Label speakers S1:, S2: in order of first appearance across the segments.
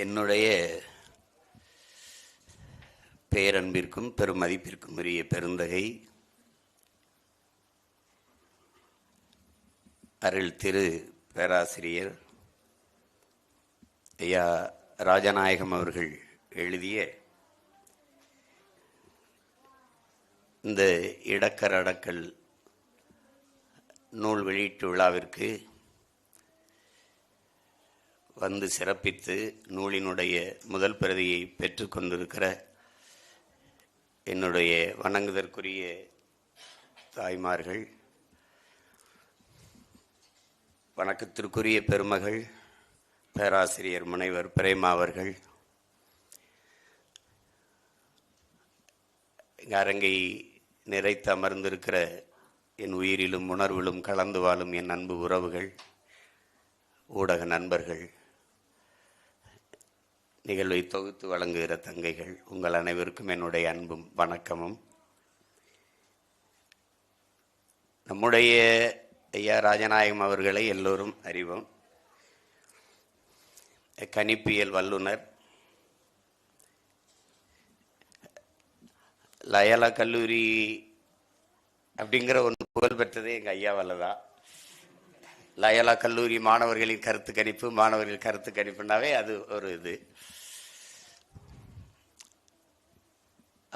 S1: என்னுடைய பேரன்பிற்கும் பெருமதிப்பிற்கும் உரிய பெருந்தகை அருள் திரு பேராசிரியர் ஐயா ராஜநாயகம் அவர்கள் எழுதிய இந்த இடக்கரடக்கல் நூல் வெளியீட்டு விழாவிற்கு வந்து சிறப்பித்து நூலினுடைய முதல் பிரதியை பெற்றுக்கொண்டிருக்கிற என்னுடைய வணங்குதற்குரிய தாய்மார்கள், வணக்கத்திற்குரிய பெருமகள் பேராசிரியர் முனைவர் பிரேமா அவர்கள், அரங்கை நிறைத்து அமர்ந்திருக்கிற என் உயிரிலும் உணர்விலும் கலந்து வாழும் என் அன்பு உறவுகள், ஊடக நண்பர்கள், நிகழ்வை தொகுத்து வழங்குகிற தங்கைகள், உங்கள் அனைவருக்கும் என்னுடைய அன்பும் வணக்கமும். நம்முடைய ஐயா ராஜநாயகம் அவர்களை எல்லோரும் அறிவோம். கணிப்பியல் வல்லுனர், லயலா கல்லூரி அப்படிங்கிற ஒன்று புகழ் பெற்றதே எங்கள் ஐயாவால் தான். லயலா கல்லூரி மாணவர்களின் கருத்து கணிப்பு, மாணவர்கள் கருத்து கணிப்புனாவே அது ஒரு இது.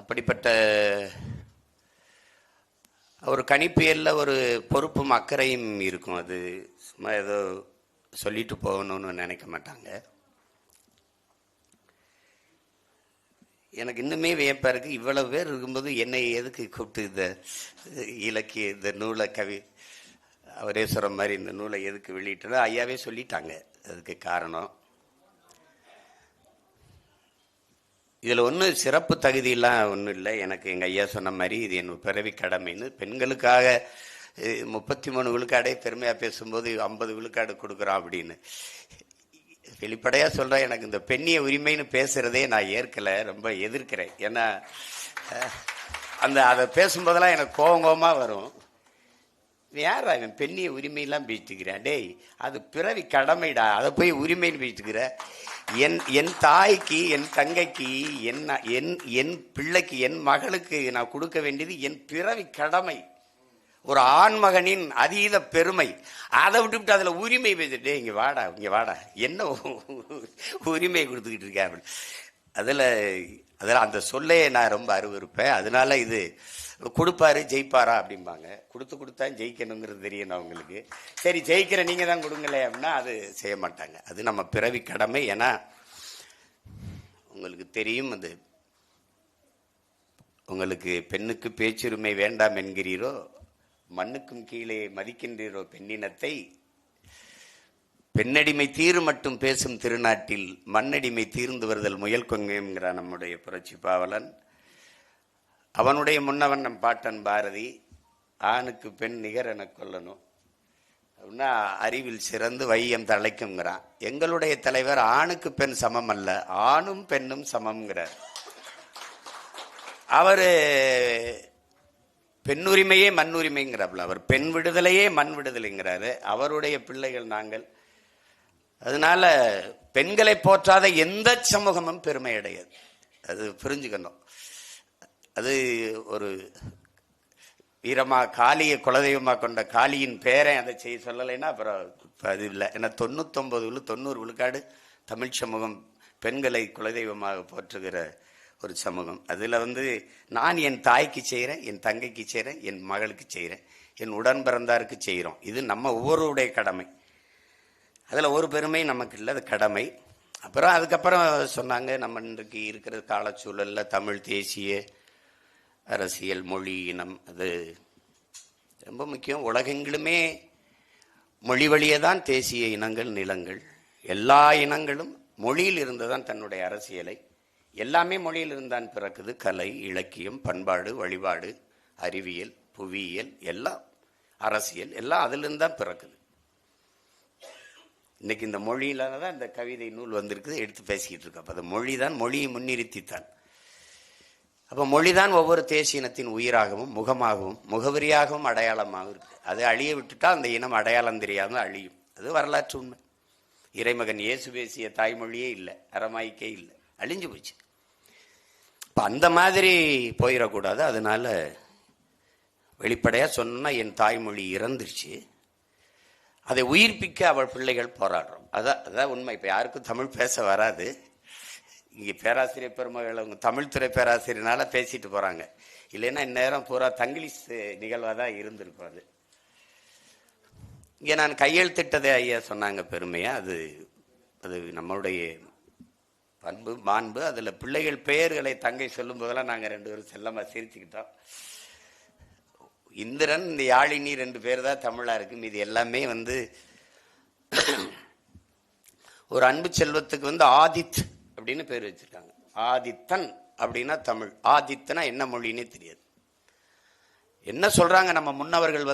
S1: அப்படிப்பட்ட ஒரு கணிப்பியலில் ஒரு பொறுப்பும் அக்கறையும் இருக்கும். அது சும்மா ஏதோ சொல்லிட்டு போகணும்னு நினைக்க மாட்டாங்க. எனக்கு இன்னுமே வியப்பாக இருக்குது, இவ்வளவு பேர் இருக்கும்போது என்னை எதுக்கு கூப்பிட்டு இந்த இலக்கிய இந்த நூலை அவரே சொல்கிற மாதிரி இந்த நூலை எதுக்கு வெளியிட்டது ஐயாவே சொல்லிட்டாங்க. அதுக்கு காரணம் இதில் ஒன்றும் சிறப்பு தகுதியெல்லாம் ஒன்றும் இல்லை. எனக்கு எங்கள் ஐயா சொன்ன மாதிரி இது என் பிறவி கடமைன்னு. பெண்களுக்காக 33 விழுக்காடே பெருமையாக பேசும்போது 50 விழுக்காடு கொடுக்குறான் அப்படின்னு வெளிப்படையாக சொல்கிறேன். எனக்கு இந்த பெண்ணிய உரிமைன்னு பேசுகிறதே நான் ஏற்கலை, ரொம்ப எதிர்க்கிறேன். ஏன்னா அதை பேசும்போதெல்லாம் எனக்கு கோபமாக வரும். யார் அவன் பெண்ணிய உரிமையெல்லாம் பேசிட்டுக்கிறேன்? டேய், அது பிறவி கடமைடா, அதை போய் உரிமைன்னு பேசிட்டுக்கிற. என் தாய்க்கு, என் தங்கைக்கு, என் பிள்ளைக்கு, என் மகளுக்கு நான் கொடுக்க வேண்டியது என் பிறவி கடமை, ஒரு ஆண்மகனின் அதீத பெருமை. அதை விட்டுவிட்டு அதில் உரிமை பேசிட்டே இங்கே வாடா என்ன உரிமை கொடுத்துக்கிட்டு இருக்கேன். அதில் அந்த சொல்லே நான் ரொம்ப அருவருப்பேன். அதனால இது கொடுப்பாரு ஜெயிப்பாரா அப்படிம்பாங்க. கொடுத்தா ஜெயிக்கணுங்கிறது தெரியணும் அவங்களுக்கு. சரி, ஜெயிக்கிற நீங்கள் தான் கொடுங்களே அப்படின்னா அது செய்ய மாட்டாங்க. அது நம்ம பிறவி கடமை. ஏன்னா உங்களுக்கு தெரியும், அது உங்களுக்கு பெண்ணுக்கு பேச்சுரிமை வேண்டாம் என்கிறீரோ, மண்ணுக்கும் கீழே மதிக்கின்றீரோ பெண்ணினத்தை, பெண்ணடிமை தீரு மட்டும் பேசும் திருநாட்டில் மண்ணடிமை தீர்ந்து வருதல் முயல் கொங்கைங்கிறான் நம்முடைய புரட்சி பாவலன். அவனுடைய முன்னவன் நம் பாட்டன் பாரதி, ஆணுக்கு பெண் நிகர் என கொல்லணும் அப்படின்னா அறிவில் சிறந்து வையம் தழைக்குங்கிறான். எங்களுடைய தலைவர் ஆணுக்கு பெண் சமம் அல்ல, ஆணும் பெண்ணும் சமம்ங்கிறார். அவர் பெண்ணுரிமையே மண் உரிமைங்கிறாப்புல, அவர் பெண் விடுதலையே மண் விடுதலைங்கிறாரு. அவருடைய பிள்ளைகள் நாங்கள். அதனால பெண்களை போற்றாத எந்த சமூகமும் பெருமை அடையாது. அது புரிஞ்சுக்கணும். அது ஒரு காளியை குலதெய்வமாக கொண்ட காளியின் பேரை அதை செய்ய சொல்லலைன்னா அப்புறம் அது இல்லை. ஏன்னா 90 விழுக்காடு தமிழ் சமூகம் பெண்களை குலதெய்வமாக போற்றுகிற ஒரு சமூகம். அதில் நான் என் தாய்க்கு செய்கிறேன், என் தங்கைக்கு செய்கிறேன், என் மகளுக்கு செய்கிறேன், என் உடன் பிறந்தாருக்கு செய்கிறோம். இது நம்ம ஒவ்வொருடைய கடமை. அதில் ஒரு பெருமை நமக்கு இல்லை, அது கடமை. அப்புறம் அதுக்கப்புறம் சொன்னாங்க, நம்ம இன்றைக்கு இருக்கிற காலச்சூழலில் தமிழ் தேசிய அரசியல், மொழி, இனம் அது ரொம்ப முக்கியம். உலகெங்கிலுமே மொழி வழியே தான் தேசிய இனங்கள், நிலங்கள், எல்லா இனங்களும் மொழியில் இருந்து தான் தன்னுடைய அரசியலை, எல்லாமே மொழியில் இருந்தான் பிறக்குது. கலை, இலக்கியம், பண்பாடு, வழிபாடு, அறிவியல், புவியியல், எல்லாம் அரசியல், எல்லாம் அதிலிருந்து தான் பிறக்குது. இன்னைக்கு இந்த மொழியில தான் இந்த கவிதை நூல் வந்திருக்குது, எடுத்து பேசிக்கிட்டு இருக்கோம். அப்போ அந்த மொழி தான், மொழியை முன்னிறுத்தித்தான். அப்போ மொழிதான் ஒவ்வொரு தேசிய இனத்தின் உயிராகவும் முகமாகவும் முகவரியாகவும் அடையாளமாகவும் இருக்குது. அதை அழிய விட்டுட்டா அந்த இனம் அடையாளம் தெரியாமல் அழியும். அது வரலாற்று உண்மை. இறைமகன் இயேசு பேசிய தாய்மொழியே இல்லை, அரமாய்க்கே இல்லை, அழிஞ்சு போச்சு. இப்போ அந்த மாதிரி போயிடக்கூடாது. அதனால வெளிப்படையாக சொன்னால் என் தாய்மொழி இறந்துருச்சு, அதை உயிர்ப்பிக்க அவள் பிள்ளைகள் போராடுறோம். அதான் உண்மை. இப்போ யாருக்கும் தமிழ் பேச வராது. இங்கே பேராசிரியர் பெருமகள் அவங்க தமிழ் துறை பேராசிரியர்னால பேசிட்டு போகிறாங்க. இல்லைன்னா இந்நேரம் பூரா தங்கிலீஷ் நிகழ்வாக தான் இருந்திருக்கும். அது இங்கே நான் கையெழுத்திட்டதே ஐயா சொன்னாங்க பெருமையாக. அது நம்மளுடைய பண்பு மாண்பு. அதில் பிள்ளைகள் பெயர்களை தங்கை சொல்லும் போதெல்லாம் நாங்கள் 2 பேரும் செல்லமாக சிரிச்சுக்கிட்டோம். இந்திரன், இந்த யாழினி 2 பேர் தான் தமிழாக இருக்கு. இது எல்லாமே ஒரு அன்பு செல்வத்துக்கு ஆதித் அப்படின்னு பேர் வச்சிருக்காங்க. ஆதித்தன் அப்படின்னா தமிழ், ஆதித்தனா என்ன மொழின்னே தெரியாது. என்ன சொல்றாங்க நம்ம முன்னவர்கள்,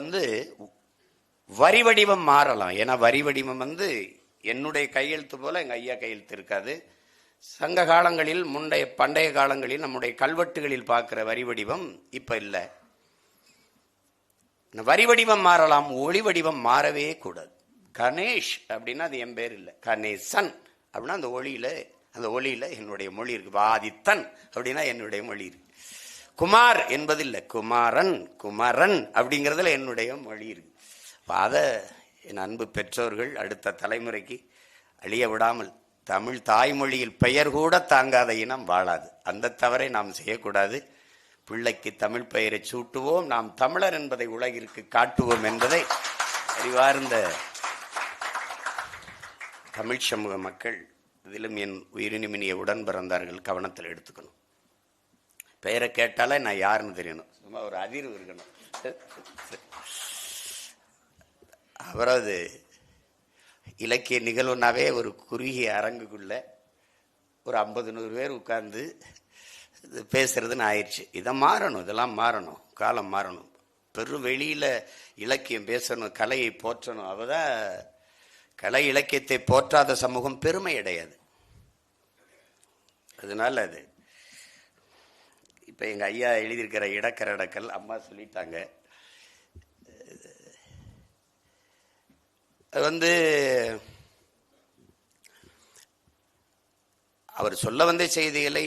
S1: வரி வடிவம் மாறலாம். ஏன்னா வரி வடிவம் என்னுடைய கையெழுத்து போல எங்க ஐயா கையெழுத்து இருக்காது. சங்க காலங்களில் பண்டைய காலங்களில் நம்முடைய கல்வெட்டுகளில் பார்க்கிற வரி வடிவம் இப்ப இல்லை. வரி வடிவம் மாறலாம், ஒளி வடிவம் மாறவே கூடாது. கணேஷ் அப்படின்னா அது என் பேர் இல்லை, கணேசன் அப்படின்னா அந்த ஒளியில என்னுடைய மொழி இருக்கு. ஆதித்தன் அப்படின்னா என்னுடைய மொழி இருக்கு. குமார் என்பது இல்லை, குமாரன், குமரன் அப்படிங்கிறதுல என்னுடைய மொழி இருக்கு. அதை என் அன்பு பெற்றோர்கள் அடுத்த தலைமுறைக்கு அழிய விடாமல், தமிழ் தாய்மொழியில் பெயர் கூட தாங்காத இனம் வாழாது. அந்த தவறை நாம் செய்யக்கூடாது. பிள்ளைக்கு தமிழ் பெயரை சூட்டுவோம், நாம் தமிழர் என்பதை உலகிற்கு காட்டுவோம் என்பதை அறிவார்ந்த தமிழ் சமூக மக்கள், இதிலும் என் உயிரினுமினிய உடன் பிறந்தார்கள் கவனத்தில் எடுத்துக்கணும். பெயரை கேட்டாலே நான் யாருன்னு தெரியணும், சும்மா ஒரு அதிர்வு இருக்கணும். அவரது இலக்கிய நிகழ்வுனாவே ஒரு குறுகிய அரங்குக்குள்ள ஒரு 50-100 பேர் உட்கார்ந்து பேசுறதுன்னு ஆயிடுச்சு. இதை மாறணும், இதெல்லாம் மாறணும், காலம் மாறணும். வெளியில இலக்கியம் பேசணும், கலையை போற்றணும். அவதான் கலை இலக்கியத்தை போற்றாத சமூகம் பெருமை அடையாது. அதனால அது இப்ப எங்க ஐயா எழுதியிருக்கிற இடக்கரடக்கல் அம்மா சொல்லிட்டாங்க. அது அவர் சொல்ல வந்த செய்திகளை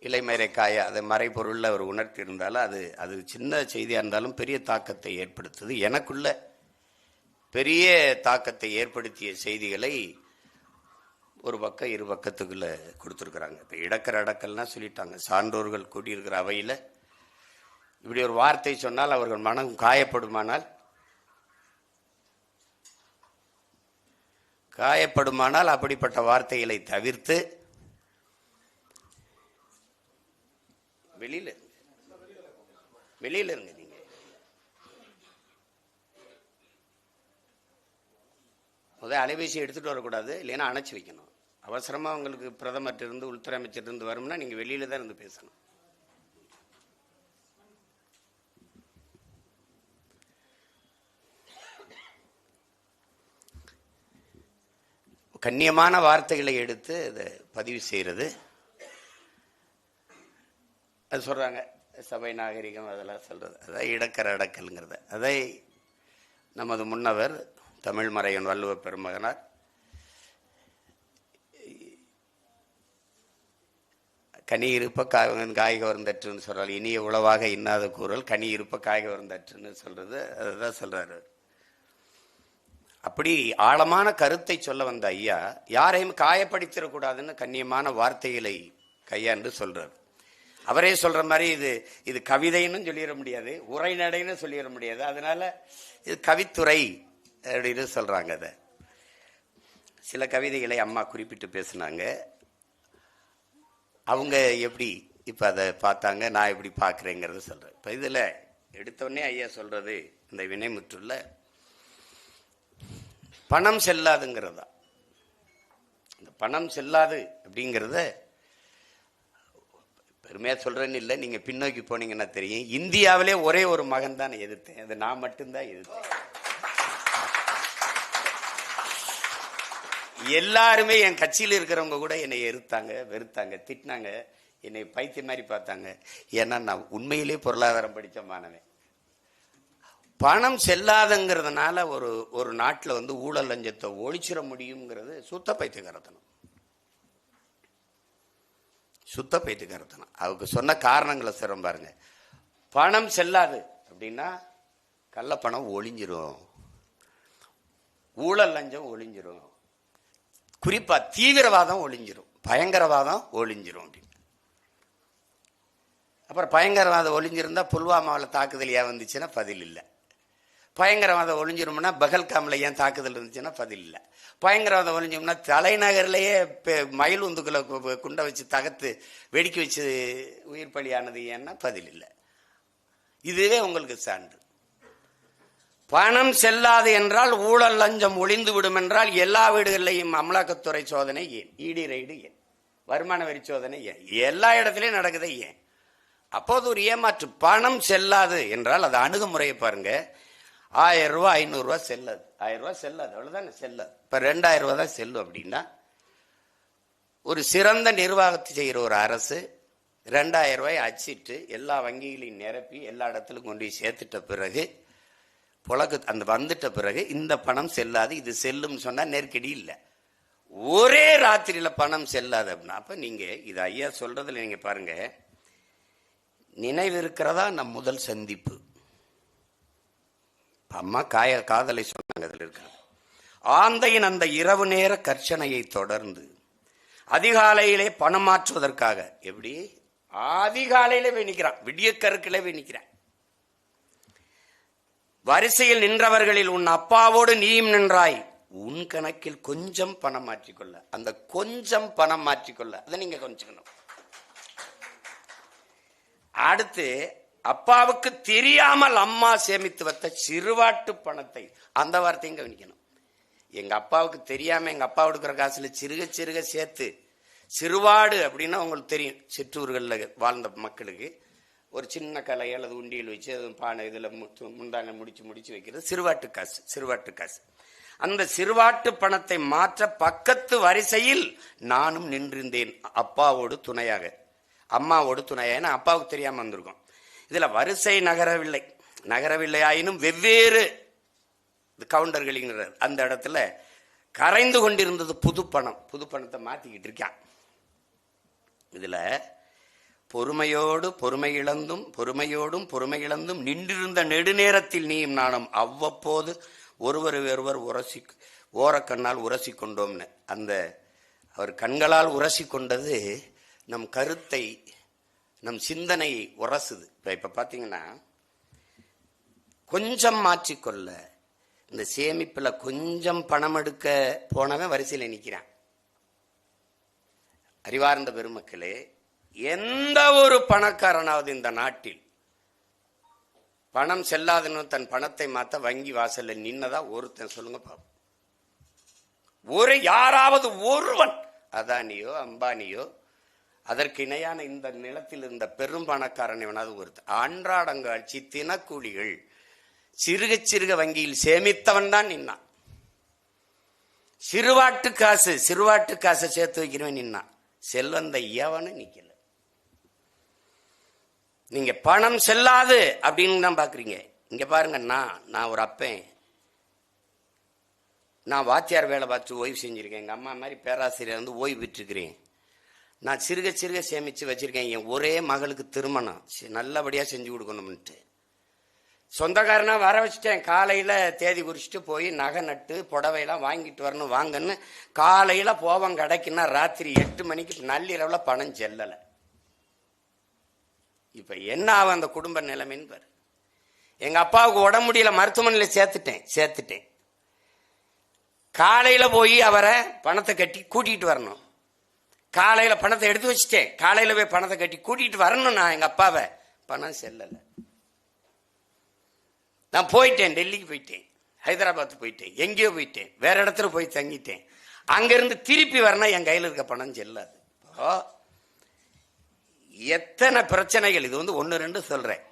S1: இலைமறைக்காய அதை மறைபொருள் அவர் உணர்த்தி இருந்தாலும் அது சின்ன செய்தியா இருந்தாலும் பெரிய தாக்கத்தை ஏற்படுத்துது. எனக்குள்ள பெரிய தாக்கத்தை ஏற்படுத்திய செய்திகளை ஒரு பக்கம் 2 பக்கத்துக்குள்ள கொடுத்துருக்குறாங்க. இப்போ இடக்கர அடக்கல்னா சொல்லிட்டாங்க. சான்றோர்கள் கூடியிருக்கிற அவையில் இப்படி ஒரு வார்த்தை சொன்னால் அவர்கள் மனம் காயப்படுமானால் அப்படிப்பட்ட வார்த்தைகளை தவிர்த்து வெளியில இருங்க. நீங்க முதல் அலைபேசி எடுத்துட்டு வரக்கூடாது, இல்லைன்னா அணைச்சி வைக்கணும். அவசரமா உங்களுக்கு பிரதமர் இருந்து உள்துறை அமைச்சர் இருந்து வரும்னா நீங்க வெளியில தான் இருந்து பேசணும். கண்ணியமான வார்த்தைகளை எடுத்து அதை பதிவு செய்யறது, அது சொல்றாங்க சபை நாகரிகம், அதெல்லாம் சொல்றது. அதான் இடக்கர அடக்கல்ங்கிறத அதை நமது முன்னவர் தமிழ் மறையன் வள்ளுவ பெருமகனார் கனி இருப்ப காய் கவர்ந்தற்றுன்னு சொல்றாரு. இனிய உளவாக இன்னாத கூறல் கனி இருப்ப காய் கவர்ந்தற்றுன்னு சொல்றது, அதுதான் சொல்றாரு. அப்படி ஆழமான கருத்தை சொல்ல வந்த ஐயா யாரையும் காயப்படுத்திடக்கூடாதுன்னு கண்ணியமான வார்த்தைகளை கையாண்டு சொல்றாரு. அவரே சொல்ற மாதிரி இது கவிதைன்னு சொல்லிட முடியாது, உரைநடைன்னு சொல்லிட முடியாது. அதனால இது கவித்துறை அப்படின்னு சொல்றாங்க. அதை சில கவிதைகளை அம்மா குறிப்பிட்டு பேசினாங்க. அவங்க எப்படி இப்ப அதை பார்த்தாங்க, நான் எப்படி பார்க்கிறேங்கிறத சொல்றேன். இப்ப இதுல எடுத்தோடனே ஐயா சொல்றது இந்த வினைமுற்றுள்ள பணம் செல்லாதுங்கிறதா. இந்த பணம் செல்லாது அப்படிங்கிறத பெருமையா சொல்றேன்னு இல்லை, நீங்க பின்னோக்கி போனீங்கன்னா தெரியும். இந்தியாவிலே ஒரே ஒரு மகன் தான் எதிர்த்தேன், அது நான் மட்டும்தான் எதிர்த்தேன். எல்லாருமே என் கட்சியில் இருக்கிறவங்க கூட என்னை எதிர்த்தாங்க, வெறுத்தாங்க, திட்டினாங்க, என்னை பைத்தியம் மாதிரி பார்த்தாங்க. ஏன்னா நான் உண்மையிலே பொருளாதாரம் படித்த மாணவன். பணம் செல்லாதுங்கிறதுனால ஒரு நாட்டில் வந்து ஊழல் லஞ்சத்தை ஒழிச்சிட முடியுங்கிறது சுத்த பைத்தியக்காரத்தனம். சுத்த பைத்தியக்காரத்தனம். அவங்க சொன்ன காரணங்களை சிறம் பாருங்க. பணம் செல்லாது அப்படின்னா கள்ளப்பணம் ஒழிஞ்சிரும், ஊழல் லஞ்சம் ஒழிஞ்சிரும், குறிப்பா தீவிரவாதம் ஒழிஞ்சிரும், பயங்கரவாதம் ஒழிஞ்சிரும் அப்படின்னு. அப்புறம் பயங்கரவாதம் ஒழிஞ்சிருந்தா புல்வாமாவில் தாக்குதல் ஏன் வந்துச்சுன்னா பதில் இல்லை. பயங்கரவாதம் ஒழிஞ்சிரும்னா பகல்காமில் ஏன் தாக்குதல் இருந்துச்சுன்னா பதில் இல்லை. பயங்கரவாதம் ஒழிஞ்சோம்னா தலைநகர்லேயே மயில் உந்துக்களை குண்டை வச்சு தகர்த்து வெடிக்க வச்சு உயிர் பலியானது ஏன்னா பதில் இல்லை. இதுவே உங்களுக்கு சான்று. பணம் செல்லாது என்றால் ஊழல் லஞ்சம் ஒளிந்து விடும் என்றால் எல்லா வீடுகளிலையும் அமலாக்கத்துறை சோதனை ஏன், இடி ரைடு ஏன், வருமான வரி சோதனை ஏன், எல்லா இடத்துலையும் நடக்குது ஏன்? அப்போது ஒரு ஏமாற்று. பணம் செல்லாது என்றால் அது அணுகுமுறையை பாருங்க. 1000 ரூபா 500 ரூபா செல்லாது, 1000 ரூபா செல்லாது, அவ்வளவுதானே செல்லாது. இப்ப 2000 ரூபா தான் செல்லும் அப்படின்னா ஒரு சிறந்த நிர்வாகத்தை செய்கிற ஒரு அரசு 2000 ரூபாய் அச்சிட்டு எல்லா வங்கிகளையும் நிரப்பி எல்லா இடத்துலையும் கொண்டு போய் சேர்த்துட்ட பிறகு புழக்கு அந்த வந்துட்ட பிறகு இந்த பணம் செல்லாது, இது செல்லும் சொன்னா நெருக்கடி இல்லை. ஒரே ராத்திரியில பணம் செல்லாது அப்படின்னா அப்ப நீங்க இது ஐயா சொல்றதுல நீங்க பாருங்க, நினைவு இருக்கிறதா நம் முதல் சந்திப்பு. அம்மா காதலை சொன்னாங்க. அதில் இருக்கிறது ஆந்தையின் அந்த இரவு நேர கர்ச்சனையை தொடர்ந்து அதிகாலையிலே பணம் மாற்றுவதற்காக எப்படி அதிகாலையிலே போய் நிற்கிறான், விடிய கருக்கிலே போய் நிற்கிறான். வரிசையில் நின்றவர்களில் உன் அப்பாவோடு நீயும் நின்றாய், உன் கணக்கில் கொஞ்சம் பணம் மாற்றிக்கொள்ள. அந்த கொஞ்சம் பணம் மாற்றிக்கொள்ள அதை நீங்க கொஞ்சம். அடுத்து அப்பாவுக்கு தெரியாமல் அம்மா சேமித்து வைத்த சிறுவாட்டு பணத்தை, அந்த வார்த்தையும் கவனிக்கணும். எங்க அப்பாவுக்கு தெரியாம எங்க அப்பா கொடுக்குற காசுல சிறுக சிறுக சேர்த்து, சிறுவாடு அப்படின்னா உங்களுக்கு தெரியும், சிற்றூர்களில் வாழ்ந்த மக்களுக்கு ஒரு சின்ன கலை அல்லது உண்டியல் வச்சு அது பானை இதில் முந்தான முடிச்சு வைக்கிறது சிறுவாட்டு காசு. சிறுவாட்டு காசு. அந்த சிறுவாட்டு பணத்தை மாற்ற பக்கத்து வரிசையில் நானும் நின்றிருந்தேன், அப்பாவோடு துணையாக, அம்மாவோடு துணையாக. ஏன்னா அப்பாவுக்கு தெரியாம வந்திருக்கோம். இதுல வரிசை நகரவில்லை ஆயினும் வெவ்வேறு கவுண்டர்களிங்கிறது அந்த இடத்துல கரைந்து கொண்டிருந்தது புது பணத்தை மாத்திக்கிட்டு இருக்கான். இதுல பொறுமையோடும் பொறுமை இழந்தும் நின்றிருந்த நெடுநேரத்தில் நீயும் நானும் அவ்வப்போது ஒருவர் ஓரக்கண்ணால் உரசி கொண்டோம்னு. அந்த அவர் கண்களால் உரசி கொண்டது நம் கருத்தை, நம் சிந்தனை உரசுது. இப்ப பாத்தீங்கன்னா கொஞ்சம் மாற்றிக்கொள்ள, இந்த சேமிப்புல கொஞ்சம் பணம் எடுக்க போனவன் வரிசையில் நிற்கிறான். அறிவார்ந்த பெருமக்களே, எந்த ஒரு பணக்காரனாவது இந்த நாட்டில் பணம் செல்லாதுன்னு தன் பணத்தை மாத்த வங்கி வாசல்ல நின்னதா ஒருத்தன் சொல்லுங்க பாப்போம். ஒரு யாராவது ஒருவன், அதானியோ அம்பானியோ அதற்கு இணையான இந்த நிலத்தில் இருந்த பெரும் பணக்காரன் எவனாவது ஒருத்தன், அன்றாடங்காட்சி தினக்கூலிகள் சிறுக வங்கியில் சேமித்தவன் தான் நின்னான். சிறுவாட்டு காசை சேர்த்து வைக்கிறவன் நின்னான். செல்வந்த எவனும் நிக்கல. நீங்க பணம் செல்லாது அப்படின்னு தான் பாக்குறீங்க. இங்க பாருங்க, நான் ஒரு அப்பன், நான் வாத்தியார் வேலை பார்த்து ஓய்வு செஞ்சிருக்கேன். எங்க அம்மா மாதிரி பேராசிரியர் வந்து ஓய்வு பெற்றிருக்கிறேன். நான் சிறுக சேமிச்சு வச்சிருக்கேன். என் ஒரே மகளுக்கு திருமணம் நல்லபடியா செஞ்சு கொடுக்கணும்னுட்டு சொந்தக்காரனா வர வச்சுட்டேன். காலையில தேதி குறிச்சிட்டு போய் நகை நட்டு புடவையெல்லாம் வாங்கிட்டு வரணும் வாங்கன்னு காலையில போவன் கடைக்குன்னா ராத்திரி 8 மணிக்கு நள்ளிரவுல பணம் செல்லலை. இப்ப என்ன ஆகும் அந்த குடும்ப நிலைமைன்னு பாரு. எங்க அப்பாவுக்கு உடம்பு முடியல, மருத்துவமனையில சேர்த்துட்டேன். காலையில போய் அவரை பணத்தை கட்டி கூட்டிட்டு வரணும். காலையில பணத்தை எடுத்து வச்சுட்டேன், காலையில போய் பணத்தை கட்டி கூட்டிட்டு வரணும். நான் எங்க அப்பாவை பணம் செல்லல. நான் போயிட்டேன், டெல்லிக்கு போயிட்டேன், ஹைதராபாத் போயிட்டேன், எங்கேயோ போயிட்டேன், வேற இடத்துல போய் தங்கிட்டேன். அங்கிருந்து திருப்பி வரணும், என் கையில் இருக்க பணம் செல்லாது. எத்தனை பிரச்சனைகள்! இது வந்து 1-2 சொல்றேன்,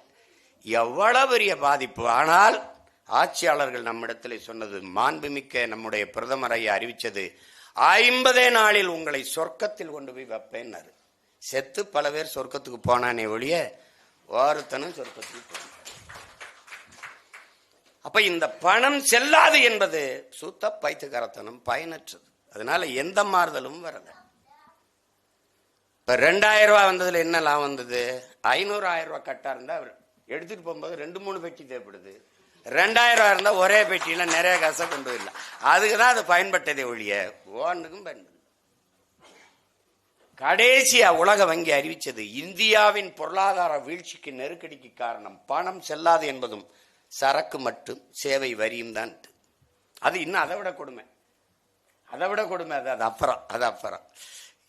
S1: எவ்வளவு பெரிய பாதிப்பு. ஆனால் ஆட்சியாளர்கள் நம்மிடத்தில் சொன்னது, மாண்புமிக்க நம்முடைய பிரதமர் ஐயா அறிவிச்சது, 50 நாளில் உங்களை சொர்க்கத்தில் கொண்டு போய் வைப்பேன்னாரு. செத்து பல பேர் சொர்க்கத்துக்கு போனானே ஒழிய ஒருத்தனும் சொர்க்கத்துக்கு போன. அப்ப இந்த பணம் செல்லாது என்பது சுத்த பைத்தியக்காரத்தனம், பயனற்றது. அதனால எந்த மாறுதலும் வரல. இப்ப 2000 ரூபாய் வந்ததுல என்ன லாபம் வந்தது? 500 1000 ரூபாய் கட்டா இருந்தா எடுத்துட்டு போகும்போது 2-3 பெட்டி தேவைப்படுது. 2000 ரூபாய் இருந்தா ஒரே பெட்டியில நிறைய காசை கொண்டு வரலாம். அதுக்குதான் அது பயன்பட்டதே ஒழிய ஒன்றுக்கும் பயன்படுது. கடைசியா உலக வங்கி அறிவிச்சது இந்தியாவின் பொருளாதார வீழ்ச்சிக்கு, நெருக்கடிக்கு காரணம் பணம் செல்லாது என்பதும் சரக்கு மற்றும் சேவை வரியும் தான். அது இன்னும் அதை விட கொடுமை, அது அப்புறம்.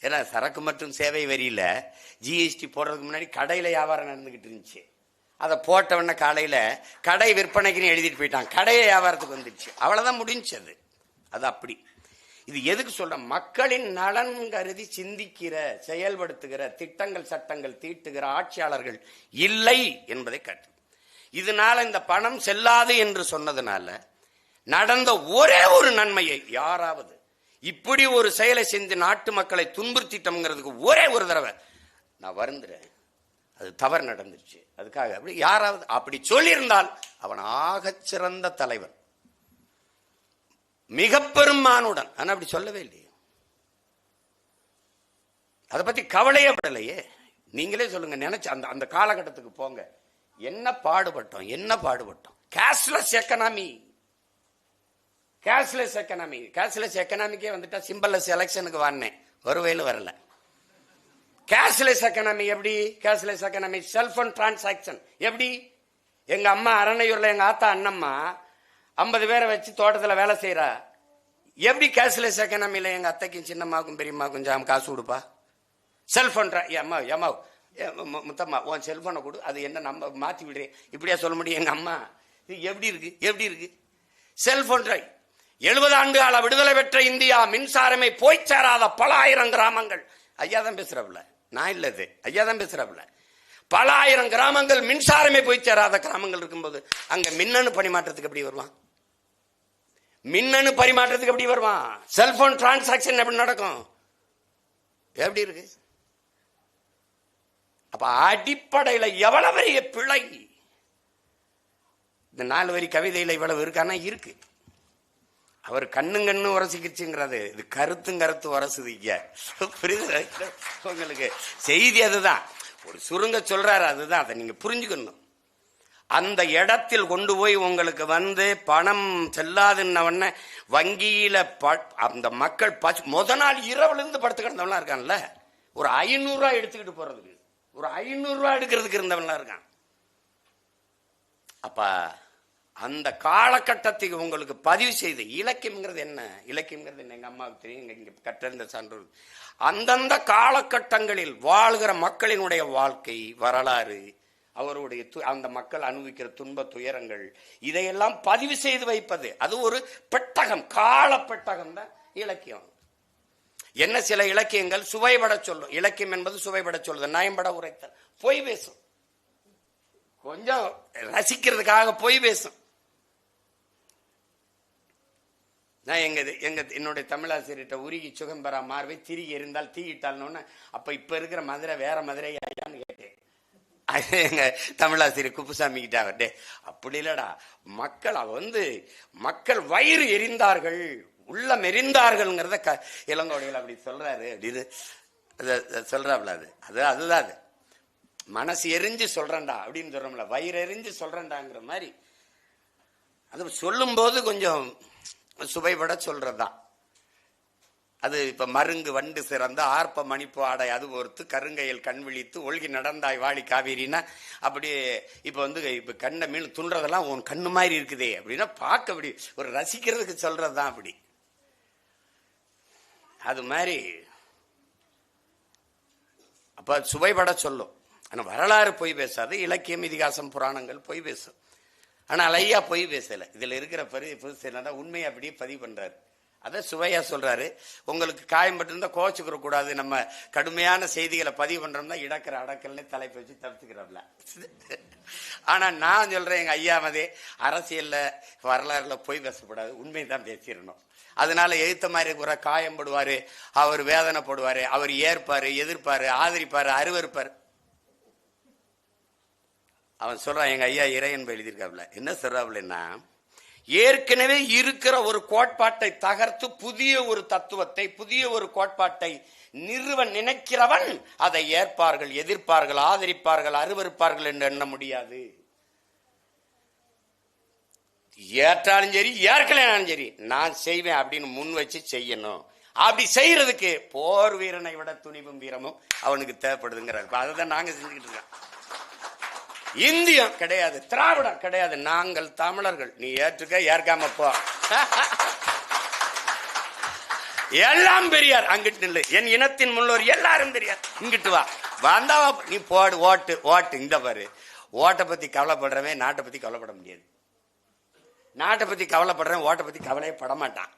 S1: ஏன்னா சரக்கு மற்றும் சேவை வரியில ஜிஎஸ்டி போடுறதுக்கு முன்னாடி கடையில வியாபாரம் நடந்துகிட்டு இருந்துச்சு. அதை போட்டவன காலையில கடை விற்பனைக்குன்னு எழுதிட்டு போயிட்டான், கடையை வியாபாரத்துக்கு வந்துடுச்சு, அவ்வளவுதான் முடிஞ்சது. அது அப்படி. இது எதுக்கு சொல்ற? மக்களின் நலன் கருதி சிந்திக்கிற, செயல்படுத்துகிற, திட்டங்கள் சட்டங்கள் தீட்டுகிற ஆட்சியாளர்கள் இல்லை என்பதை காட்டு. இதனால இந்த பணம் செல்லாது என்று சொன்னதுனால நடந்த ஒரே ஒரு நன்மையை யாராவது இப்படி ஒரு செயலை செஞ்சு நாட்டு மக்களை துன்புறுத்திட்டோம்ங்கிறதுக்கு ஒரே ஒரு தடவை நான் வருந்துறேன், அது தவறு நடந்துருச்சு, அதுக்காக அப்படி யாராவது அப்படி சொல்லியிருந்தால் அவன் ஆகச்சிறந்த தலைவன், மிக பெருமானுடன். ஆனா அப்படி சொல்லவே இல்லையே, அதை பத்தி கவலையே படலையே. நீங்களே சொல்லுங்க, நினைச்சு அந்த காலகட்டத்துக்கு போங்க, என்ன பாடுபட்டோம். கேஷ்லெஸ் எக்கனாமிக்கே வந்துட்டா சிம்பிள்லெஸ் எலெக்ஷனுக்கு வானேன், ஒருவேளை வரல. கேஷ்லெஸ் எக்கனாமி எப்படி? Cashless economy cellphone and transaction எப்படி? எங்க அம்மா அரணையூர்ல எங்க ஆத்தா அண்ணம்மா 50 பேரை வச்சு தோட்டத்தில் வேலை செய்யறா. எப்படி கேஷ்லெஸ் எக்கனாமியில எங்க அத்தைக்கும் சின்னம்மாவுக்கும் பெரியம்மாக்கும் கொஞ்சம் காசு கொடுப்பா? செல்போன் ஏமா முத்தம்மா உன் செல்போனை கொடு, அது என்ன நம்ம மாத்தி விடுறேன், இப்படியா சொல்ல முடியும்? எங்க அம்மா இது எப்படி இருக்கு? செல்போன் 70 ஆண்டு கால விடுதலை பெற்ற இந்தியா, மின்சாரமே போய் சேராத பல ஆயிரம் கிராமங்கள். ஐயா தான் பேசுறாப்புல, நான் இல்லது, ஐயா தான் பேசுறாப்புல. பல ஆயிரம் கிராமங்கள் மின்சாரமே போய் சேராத கிராமங்கள் இருக்கும்போது அங்க மின்னணு பரிமாற்றத்துக்கு எப்படி வருவான்? செல்போன் டிரான்சாக்சன் எப்படி நடக்கும்? எப்படி இருக்கு? அப்ப அடிப்படையில் எவ்வளவு பெரிய பிழை! இந்த 4 வரி கவிதையில இவ்வளவு இருக்கானா? இருக்கு. அவர் கண்ணு உரசிக்கிச்சுங்கிறது, இது கருத்து உரசுது. புரியுது உங்களுக்கு? செய்தி அதுதான், ஒரு சுருங்க சொல்றாரு, அதுதான். அதை நீங்க புரிஞ்சுக்கணும். அந்த இடத்தில் கொண்டு போய் உங்களுக்கு பணம் செல்லாதுன்ன வங்கியில அந்த மக்கள் முத நாள் இரவுல இருந்து படுத்து கிடந்தவன்லாம் இருக்கான்ல, ஒரு 500 ரூபாய் எடுத்துக்கிட்டு போறதுக்கு, ஒரு 500 ரூபாய் எடுக்கிறதுக்கு இருந்தவன்லாம் இருக்கான். அப்ப அந்த காலகட்டத்துக்கு உங்களுக்கு பதிவு செய்து இலக்கியம்ங்கிறது என்ன? எங்க அம்மாவுக்கு தெரியும், இங்க கற்றறிந்த சான்றோர். அந்தந்த காலகட்டங்களில் வாழ்கிற மக்களினுடைய வாழ்க்கை வரலாறு, அவருடைய அந்த மக்கள் அனுபவிக்கிற துன்ப துயரங்கள், இதையெல்லாம் பதிவு செய்து வைப்பது, அது ஒரு பெட்டகம், கால பெட்டகம் தான் இலக்கியம். என்ன சில இலக்கியங்கள் சுவைபட சொல்லும். இலக்கியம் என்பது சுவைபட சொல்லுது, நயம்பட உரைத்தல். பொய் பேசும், கொஞ்சம் ரசிக்கிறதுக்காக பொய் பேசும். நான் என்னுடைய தமிழாசிரியர்கிட்ட உருகி சுகம்பரா மார்வை திருகி எரிந்தால் தீயிட்டால்னு, அப்ப இப்ப இருக்கிற மதுரை வேற மதுரை ஐயான்னு கேட்டேன். எங்க தமிழாசிரியர் குப்புசாமி கிட்ட அவர்டே, அப்படி இல்லடா, மக்கள் வயிறு எரிந்தார்கள், உள்ளம் எரிந்தார்கள்ங்கிறத இளங்கோடிகள் அப்படி சொல்றாரு அப்படின்னு சொல்றாப்ல. அதுதான் அது மனசு எரிஞ்சு சொல்றேன்டா அப்படின்னு சொல்றோம்ல, வயிறு எரிஞ்சு சொல்றேன்டாங்கிற மாதிரி. அது சொல்லும் போது கொஞ்சம் சுவைபட சொல்றதுதான் அது. இப்ப மருங்கு வண்டு சிறந்த ஆர்ப்ப மணிப்பு ஆடை அது ஒருத்து கருங்கையில் கண் விழித்து ஒழுகி நடந்தாய் வாழி காவேரின்னா, அப்படியே இப்ப கண்ணை மீன் துன்றதெல்லாம் உன் கண்ணு மாதிரி இருக்குதே அப்படின்னா பார்க்க அப்படி ஒரு ரசிக்கிறதுக்கு சொல்றதுதான் அப்படி. அது மாதிரி அப்ப சுவைபட சொல்லும். ஆனா வரலாறு பொய் பேசாது, இலக்கியம் இதிகாசம் புராணங்கள் பொய் பேசும். ஆனால் ஐயா பொய் பேசல. இதுல இருக்கிற உண்மையை அப்படியே பதிவு பண்றாரு, அதை சுவையா சொல்றாரு. உங்களுக்கு காயம்பட்டிருந்தா கோச்சுக்கிற கூடாது, நம்ம கடுமையான செய்திகளை பதிவு பண்றோம்னா இடக்கிற அடக்கல்னு தலைப்பு வச்சு தடுத்துக்கிறோம்ல. ஆனா நான் சொல்றேன், எங்க ஐயா மதே அரசியல்ல வரலாறுல பொய் பேசக்கூடாது, உண்மைதான் பேசிடணும். அதனால எழுத்த மாதிரி கூட காயம்படுவாரு, அவர் வேதனைப்படுவாரு, அவர் ஏற்பாரு, எதிர்ப்பாரு, ஆதரிப்பாரு, அருவருப்பாரு. அவன் சொல்றான், எங்க ஐயா இறையன்பு எழுதியிருக்காப்ல, என்ன சொல்றாப்லன்னா, ஏற்கனவே இருக்கிற ஒரு கோட்பாட்டை தகர்த்து புதிய ஒரு தத்துவத்தை, புதிய ஒரு கோட்பாட்டை நிறுவ நினைக்கிறவன் அதை ஏற்பார்கள், எதிர்ப்பார்கள், ஆதரிப்பார்கள், அருவருப்பார்கள் என்று எண்ண முடியாது. ஏற்றாலும் சரி, ஏற்கலைனாலும் சரி, நான் செய்வேன் அப்படின்னு முன் வச்சு செய்யணும். அப்படி செய்யறதுக்கு போர் வீரனை விட துணிவும் வீரமும் அவனுக்கு தேவைப்படுதுங்கிறார். அதுதான் நாங்க செஞ்சுக்கிட்டு இருக்கோம். இந்தியம் கிடையாது, திராவிடம் கிடையாது, நாங்கள் தமிழர்கள். நீ ஏற்றுக்க, ஏற்காம போ. எல்லாம் பெரியார். அங்கிட்டு இல்லை, என் இனத்தின் முன்னோர் எல்லாரும் பெரியார். இங்கிட்டு வா, வந்தா நீ போடு, ஓட்டு ஓட்டு. இந்த பாரு, ஓட்டை பத்தி கவலைப்படுறவன் நாட்டை பத்தி கவலைப்பட முடியாது. நாட்டை பத்தி கவலைப்படுறவன் ஓட்டை பத்தி கவலையே பட மாட்டான்.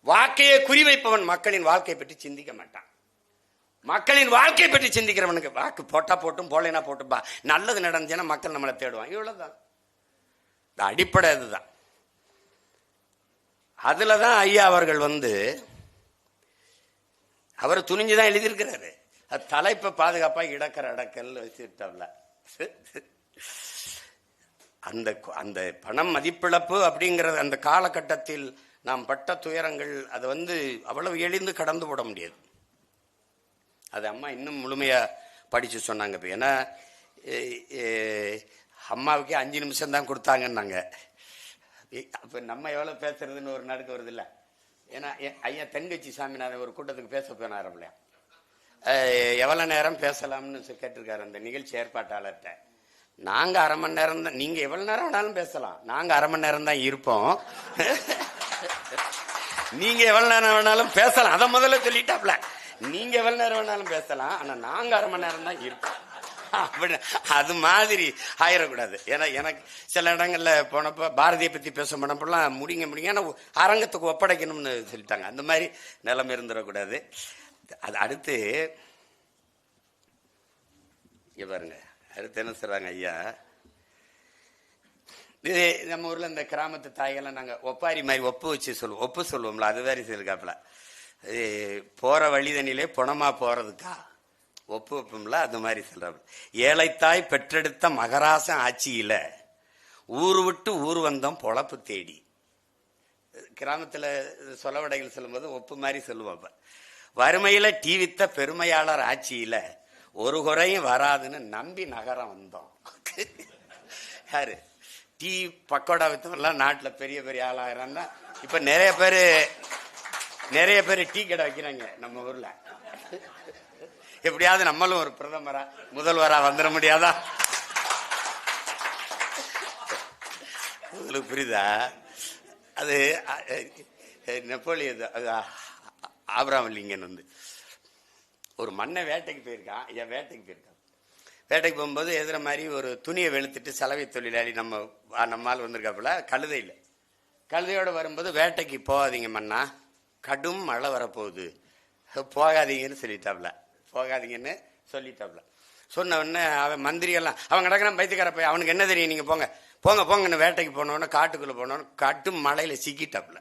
S1: வாக்கையை குறிவைப்பவன் மக்களின் வாழ்க்கையை பற்றி சிந்திக்க மாட்டான். மக்களின் வாழ்க்கையை பற்றி சிந்திக்கிறவனுக்கு வாக்கு போட்டா போட்டும், போலேனா போட்டும்பா, நல்லது நடந்துச்சுன்னா மக்கள் நம்மளை தேடுவான். இவ்வளவுதான் அடிப்படை. அதுதான். அதுலதான் ஐயா அவர்கள் அவர் துணிஞ்சுதான் எழுதியிருக்கிறாரு. அது தலைப்பை பாதுகாப்பா இடக்கற அடக்கல் வச்சுட்டாப்ல. அந்த அந்த பணம் மதிப்பிழப்பு அப்படிங்கிறது அந்த காலகட்டத்தில் நாம் பட்ட துயரங்கள், அது அவ்வளவு எளிந்து கடந்து போட முடியாது. அது அம்மா இன்னும் முழுமையா படிச்சு சொன்னாங்க. இப்போ ஏன்னா அம்மாவுக்கே 5 நிமிஷம் தான் கொடுத்தாங்கன்னாங்க. அப்போ நம்ம எவ்வளோ பேசுறதுன்னு ஒரு நடுக்க வருது இல்லை. ஏன்னா ஐயா தென்கட்சி சாமிநாதன் ஒரு கூட்டத்துக்கு பேச போனாரம்ல, எவ்வளோ நேரம் பேசலாம்னு கேட்டிருக்காரு அந்த நிகழ்ச்சி ஏற்பாட்டாளர்கிட்ட. நாங்கள் 1/2 மணி நேரம் தான், நீங்கள் எவ்வளோ நேரம் வேணாலும் பேசலாம், நாங்கள் 1/2 மணி நேரம் தான் இருப்போம், நீங்கள் எவ்வளோ நேரம் வேணாலும் பேசலாம். அதை முதல்ல சொல்லிட்டாப்ல, நீங்க எவ்வளவு நேரம் வேணாலும் பேசலாம், ஆனா நாங்க 1/2 மணி நேரம் தான் இருப்போம். அப்படி அது மாதிரி ஆயிடக்கூடாது. ஏன்னா எனக்கு சில இடங்கள்ல போனப்ப பாரதியை பத்தி பேச போனப்பெல்லாம் முடிங்க ஏன்னா அரங்கத்துக்கு ஒப்படைக்கணும்னு சொல்லிட்டாங்க. அந்த மாதிரி நிலைமை இருந்துடக்கூடாது. அது அடுத்து பாருங்க, அடுத்து என்ன சொல்றாங்க ஐயா, இது நம்ம ஊர்ல இந்த கிராமத்து தாய்கள்லாம் நாங்க ஒப்பாரி மாதிரி ஒப்பு சொல்லுவோம்ல, அது மாதிரி சொல்லிருக்காப்புல. போற வழிதனிலே பொணமா போறதுக்கா ஒப்பு வைப்போம்ல, அது மாதிரி சொல்றாரு. ஏழைத்தாய் பெற்றெடுத்த மகராசன் ஆட்சியில ஊரு விட்டு ஊர் வந்தோம் பொழப்பு தேடி. கிராமத்துல சொலவடைகள் சொல்லும்போது ஒப்பு மாதிரி சொல்லுவோம். வறுமையில டீ வித்த பெருமையாளர் ஆட்சியில ஒரு குறையும் வராதுன்னு நம்பி நகரம் வந்தோம். யாரு டீ பக்கோடா வித்தவர்லாம் நாட்டுல பெரிய பெரிய ஆளாகிறான்னா இப்ப நிறைய பேர் டீ கடை வைக்கிறாங்க நம்ம ஊர்ல. எப்படியாவது நம்மளும் ஒரு பிரதமரா முதல்வரா வந்துட முடியாதா? உங்களுக்கு புரியுதா? அது நெப்போலியன் ஆபிரகாம் லிங்கன் ஒரு மண்ணை வேட்டைக்கு போயிருக்கான். வேட்டைக்கு போகும்போது எதிர மாதிரி ஒரு துணியை வெளுத்துட்டு சலவை தொழிலாளி நம்மால் வந்திருக்காப்புல கழுதையோட வரும்போது, வேட்டைக்கு போகாதீங்க மண்ணா, கடும் மழை வரப்போகுது, போகாதீங்கன்னு சொல்லிட்டாப்ல. சொன்ன உடனே அவன் மந்திரியெல்லாம் அவன் கிடக்கிறான் பைத்தியக்கார போய், அவனுக்கு என்ன தெரியும், நீங்க போங்கன்னு வேட்டைக்கு போனோன்னு காட்டுக்குள்ள போனோன்னு கடும் மழையில சிக்கிட்டாப்ல.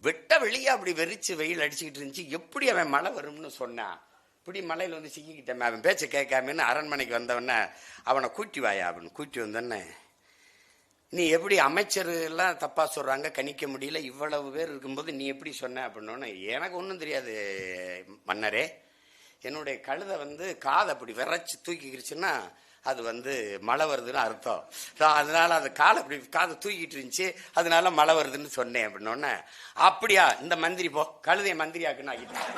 S1: வெட்ட வெளியே அப்படி வெறிச்சு வெயில் அடிச்சுக்கிட்டு இருந்துச்சு. எப்படி அவன் மழை வரும்னு சொன்னான். இப்படி மலையில சிக்கிக்கிட்டேன். அவன் பேச்சை கேட்காமன்னு அரண்மனைக்கு வந்தவொடனே அவனை கூட்டி வாயா அப்படின்னு கூட்டி வந்தோடனே, நீ எப்படி அமைச்சர் எல்லாம் தப்பா சொல்றாங்க, கணிக்க முடியல, இவ்வளவு பேர் இருக்கும்போது நீ எப்படி சொன்ன அப்படின்னோன்னு, எனக்கு ஒன்றும் தெரியாது மன்னரே, என்னுடைய கழுதை காதை அப்படி விரைச்சு தூக்கிக்கிடுச்சுன்னா அது மழை வருதுன்னு அர்த்தம், அதனால அது காதை தூக்கிட்டு இருந்துச்சு, அதனால மழை வருதுன்னு சொன்னேன் அப்படின்னோடனே, அப்படியா இந்த மந்திரி போ, கழுதைய மந்திரியாக்குன்னு ஆகிட்டேன்.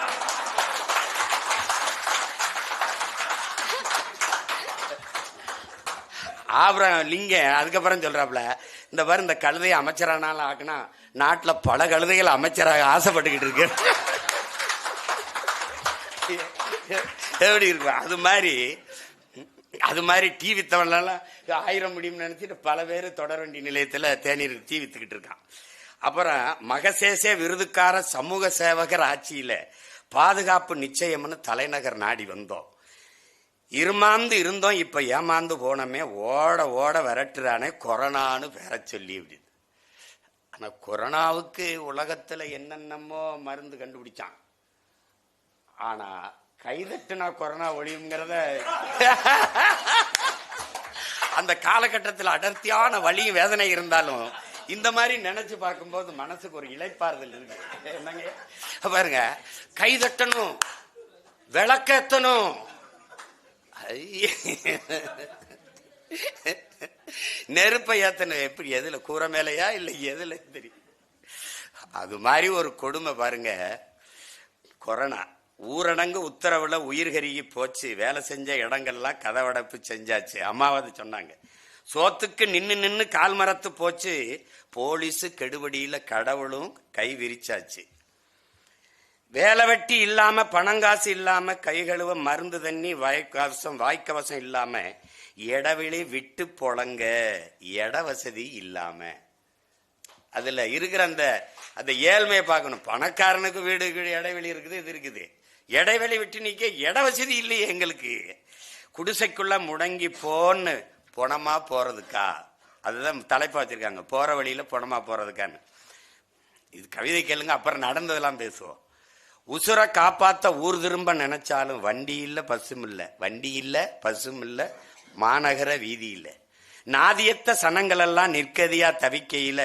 S1: ஆபிரகாம் லிங்கம் அதுக்கப்புறம் சொல்றாப்ல, இந்த பாரு இந்த கழுதையை அமைச்சரானாலும் ஆக்குனா நாட்டுல பல கழுதைகள் அமைச்சராக ஆசைப்பட்டுக்கிட்டு இருக்கு. எப்படி இருக்கும்? அது மாதிரி டீ வித்தவன்லாம் 1000 முடியும்னு நினைச்சிட்டு பல பேர் தொடர்வண்டி நிலையத்துல தேநீர் டீ வித்துக்கிட்டு இருக்கான். அப்புறம் மகசேசே விருதுக்கார சமூக சேவகர் ஆட்சியில பாதுகாப்பு நிச்சயம்னு தலைநகர் நாடி வந்தோம். இருமாந்து இருந்தோம், இப்ப ஏமாந்து போனோமே, ஓட ஓட விரட்டுறானே கொரோனான்னு பேர சொல்லி. அப்படி ஆனா கொரோனாவுக்கு உலகத்துல என்னென்னமோ மருந்து கண்டுபிடிச்சான். ஆனா கைதட்டுனா கொரோனா ஒழியுங்கிறத அந்த காலகட்டத்தில் அடர்த்தியான வலியும் வேதனை இருந்தாலும் இந்த மாதிரி நினைச்சு பார்க்கும்போது மனசுக்கு ஒரு இளைப்பாறுதல் இருக்கு. என்னங்க பாருங்க, கை தட்டணும், விளக்கேத்தணும், நெருப்பை ஏத்தணும். எப்படி, எதுல, கூரை மேலையா இல்ல எதுல தெரியும். அது மாதிரி ஒரு கொடுமை பாருங்க. கொரோனா ஊரடங்கு உத்தரவுல உயிர் கருகி போச்சு. வேலை செஞ்ச இடங்கள்லாம் கதவடைப்பு செஞ்சாச்சு. அம்மாவது சொன்னாங்க, சோத்துக்கு நின்னு நின்னு கால் மரத்து போச்சு. போலீஸு கெடுபடியில கடவுளும் கை விரிச்சாச்சு. வேலை வெட்டி இல்லாம, பணங்காசு இல்லாம, கை கழுவ மருந்து தண்ணி, வாய்க்கவசம் இல்லாம, இடவெளி விட்டு பொழங்க, இட வசதி இல்லாம. அதுல இருக்கிற அந்த ஏழ்மையை பார்க்கணும். பணக்காரனுக்கு வீடு இடைவெளி இருக்குது, இது இருக்குது. இடைவெளி விட்டு நிக்க இட வசதி இல்லையே எங்களுக்கு. குடிசைக்குள்ள முடங்கி போன்னு பொணமா போறதுக்கா, அதுதான் தலைப்பா வச்சிருக்காங்க, போற வழியில பொணமா போறதுக்கான்னு. இது கவிதை கேளுங்க, அப்புறம் நடந்ததெல்லாம் பேசுவோம். உசுரை காப்பாத்த ஊர் திரும்ப நினைச்சாலும் வண்டி இல்ல பசும் இல்ல, வண்டி இல்ல பசும் இல்ல, மாநகர வீதி இல்ல. நாதியத்த சனங்கள் எல்லாம் நிற்கதியா தவிக்கையில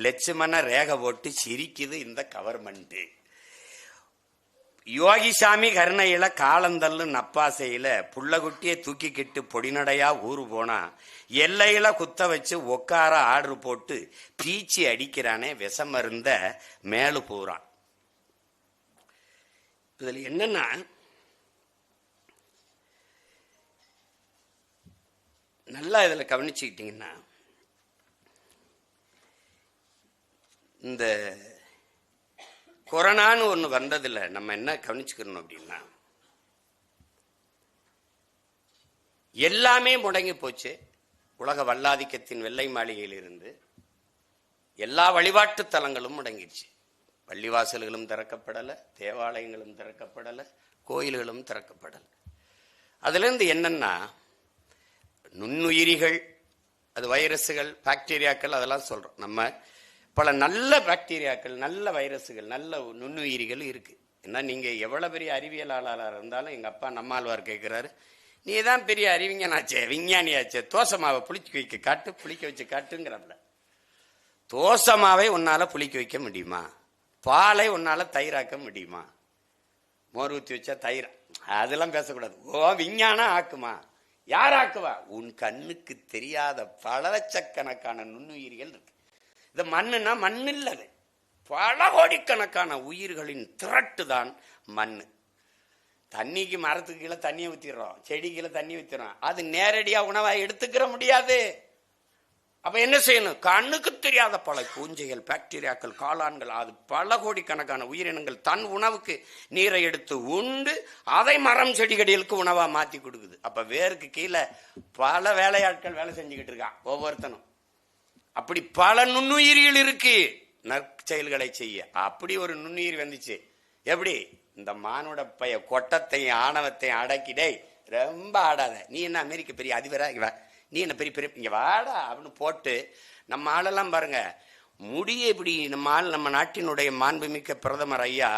S1: லட்சுமண ரேக போட்டு சிரிக்குது இந்த கவர்மெண்ட். யோகிசாமி கருணையில காலந்தள்ளு நப்பாசையில புள்ளகுட்டியை தூக்கிக்கிட்டு பொடிநடையா ஊரு போனா எல்லையில குத்த வச்சு உக்கார ஆர்டர் போட்டு பீச்சி அடிக்கிறானே விஷமருந்த மேலு போறான். இதுல என்னன்னா, நல்லா இதுல கவனிச்சுக்கிட்டீங்கன்னா, இந்த கொரோனான்னு ஒண்ணு வந்ததுல நம்ம என்ன கவனிச்சுக்கணும் அப்படின்னா, எல்லாமே முடங்கி போச்சு. உலக வல்லாதிக்கத்தின் வெள்ளை மாளிகையில் இருந்து எல்லா வழிபாட்டு தலங்களும் முடங்கிடுச்சு. பள்ளிவாசல்களும் திறக்கப்படலை, தேவாலயங்களும் திறக்கப்படலை, கோயில்களும் திறக்கப்படலை. அதுல இருந்து என்னன்னா, நுண்ணுயிரிகள், அது வைரஸுகள், பாக்டீரியாக்கள், அதெல்லாம் சொல்றோம். நம்ம பல நல்ல பாக்டீரியாக்கள், நல்ல வைரஸுகள், நல்ல நுண்ணுயிரிகள் இருக்கு. ஏன்னா நீங்க எவ்வளவு பெரிய அறிவியலாளராக இருந்தாலும், எங்க அப்பா நம்மாழ்வார் கேட்கிறாரு, நீ தான் பெரிய அறிவிஞனாச்சே, விஞ்ஞானியாச்சே, தோசமாவை புளிக்க வைக்க காட்டு, புளிக்க வச்சு காட்டுங்கிறப்பல. தோசமாவை உன்னால புளிக்க வைக்க முடியுமா? பாலை உன்னால தயிராக்க முடியுமா? மோர் ஊற்றி வச்சா தயிர், அதெல்லாம் பேசக்கூடாது. ஓ விஞ்ஞானம் ஆக்குமா? யார் ஆக்குவா? உன் கண்ணுக்கு தெரியாத பல லட்சக்கணக்கான நுண்ணுயிர்கள் இருக்கு. இந்த மண்ணுனா மண் இல்லது, பல கோடிக்கணக்கான உயிர்களின் திரட்டு தான் மண். தண்ணிக்கு, மரத்துக்கு கீழே தண்ணியை ஊத்திடுறோம், செடி கீழே தண்ணி ஊத்திடுறோம், அது நேரடியா உணவா எடுத்துக்கிற முடியாது. அப்ப என்ன செய்யணும்? கண்ணுக்கு தெரியாத பல பூஞ்சைகள், பாக்டீரியாக்கள், காளான்கள், அது பல கோடிக்கணக்கான உயிரினங்கள் தன் உணவுக்கு நீரை எடுத்து உண்டு அதை மரம் செடிகளுக்கு உணவா மாத்தி கொடுக்குது. அப்ப வேருக்கு கீழே பல வேலையாட்கள் வேலை செஞ்சுக்கிட்டு இருக்கான் ஒவ்வொருத்தனும். அப்படி பல நுண்ணுயிரிகள் இருக்கு நற்செயல்களை செய்ய. அப்படி ஒரு நுண்ணுயிர் வந்துச்சு. எப்படி? இந்த மானுட பைய கொட்டத்தையும் ஆணவத்தையும் அடக்கிடே, ரொம்ப ஆடாத, நீ என்ன அமெரிக்க பெரிய அதிபரா, நீ என்ன பெரிய பெரிய இங்க வாடா அப்படின்னு போட்டு, நம்ம ஆளெல்லாம் பாருங்க, முடிய இப்படி நம்ம நாட்டினுடைய மாண்புமிக்க பிரதமர் ஐயா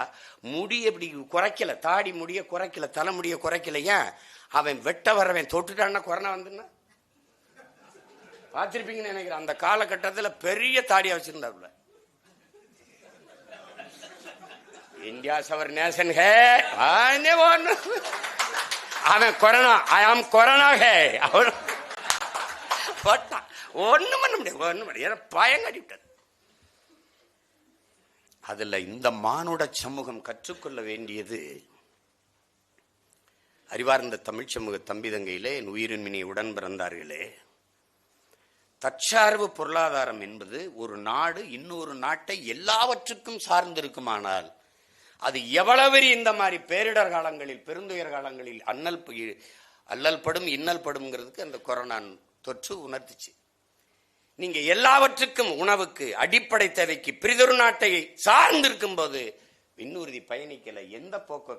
S1: முடிய இப்படி குறைக்கல, தாடி முடிய குறைக்கல, தலைமுடிய குறைக்கல. ஏன்? அவன் வெட்ட வரவன் தொட்டுட்டான்னா கொரோனா வந்துன்னா பார்த்திருப்பீங்கன்னு நினைக்கிறேன். அந்த காலகட்டத்தில் பெரிய தாடியா வச்சிருந்தாப்புல. இந்தியா அவர் நேஷன் ஹே, அவன் கொரோனா, ஐ ஆம் கொரோனா ஹே, அவன் ஒண்ணும் பண்ண முடியாது, ஒண்ணும் பண்ண பயங்கடி விட்டது. அதுல இந்த மானுட சமூகம் கற்றுக்கொள்ள வேண்டியது, அறிவார்ந்த தமிழ் சமூக தம்பிதங்கையிலே, என் உயிரின் மினி உடன் பிறந்தார்களே, தற்சார்பு பொருளாதாரம் என்பது ஒரு நாடு இன்னொரு நாட்டை எல்லாவற்றுக்கும் சார்ந்திருக்குமானால் அது எவ்வளவு இந்த மாதிரி பேரிடர் காலங்களில், பெருந்துயர் காலங்களில் அல்லல் படும், இன்னல் படும்ங்கிறதுக்கு அந்த கொரோனா தொற்று உணர்த்துச்சு. நீங்க எல்லாவற்றுக்கும், உணவுக்கு, அடிப்படை தேவைக்கு பிரிதொரு நாட்டை சார்ந்திருக்கும் போது விண்ணூர்தி பயணிக்கல, எந்த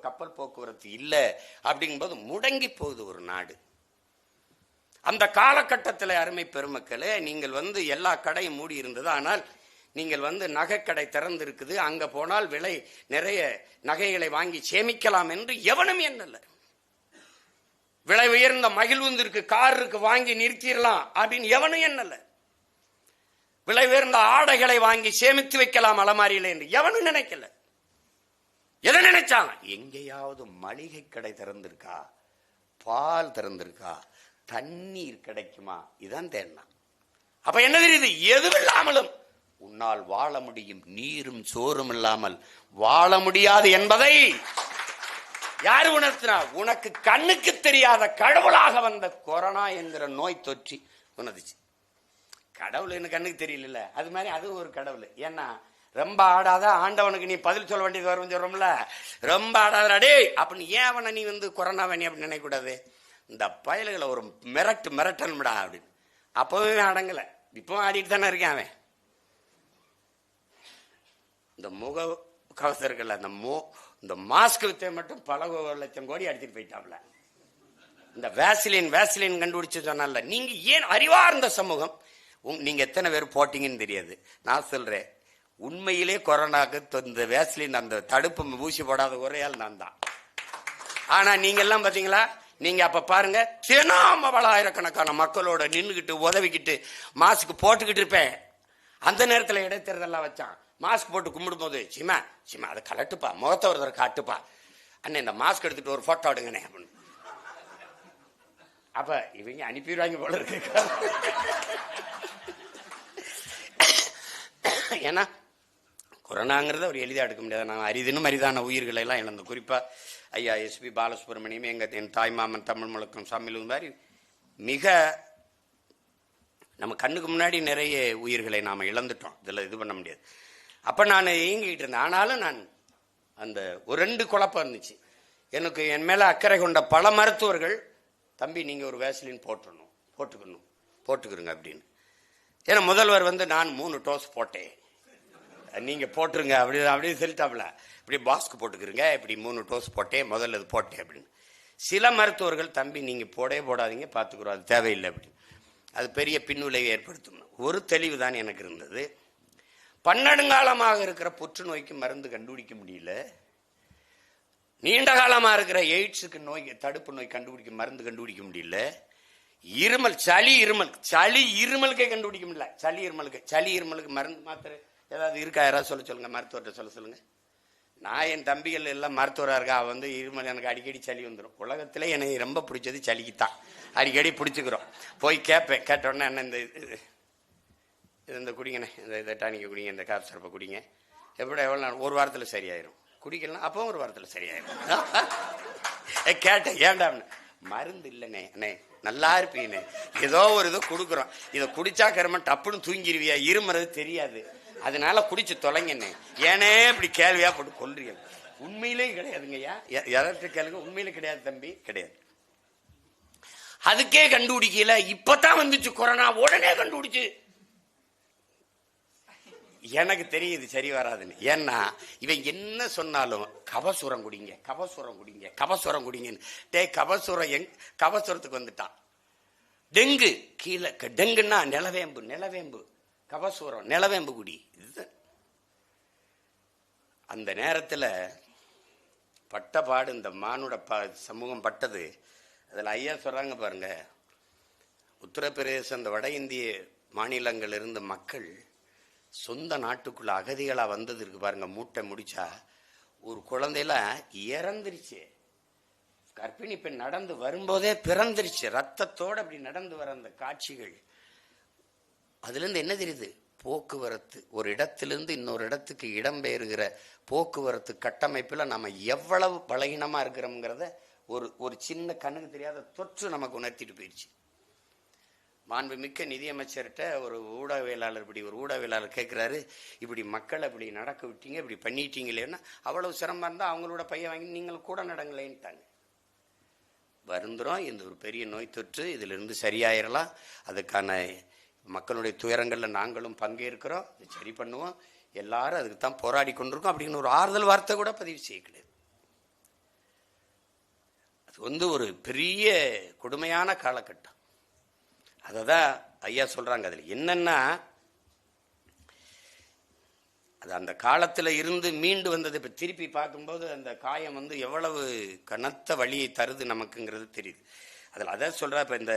S1: கப்பல் போக்குவரத்து இல்லை அப்படிங்கும்போது முடங்கி போகுது ஒரு நாடு. அந்த காலகட்டத்தில் அருமை பெருமக்களே, நீங்கள் எல்லா கடையும் மூடி இருந்தது, ஆனால் நீங்கள் நகைக்கடை திறந்து இருக்குது, அங்க போனால் விலை நிறைய நகைகளை வாங்கி சேமிக்கலாம் என்று எவனும் எண்ணல. விலை உயர்ந்த மகிழ்வுந்திருக்கு, கார் இருக்கு, வாங்கி நிறுத்திடலாம் அப்படின்னு எவனும் எண்ணல. விலை உயர்ந்த ஆடைகளை வாங்கி சேமித்து வைக்கலாம் அலமாரியில என்று எவனும் நினைக்கல. எதை நினைச்சாங்க? எங்கேயாவது மளிகை கடை திறந்திருக்கா, பால் திறந்திருக்கா, தண்ணீர் கிடைக்குமா, இதான் தேடினா. அப்ப என்ன தெரியுது? எதுவில்லாமலும் உன்னால் வாழ முடியும், நீரும் சோறும் இல்லாமல் வாழ முடியாது என்பதை யாரு உணர்த்தினா? உனக்கு கண்ணுக்கு தெரியாத கடவுளாக வந்த கொரோனா என்கிற நோய் தொற்றி உணர்ந்துச்சு. கடவுள் என்ன கண்ணுக்கு தெரியல, அது மாதிரி அதுவும் ஒரு கடவுள். ஏன்னா ரொம்ப ஆடாத ஆண்டவனுக்கு நீ பதில் சொல்ல வேண்டியது வரும் சொல்றோம்ல, ரொம்ப ஆடாத டே அப்படின்னு ஏன் அவனை நீ கொரோனாவை நீ அப்படின்னு நினைக்க கூடாது. இந்த பயல்களை ஒரு மிரட்டன்டா அப்படின்னு அப்பவே அடங்கல, இப்பவும் ஆடிட்டு தானே இருக்கேன் அவன். இந்த முக கவசர்கள் இந்த மாஸ்க் வித்தை மட்டும் பல லட்சம் கோடி அடிச்சுட்டு போயிட்டாப்ல. இந்த வேஸ்லின் கண்டுபிடிச்சு சொன்னால. நீங்க ஏன் அறிவார்ந்த சமூகம், நீங்க எத்தனை பேர் போட்டீங்கன்னு தெரியாது. நான் சொல்றேன், உண்மையிலே கொரோனாக்கு இந்த வேஸ்லின் அந்த தடுப்பு ஊசி போடாத ஒரே ஆள் நான் தான். ஆனா நீங்க எல்லாம் பாத்தீங்களா, நீங்க அப்ப பாருங்க, தினாம பலாயிரக்கணக்கான மக்களோட நின்றுகிட்டு உதவிக்கிட்டு மாஸ்க் போட்டுக்கிட்டு இருப்பேன். அந்த நேரத்தில் இடைத்தேர்தலாம் வச்சான். மாஸ்க் போட்டு கும்பிடும் போது சிமா அதை கலட்டுப்பா, முகத்தை ஒரு தடவை காட்டுப்பா, அண்ணன் இந்த மாஸ்க் எடுத்துட்டு ஒரு போட்டோ எடுங்கண்ணே அப்படின்னு. அப்ப இவங்க அனுப்பிடுவாங்க போல இருக்கு. ஏன்னா கொரோனாங்கிறத ஒரு எளிதாக எடுக்க முடியாது. நான் அரிதினும் அரிதான உயிர்களை எல்லாம் இழந்தோம். குறிப்பா ஐயா எஸ்பி பாலசுப்ரமணியம், என் தாய்மாமன் தமிழ் முழக்கம் சாமியில் மாதிரி மிக நம்ம கண்ணுக்கு முன்னாடி நிறைய உயிர்களை நாம் இழந்துட்டோம். இதில் இது பண்ண முடியாது. அப்போ நான் இயங்கிக்கிட்டு இருந்தேன். ஆனாலும் நான் அந்த ஒரு 2 குழப்பம் இருந்துச்சு எனக்கு. என் மேலே அக்கறை கொண்ட பல மருத்துவர்கள், தம்பி நீங்கள் ஒரு வேஸ்லின் போட்டுக்கிறங்க அப்படின்னு. ஏன்னா முதல்வர் நான் 3 டோஸ் போட்டேன், நீங்கள் போட்டுருங்க அப்படின்னு சொல்லிட்டாப்ல. இப்படி பாஸ்க்கு போட்டுக்கிறங்க, இப்படி 3 டோஸ் போட்டேன், முதல்ல இது போட்டேன் அப்படின்னு. சில மருத்துவர்கள், தம்பி நீங்கள் போடாதீங்க, பார்த்துக்குறோம், அது தேவையில்லை அப்படின்னு. அது பெரிய பின்விளைவை ஏற்படுத்தும். ஒரு தெளிவு தான் எனக்கு இருந்தது. பன்னெடுங்காலமாக இருக்கிற புற்றுநோய்க்கு மருந்து கண்டுபிடிக்க முடியல, நீண்ட காலமாக இருக்கிற எய்ட்ஸுக்கு தடுப்பு நோய் மருந்து கண்டுபிடிக்க முடியல, சளி இருமலுக்கே கண்டுபிடிக்க முடியல. சளி இருமலுக்கு மருந்து மாத்திரை ஏதாவது இருக்கா? யாராவது சொல்லுங்க, மருத்துவர்கிட்ட சொல்லுங்க. நான் என் தம்பிகள் எல்லாம் மருத்துவராக இருக்கா, இருமல் எனக்கு அடிக்கடி சளி வந்துடும். உலகத்திலே எனக்கு ரொம்ப பிடிச்சது சளிக்குத்தான், அடிக்கடி பிடிச்சிக்கிறோம். போய் கேட்டோன்னே என்ன இந்த குடிங்கண்ணே, இந்த டானிக்கை குடிங்க, இந்த காஃப் சிறப்பை குடிங்க, எவ்வளோ நாள், ஒரு வாரத்தில் சரியாயிரும். குடிக்கலாம், அப்பவும் ஒரு வாரத்தில் சரியாயிரும். கேட்டேன் ஏண்டாம்னு. மருந்து இல்லைண்ணே, அண்ணே நல்லா இருப்பீங்கண்ணே, ஏதோ ஒரு இதை கொடுக்குறோம், இதை குடிச்சா கரும டப்புன்னு தூங்கிடுவியா, இருமுறது தெரியாது, அதனால குடிச்சு தொலைங்கண்ணே, ஏனே இப்படி கேள்வியா போட்டு கொல்றீங்க. உண்மையிலே கிடையாதுங்கய்யா, எதற்கு கேளுங்க, உண்மையிலே கிடையாது தம்பி, கிடையாது. அதுக்கே கண்டுபிடிக்கல, இப்பதான் வந்துச்சு கொரோனா, உடனே கண்டுபிடிச்சு. எனக்கு தெரியுது சரி வராதுன்னு. ஏன்னா இவன் என்ன சொன்னாலும் கபசுரம் குடிங்க, கபசுரம் குடிங்கன்னு. கபசுரத்துக்கு வந்துட்டான். டெங்கு கீழே, டெங்குன்னா நிலவேம்பு, கபசுரம் நிலவேம்பு குடி. அந்த நேரத்தில் பட்டபாடு இந்த மானுட சமூகம் பட்டது. அதில் ஐயா சொல்றாங்க பாருங்க, உத்தரப்பிரதேசம், இந்த வட இந்திய மாநிலங்கள் இருந்த மக்கள் சொந்த நாட்டுக்குள்ள அகதிகளா வந்தது இருக்கு பாருங்க. மூட்டை முடிச்சா ஒரு குழந்தையில இறந்துருச்சு, கர்ப்பிணி பெண் நடந்து வரும்போதே பிறந்துருச்சு, ரத்தத்தோட அப்படி நடந்து வர அந்த காட்சிகள். அதுல இருந்து என்ன தெரியுது? போக்குவரத்து, ஒரு இடத்திலிருந்து இன்னொரு இடத்துக்கு இடம்பெயர்கிற போக்குவரத்து கட்டமைப்புல நம்ம எவ்வளவு பலகீனமா இருக்கிறோம்ங்கிறத ஒரு சின்ன கண்ணுக்கு தெரியாத தொற்று நமக்கு உணர்த்திட்டு போயிடுச்சு. மாண்புமிக்க நிதியமைச்சர்கிட்ட ஒரு ஊடகவியலாளர் கேட்கிறாரு, இப்படி மக்களை இப்படி நடக்க விட்டீங்க, இப்படி பண்ணிட்டீங்களேன்னா, அவ்வளவு சிரமம் இருந்தா அவங்களோட பையன் வாங்கி நீங்கள் கூட நடங்களேன்ட்டாங்க. வருந்துறோம், இந்த ஒரு பெரிய நோய் தொற்று, இதுல இருந்து சரியாயிரலாம், அதுக்கான மக்களுடைய துயரங்கள்ல நாங்களும் பங்கேற்கிறோம், சரி பண்ணுவோம், எல்லாரும் அதுக்கு தான் போராடி கொண்டிருக்கோம் அப்படின்னு ஒரு ஆறுதல் வார்த்தை கூட பதிவு செய்ய கிடையாது. அது ஒரு பெரிய கொடுமையான காலகட்டம். அததான் ஐயா சொல்றாங்க. அதுல என்னன்னா, அது அந்த காலத்துல இருந்து மீண்டு வந்தது இப்ப திருப்பி பார்க்கும்போது அந்த காயம் எவ்வளவு கனத்த வழியை தருது நமக்குங்கிறது தெரியுது. அதுல அதான் சொல்ற, இப்ப இந்த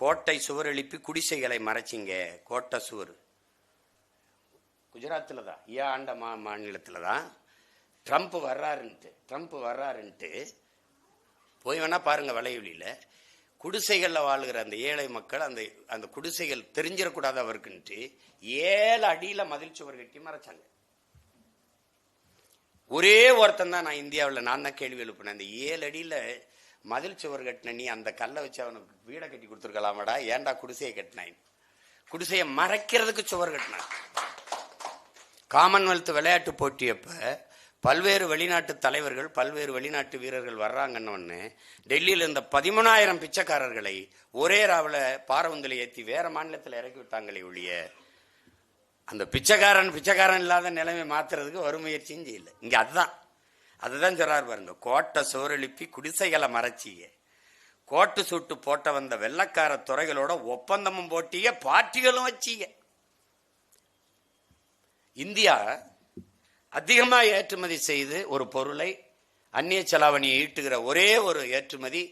S1: கோட்டை சுவர் எழுப்பி குடிசைகளை மறைச்சிங்க, கோட்டை சுவர் குஜராத்தில் தான், ஆண்ட மாநிலத்தில் தான் ட்ரம்ப் வர்றாருன்ட்டு போய் வேணா பாருங்க வலையொலியில். குடிசைகளில் வாழ்கிற அந்த ஏழை மக்கள் அந்த அந்த குடிசைகள் தெரிஞ்சிடக்கூடாது அவருக்குன்ட்டு 7 அடியில் மதில் சுவர் கட்டி மறைச்சாங்க. ஒரே ஒருத்தன் தான் நான் இந்தியாவில் நான் தான் கேள்வி எழுப்பினேன், அந்த 7 அடியில் மதில் சுவர் கட்டின நீ அந்த கல்லை வச்சு அவனுக்கு வீடை கட்டி கொடுத்துருக்கலாமாடா, ஏன்டா குடிசையை கட்டினான்? குடிசையை மறைக்கிறதுக்கு சுவர் கட்டினான். காமன்வெல்த் விளையாட்டு போட்டியப்ப பல்வேறு வெளிநாட்டு தலைவர்கள் பல்வேறு வெளிநாட்டு வீரர்கள் வர்றாங்கன்னு டெல்லியில் இருந்த 13,000 பிச்சைக்காரர்களை ஒரே ராவில் பாரவுந்தில் ஏற்றி வேற மாநிலத்தில் இறக்கி விட்டாங்களே ஒழிய அந்த பிச்சைக்காரன் இல்லாத நிலைமை மாத்துறதுக்கு ஒரு முயற்சியும் செய்யல. இங்க அதுதான் சொல்றாரு பாருங்க, கோட்டை சோரெழுப்பி குடிசைகளை மறைச்சிய, கோட்டு சூட்டு போட்ட வந்த வெள்ளக்கார துறைகளோட ஒப்பந்தமும் போட்டிய, பார்ட்டிகளும் வச்சிய. இந்தியா அதிகமாக ஏற்றுமதி செய்து ஒரு பொருளை அந்நிய செலாவணியை ஈட்டுகிற ஒரே ஒரு ஏற்றுமதி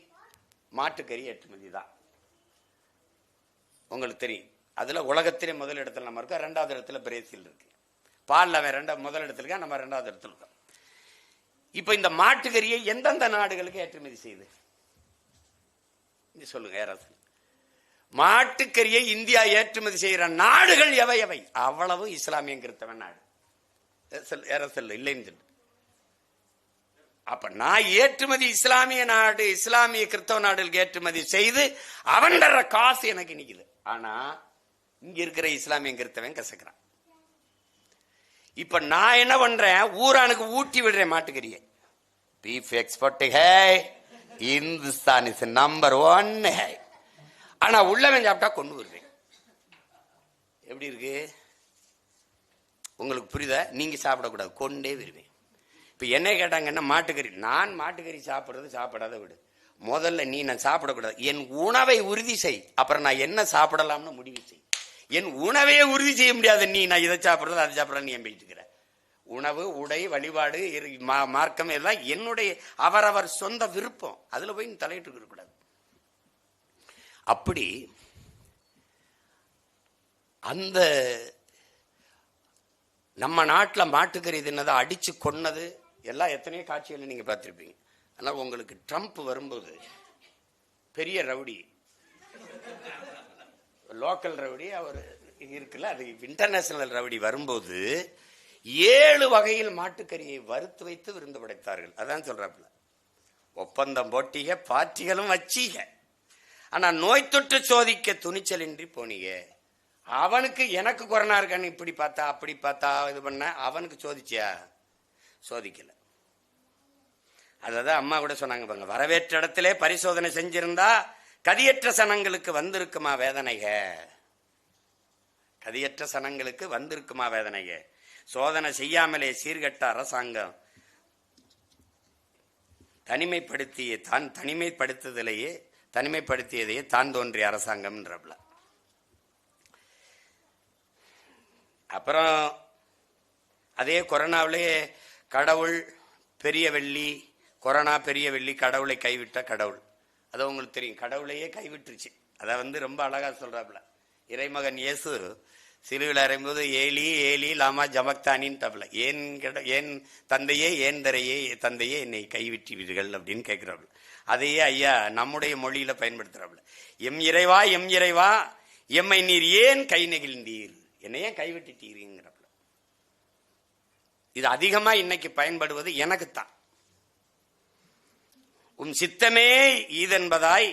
S1: மாட்டுக்கறி ஏற்றுமதி தான். உங்களுக்கு தெரியும், அதுல உலகத்திலே முதல் இடத்துல நம்ம இருக்கோம், 2வது இடத்துல பிரேசில் இருக்கு. பால் அவன் முதல் இடத்துல இருக்கா, நம்ம 2வது இடத்துல இருக்கோம். இப்ப இந்த மாட்டுக்கறியை எந்தெந்த நாடுகளுக்கு ஏற்றுமதி செய்யுது சொல்லுங்க யாராவது? மாட்டுக்கறியை இந்தியா ஏற்றுமதி செய்கிற நாடுகள் எவை? அவ்வளவு இஸ்லாமியம் கிறிஸ்தவ நாடு. இல்லைன்னு சொல்லு. அப்ப நான் ஏற்றுமதி இஸ்லாமிய நாடு, இஸ்லாமிய கிறிஸ்தவ நாடுகளுக்கு ஏற்றுமதி செய்து அவன் தர்ற காசு எனக்கு நிக்குது. ஆனா இங்க இருக்கிற இஸ்லாமிய கிறிஸ்தவன் கசக்கிறான். இப்ப நான் என்ன பண்றேன், ஊரானுக்கு ஊட்டி விடுறேன் மாட்டுக்கறியை. Beef export Hindustan is number 1. ஆனா உள்ளவன் சாப்பிட்டா கொண்டு வருவேன். எப்படி இருக்கு உங்களுக்கு புரியுதா? நீங்க சாப்பிடக்கூடாது, கொண்டே வருவேன். இப்ப என்ன கேட்டாங்கன்னா மாட்டுக்கறி, நான் மாட்டுக்கறி சாப்பிடாத விடு, முதல்ல நீ நான் சாப்பிடக்கூடாது, என் உணவை உறுதி செய், அப்புறம் நான் என்ன சாப்பிடலாம்னு முடிவு செய். என் உணவையே உறுதி செய்ய முடியாது நீ, நான் இதை சாப்பிடுறது அதை சாப்பிடலாம் நீ போயிட்டு இருக்கிற. உணவு, உடை, வழிபாடு, மார்க்கம் எல்லாம் என்னுடைய அவரவர் சொந்த விருப்பம், அதுல போய் தலையிட்டு இருக்கக்கூடாது. அப்படி அந்த நம்ம நாட்டில் மாட்டுக்கறி தின்னதை அடிச்சு கொன்னது எல்லாம் எத்தனையோ காட்சிகள் நீங்க பார்த்திருப்பீங்க. ஆனால் உங்களுக்கு ட்ரம்ப் வரும்போது பெரிய ரவுடி, லோக்கல் ரவுடி அவர் இருக்குல்ல, அது இன்டர்நேஷனல் ரவுடி வரும்போது 7 வகையில் மாட்டுக்கறியை வறுத்து வைத்து விருந்து படைத்தார்கள். அதான் சொல்றாப்புல, ஒப்பந்தம் போட்டிக, பார்ட்டிகளும் வச்சீக, ஆனா நோய் தொற்று சோதிக்க துணிச்சலின்றி போனீங்க. அவனுக்கு எனக்கு கொரோனா இருக்கான்னு இப்படி பார்த்தா அப்படி பார்த்தா இது பண்ண, அவனுக்கு சோதிச்சியா? சோதிக்கல. அதான் அம்மா கூட சொன்னாங்க பாருங்க, வரவேற்ற இடத்திலே பரிசோதனை செஞ்சிருந்தா கதியற்ற சனங்களுக்கு வந்திருக்குமா வேதனைக, கதியற்ற சனங்களுக்கு வந்திருக்குமா வேதனைக. சோதனை செய்யாமலே சீர்கட்ட அரசாங்கம் தனிமைப்படுத்தியதையே தான் தோன்றிய அரசாங்கம்ன்றப்பல. அப்புறம் அதே கொரோனாவிலே கடவுள் பெரிய வெள்ளி, கொரோனா பெரிய வெள்ளி, கடவுளை கைவிட்ட கடவுள். அது உங்களுக்கு தெரியும், கடவுளையே கைவிட்டுருச்சு. அதை ரொம்ப அழகா சொல்றாப்புல, இறைமகன் இயேசு சிலுவில் அறையும்போது ஏலி ஏலி லாமா ஜமக்தானின் தப்பல, ஏன் தந்தையே ஏன் தந்தையே என்னை கைவிட்டீர்கள் அப்படின்னு கேட்கிறாப்புல. அதையே ஐயா நம்முடைய மொழியில பயன்படுத்துறாப்புல, எம் இறைவா எம்மை நீர் ஏன் கை நெகிழ்ந்தீர், என்னையே கைவிட்டுட்டீங்கிறப்பல. இது அதிகமா இன்னைக்கு பயன்படுவது எனக்குத்தான். உன் சித்தமே ஈதென்பதாய்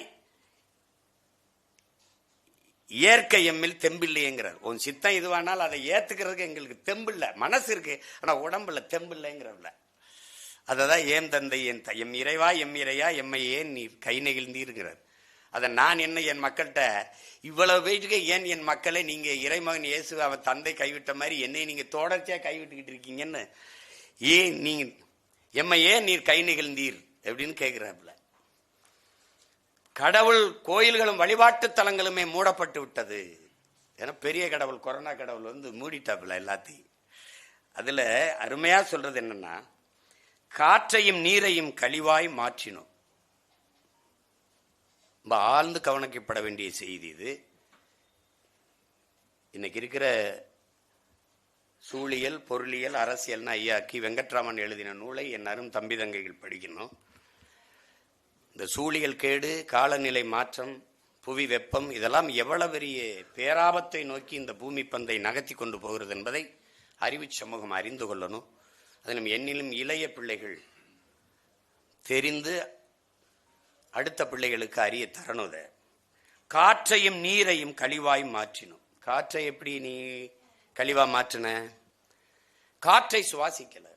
S1: இயற்கை எம்மில் தெம்பில்லைங்கிறார். உன் சித்தம் இதுவானால் அதை ஏத்துக்கிறதுக்கு எங்களுக்கு தெம்பில்ல, மனசு இருக்கு ஆனா உடம்புல தெம்பில்லைங்கிறவல. அததான் ஏன் தந்தை எம் இறைவா எம்மை ஏன் நீர் கை நெகிழ்ந்தீர்கிறார். அதை நான் என்ன என் மக்கள்கிட்ட இவ்வளவு போயிட்டு ஏன் என் மக்களை நீங்க இறைமகன் இயேசு அவன் தந்தை கைவிட்ட மாதிரி என்னை நீங்க தொடர்ச்சியா கைவிட்டுக்கிட்டு இருக்கீங்கன்னு, ஏன் நீங்க எம்மை ஏன் நீர் கை நெகிழ்ந்தீர் அப்படின்னு கேட்கிறாப்புல. கடவுள் கோயில்களும் வழிபாட்டு தலங்களுமே மூடப்பட்டு விட்டது. ஏன்னா பெரிய கடவுள் கொரோனா கடவுள் மூடிட்டாப்புல எல்லாத்தையும். அதுல அருமையா சொல்றது என்னன்னா, காற்றையும் நீரையும் கழிவாய் மாற்றினோம். ரொம்ப ஆழ்ந்து கவனிக்கப்பட வேண்டிய செய்தி இது. இன்னைக்கு இருக்கிற சூழியல், பொருளியல், அரசியல்னு ஐயா கி வெங்கட்ராமன் எழுதின நூலை என் அரும் தம்பி தங்கைகள் படிக்கணும். இந்த சூழியல் கேடு, காலநிலை மாற்றம், புவி வெப்பம் இதெல்லாம் எவ்வளவு பெரிய பேராபத்தை நோக்கி இந்த பூமி பந்தை நகர்த்தி கொண்டு போகிறது என்பதை அறிவு சமூகம் அறிந்து கொள்ளணும். அதிலும் என்னிலும் இளைய பிள்ளைகள் தெரிந்து அடுத்த பிள்ளைகளுக்கு அறிய தரணும். காற்றையும் நீரையும் கழிவாய் மாற்றினோம். காற்றை எப்படி நீ கழிவா மாற்றின? காற்றை சுவாசிக்கல,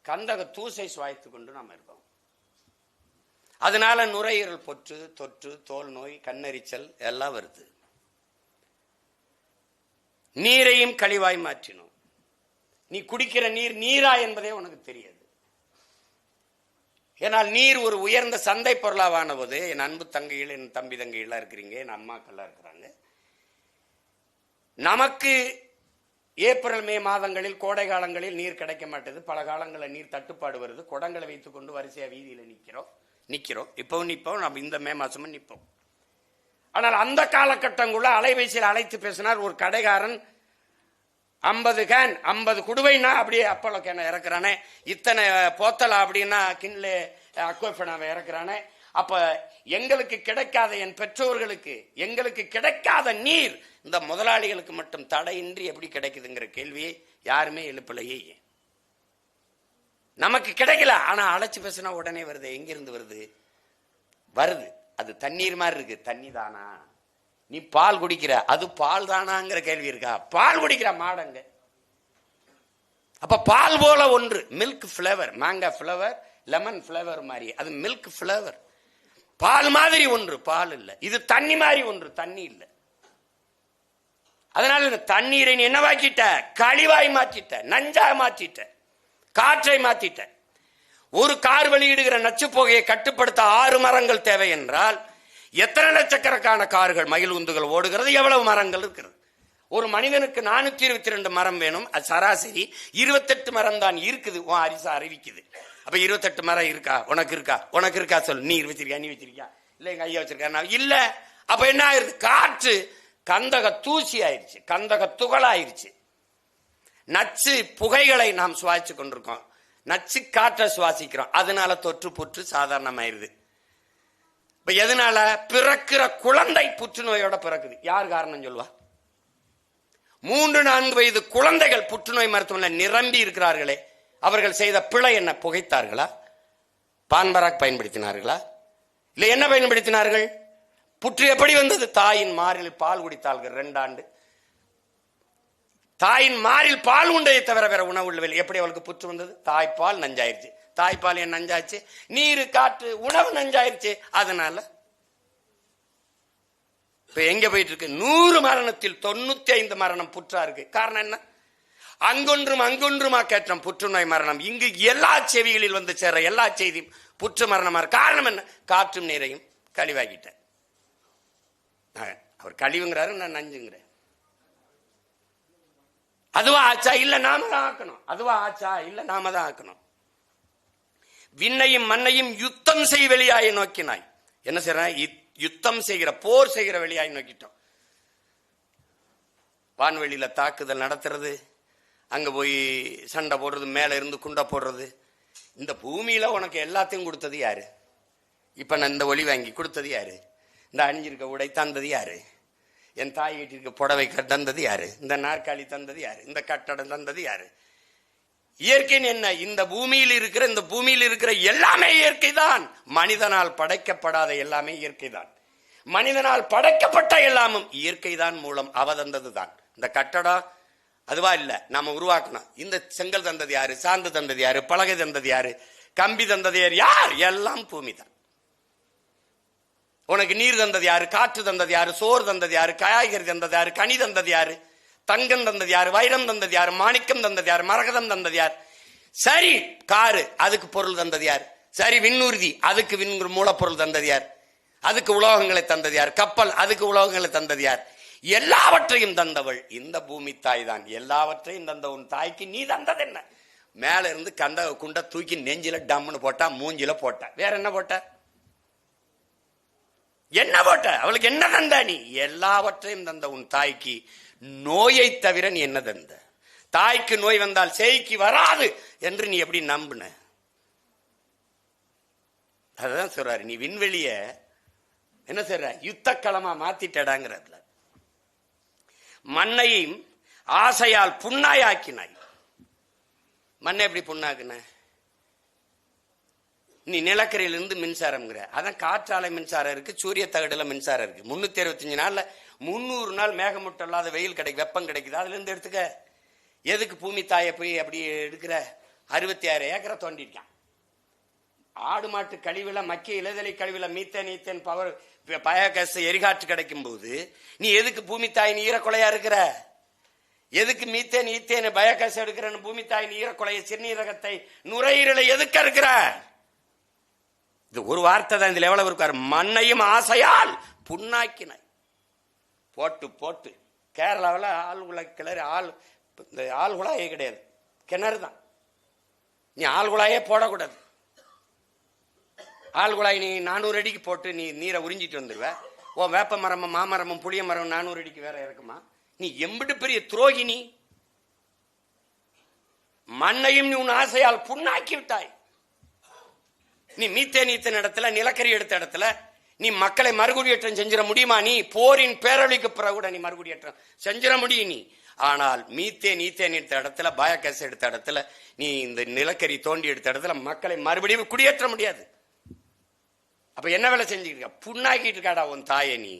S1: கந்தக தூசை சுவாசித்து கொண்டு நாம் இருக்கோம். அதனால நுரையீரல் தொற்று, தோல் நோய், கண்ணெரிச்சல் எல்லாம் வருது. நீரையும் கழிவாய் மாற்றினோம். நீ குடிக்கிற நீர் நீரா என்பதே உனக்கு தெரியாது. ஏனால் நீர் ஒரு உயர்ந்த சந்தை பொருளாவான போது, என் அன்பு தங்கைகள், என் தம்பி தங்கைகள்லாம் இருக்கிறீங்க, என் அம்மாக்கள்லாம் இருக்கிறாங்க. நமக்கு ஏப்ரல் மே மாதங்களில் கோடை காலங்களில் நீர் கிடைக்க மாட்டேது. பல காலங்களில் நீர் தட்டுப்பாடு வருது. குடங்களை வைத்துக் கொண்டு வரிசையா வீதியில் நிற்கிறோம். இப்பவும் நிற்போம். நம்ம இந்த மே மாசமும் நிற்போம். ஆனால் அந்த காலகட்டங்குள்ள அலைபேசியில் அழைத்து பேசினார் ஒரு கடைக்காரன். 50 கேன் 50 குடுவைனா அப்படியே அப்பளோ கேனை இறக்குறானே, இத்தனை போத்தலா அப்படின்னா கிண்லே அக்வஃபனாவை இறக்குறானே. அப்ப எங்களுக்கு கிடைக்காத, என் பெற்றோர்களுக்கு எங்களுக்கு கிடைக்காத நீர் இந்த முதலாளிகளுக்கு மட்டும் தடையின்றி எப்படி கிடைக்குதுங்கிற கேள்வியை யாருமே எழுப்பலையே. நமக்கு கிடைக்கல, ஆனா அழைச்சு பேசினா உடனே வருது. எங்கிருந்து வருது? அது தண்ணீர் மாதிரி இருக்கு. தண்ணி தானா? நீ பால் குடிக்கிற, அது பால் தானாங்கிற கேள்வி இருக்கா? பால் குடிக்கிற மாடங்க. அப்ப பால் போல ஒன்று, milk flavour, manga flavour, lemon flavour மாதிரி, அது மில்க் பிளேவர். பால் மாதிரி ஒன்று, பால் இல்ல. இது தண்ணி மாதிரி ஒன்று, தண்ணி இல்ல. அதனால இந்த தண்ணீரை நீ என்னவாக்கிட்ட? கழிவாய் மாற்றிட்ட, நஞ்சா மாற்றிட்ட, காற்றை மாற்றிட்ட. ஒரு கார் வெளியிடுகிற நச்சு புகையை கட்டுப்படுத்த 6 மரங்கள் தேவை என்றால் எத்தனை லட்சக்கணக்கான கார்கள், மயில் உந்துகள் ஓடுகிறது? எவ்வளவு மரங்கள் இருக்கிறது? ஒரு மனிதனுக்கு 422 மரம் வேணும். அது சராசரி 28 மரம் தான் இருக்குது. அரிசா அறிவிக்குது. அப்ப 28 மரம் இருக்கா? உனக்கு இருக்கா சொல். நீ வச்சிருக்கியா? நீ வச்சிருக்கியா? இல்ல எங்க ஐயா வச்சிருக்கா? இல்ல. அப்ப என்ன ஆயிருது? காற்று கந்தக தூசி ஆயிருச்சு, கந்தக துகள் ஆயிருச்சு. நச்சு புகைகளை நாம் சுவாசிச்சு கொண்டிருக்கோம், நச்சு காற்றை சுவாசிக்கிறோம். அதனால தொற்று புற்று சாதாரணமாயிருது. இப்ப எதனால? பிறக்கிற குழந்தை புற்றுநோயோட பிறக்குது. யார் காரணம் சொல்லுவா? 3-4 வயது குழந்தைகள் புற்றுநோய் மருத்துவமனையில் நிரம்பி இருக்கிறார்களே, அவர்கள் செய்த பிழை என்ன? புகைத்தார்களா? பான்பராக் பயன்படுத்தினார்களா? இல்ல என்ன பயன்படுத்தினார்கள்? புற்று எப்படி வந்தது? தாயின் மாரில் பால் குடித்தார்கள் 2 ஆண்டு. தாயின் மாரில் பால் உண்டையை தவிர வேற உணவு உள்ளவில்லை. எப்படி அவளுக்கு புற்று வந்தது? தாய்ப்பால் நஞ்சாயிருச்சு. தாய்ப்பால் ஏன் நஞ்சாச்சு? நீரு, காற்று, உணவு நஞ்சாயிருச்சு. அதனால இப்ப எங்க போயிட்டு இருக்கு? 100 மரணத்தில் 95 மரணம் புற்றா இருக்கு. காரணம் என்ன? அங்கொன்றுமா கேட்டோம் புற்றுநோய் மரணம். இங்கு எல்லா செவிகளில் வந்து சேர எல்லா செய்தியும் புற்று மரணமா இருக்கு. காரணம் என்ன? காற்றும் நீரையும் கழிவாகிட்ட. அவர் கழிவுங்கிறாரு, நான் நஞ்சுங்கிறேன். அதுவா ஆச்சா? இல்ல நாம தான் ஆக்கணும். அதுவா ஆச்சா? இல்ல நாம தான் ஆக்கணும். விண்ணையும் மண்ணையும் யுத்தம் செய் வெளியாய் நோக்கினாய். என்ன செய்யற? யுத்தம் செய்கிற, போர் செய்கிற வெளியாய் நோக்கிட்டோம். வான்வெளியில தாக்குதல் நடத்துறது, அங்க போய் சண்டை போடுறது, மேல இருந்து குண்டை போடுறது. இந்த பூமியில உனக்கு எல்லாத்தையும் கொடுத்தது யாரு? இப்ப நான் இந்த ஒளி வாங்கி கொடுத்தது யாரு? இந்த அணிஞ்சிருக்க உடை தந்தது யாரு? என் தாய் வீட்டிற்கு புடவை தந்தது யாரு? இந்த நாற்காலி தந்தது யாரு? இந்த கட்டடம் தந்தது யாரு? இயற்கைன்னு என்ன? இந்த பூமியில் இருக்கிற எல்லாமே இயற்கை தான். மனிதனால் படைக்கப்படாத எல்லாமே இயற்கை தான். மனிதனால் படைக்கப்பட்ட எல்லாமும் இயற்கை தான் மூலம் அவ தந்தது தான். இந்த கட்டடம் அதுவா இல்ல, நாம உருவாக்கணும். இந்த செங்கல் தந்தது யாரு? சாந்து தந்தது யாரு? பலகை தந்தது யாரு? கம்பி தந்தது யார்? எல்லாம் பூமி தான். உனக்கு நீர் தந்தது யாரு? காற்று தந்தது யாரு? சோறு தந்தது யாரு? காய்கறி தந்தது யாரு? கனி தந்தது யாரு? தங்கம் தந்தது யாரு? வைரம் தந்தது யாரு? மாணிக்கம் தந்தது யாரு? மரகதம் தந்தது யார்? சரி, காரு, அதுக்கு பொருள் தந்தது யார்? சரி, விண்ணூர்தி, அதுக்கு மூலப்பொருள் தந்தது யார்? அதுக்கு உலோகங்களை தந்தது யார்? கப்பல், அதுக்கு உலோகங்களை தந்தது யார்? எல்லாவற்றையும் தந்தவள் இந்த பூமி தாய் தான். எல்லாவற்றையும் தந்த உன் தாய்க்கு நீ தந்தது என்ன? மேல இருந்து கந்தக குண்ட தூக்கி நெஞ்சில டம்னு போட்டா, மூஞ்சில போட்ட. வேற என்ன போட்ட? என்ன போட்ட? அவளுக்கு என்ன தந்த? நீ எல்லாவற்றையும் தந்த உன் தாய்க்கு நோயை தவிர நீ என்ன தந்த? தாய்க்கு நோய் வந்தால் சேய்க்கு வராது என்று நீ எப்படி நம்புன? அதுதான் சொல்றாரு, நீ விண்வெளிய என்ன சொல்ற, யுத்த களமா மாத்திட்டடாங்கிறதுல. மண்ணையும் ஆசையால் புண்ணாயாக்கினாய். மண்ணை எப்படி புண்ணாக்குன? நீ நிலக்கரியிலிருந்து மின்சாரம்ங்கிற, அதான் காற்றாலை மின்சாரம் இருக்கு, சூரிய தகடுல மின்சாரம் இருக்கு. 365 நாள்ல 300 நாள் மேகமூட்டம் இல்லாத வெயில் கிடைக்கும், வெப்பம் கிடைக்குது. அதுல இருந்து எடுத்துக்க. எதுக்கு பூமி தாயை போய் அப்படி எடுக்கிற? 66 ஏக்கரை தோண்டிருக்கான். ஆடு மாட்டு கழிவுல, மக்கிய இலைதலை கழிவுல மீத்தேன் ஈத்தேன் பவர் பயோகேஸ் எரிகாற்று கிடைக்கும் போது நீ எதுக்கு பூமி தாயின் ஈரக்கொலையா இருக்கிற? எதுக்கு மீத்தேன் ஈத்தேன் பயோகேஸ் எடுக்கிறன்னு பூமி தாயின் ஈரக்கொலையை, சிறுநீரகத்தை, நுரையீரலை எதுக்கு இருக்கிற? இது ஒரு வார்த்தை தான் இதுல எவ்வளவு இருக்காரு. மண்ணையும் ஆசையால் புண்ணாக்கினாய். போட்டு போட்டு கேரளாவில் ஆழ்குழாய் கிளறி இந்த ஆழ்குழாயே கிடையாது, கிணறு தான். நீ ஆழ்குழாயே போடக்கூடாது. ஆழ்குழாய் நீ 400 அடிக்கு போட்டு நீ நீரை உறிஞ்சிட்டு வந்துடுவ. ஓ வேப்ப மரமும் மாமரமும் புளிய மரம் 400 அடிக்கு வேற இருக்குமா? நீ எம்பிட்டு பெரிய துரோகினி. மண்ணையும் நீ உன் ஆசையால் புண்ணாக்கி விட்டாய். நீ மீத்தேன் ஈத்தேன் இடத்துல, நிலக்கரி எடுத்த இடத்துல நீ மக்களை மறுகுடியேற்றம் செஞ்சிட முடியுமா? நீ போரின் பேரழிக்கு பிறகு கூட நீ மறுகுடியேற்றம் செஞ்சிட முடியும் நீ. ஆனால் மீத்தேன் ஈத்தேன் எடுத்த இடத்துல, பயோகேஸ் எடுத்த இடத்துல, நீ இந்த நிலக்கரி தோண்டி எடுத்த இடத்துல மக்களை மறுபடியும் குடியேற்ற முடியாது. அப்ப என்ன வேலை செஞ்சுட்டு இருக்க? புண்ணாக்கிட்டு இருக்காடா உன் தாயை நீ.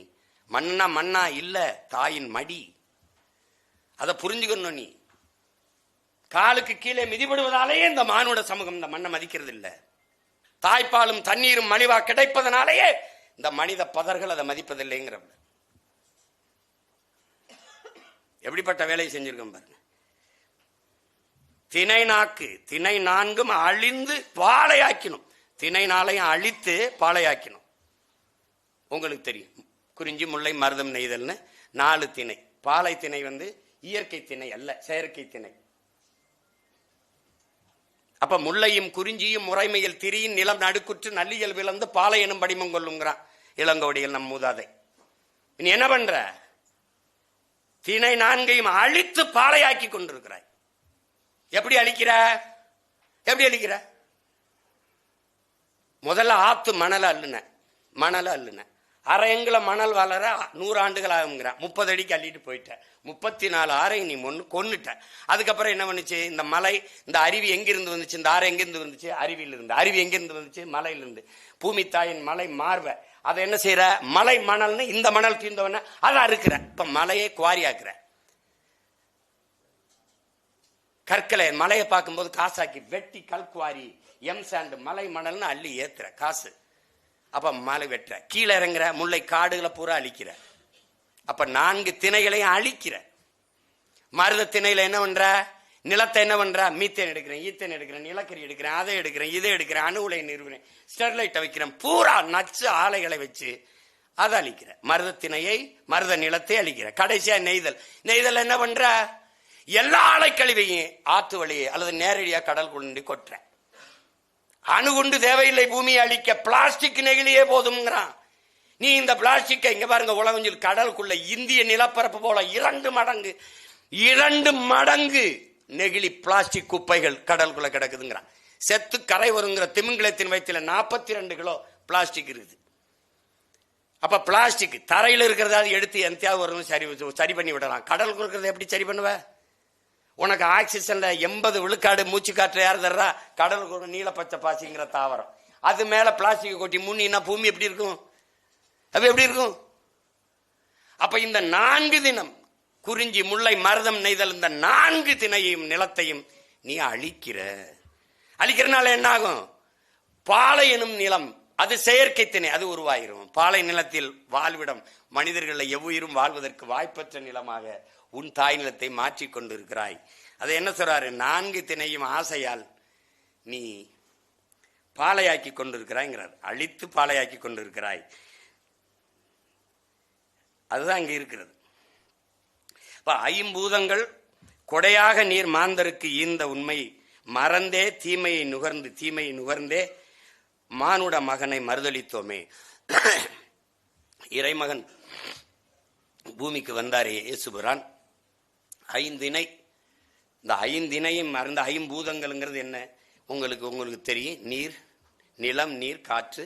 S1: மண்ணா மண்ணா இல்ல, தாயின் மடி. அதை புரிஞ்சுக்கணும். நீ காலுக்கு கீழே மிதிபடுவதாலேயே இந்த மானுட சமூகம் இந்த மண்ணை மதிக்கிறது இல்லை. தாய்ப்பாலும் தண்ணீரும் மலிவா கிடைப்பதனாலேயே இந்த மனித பதர்கள் அதை மதிப்பதில்லைங்கிற. எப்படிப்பட்ட வேலையை செஞ்சிருக்கோம் பாருங்க. திணை நாக்கு, திணை நான்கும் அழிந்து பாலையாக்கணும். திணை நாளையும் அழித்து பாலையாக்கணும். உங்களுக்கு தெரியும், குறிஞ்சி முல்லை மருதம் நெய்தல்னு 4 திணை. பாலை திணை இயற்கை திணை அல்ல, செயற்கை திணை. அப்ப முல்லையும் குறிஞ்சியும் முறைமையில் திரியின் நிலம் நடுக்குற்று நல்லியல் விளந்து பாலை எனும் படிமம் கொள்ளுங்கிறான் இளங்கோடிகள் நம் மூதாதை. நீ என்ன பண்ற? திணை 4ஐயும் அழித்து பாலையாக்கி கொண்டிருக்கிறாய். எப்படி அழிக்கிற? எப்படி அழிக்கிற? முதல்ல ஆத்து மணலை அள்ளுன. அரை எங்குல மணல் வளர 100 ஆண்டுகள் ஆகுங்கிறான். 30 அடிக்கு அள்ளிட்டு போயிட்ட. 34 ஆறை நீ கொன்னுட்ட. அதுக்கப்புறம் என்ன பண்ணுச்சு? இந்த மலை, இந்த அருவி எங்கிருந்து வந்துச்சு? இந்த ஆறு எங்கிருந்து வந்துச்சு? அருவியிலிருந்து. அருவி எங்கிருந்து வந்துச்சு? மலையிலிருந்து. பூமி தாயின் மலை மார்ப அதை என்ன செய்யற? மலை மணல்னு இந்த மணல் தீர்ந்தவன அதை அறுக்கிற. இப்ப மலையை குவாரி ஆக்குற. கற்களை மலையை பார்க்கும்போது காசாக்கி வெட்டி கல்குவாரி எம் சாண்டு மலை மணல்னு அள்ளி ஏத்துற காசு. அப்ப மலை வெட்டுற, கீழே இறங்குற, முல்லை காடுகளை பூரா அழிக்கிற. அப்ப 4 திணைகளையும் அழிக்கிற. மருத திணையில என்ன பண்ற? நிலத்தை என்ன பண்ற? மீத்தேன் எடுக்கிறேன், ஈத்தேன் எடுக்கிறேன், நிலக்கரி எடுக்கிறேன், அதை எடுக்கிறேன், இதை எடுக்கிறேன், அணு உலை நிறுவனேன், ஸ்டெர்லைட்டை வைக்கிறேன், பூரா நச்சு ஆலைகளை வச்சு அதை அழிக்கிற. மருத திணையை, மருத நிலத்தை அழிக்கிற. கடைசியா நெய்தல் என்ன பண்ற? எல்லா ஆலை கழிவையும் ஆத்து வழியே அல்லது நேரடியா கடல் கொண்டு கொட்டுற. அணுகுண்டு தேவையில்லை பூமியை அழிக்க, பிளாஸ்டிக் நெகிழியே போதும்ங்கிறான். நீ இந்த பிளாஸ்டிக்கை இங்க பாருங்க, உலகஞ்சில் கடலுக்குள்ள இந்திய நிலப்பரப்பு போல 2 மடங்கு நெகிழி பிளாஸ்டிக் குப்பைகள் கடலுக்குள்ள கிடக்குதுங்கிறான். செத்து கரை வருங்கிற திமிங்கலத்தின் வயிற்றுல 42 கிலோ பிளாஸ்டிக் இருக்குது. அப்ப பிளாஸ்டிக் தரையில் இருக்கிறதாவது எடுத்து எந்தையாவது வரும் சரி பண்ணி விடலாம். கடலுக்கு இருக்கிறத எப்படி சரி பண்ணுவ? உனக்கு ஆக்சிஜன்ல 80 விழுக்காடு மூச்சு காற்று யார் தர்றா? கடலுக்கு ஒரு நீல பச்சை பாசிங்கிற தாவரம். அது மேல பிளாஸ்டிக் கொட்டி முன்னினா பூமி எப்படி இருக்கும்? அது எப்படி இருக்கும்? அப்ப இந்த 4 தினம் குறிஞ்சி முல்லை மருதம் நெய்தல், இந்த 4 திணையையும் நிலத்தையும் நீ அழிக்கிறனால என்ன ஆகும்? பாலை எனும் நிலம், அது செயற்கை திணை, அது உருவாகிரும். பாலை நிலத்தில் வாழ்விடம், மனிதர்களை எவ்வுயிரும் வாழ்வதற்கு வாய்ப்பற்ற நிலமாக உன் தாய் நிலத்தை மாற்றிக் கொண்டிருக்கிறாய். அதை என்ன சொல்றாரு? 4 திணையும் ஆசையால் நீ பாலையாக்கி கொண்டிருக்கிறாய்ங்கிறார். அழித்து பாலையாக்கி கொண்டிருக்கிறாய். அதுதான் அங்க இருக்கிறது. ஐம்பூதங்கள் கொடையாக நீர் மாந்தருக்கு ஈந்த உண்மை மறந்தே தீமையை நுகர்ந்தே மானுட மகனை மறுதளித்தோமே. இறைமகன் பூமிக்கு வந்தாரே இயேசுபிரான், 5 இணை இந்த ஐந்தினையும் மறந்த ஐம்பூதங்கள்ங்கிறது என்ன உங்களுக்கு தெரியும். நீர், நிலம், நீர், காற்று,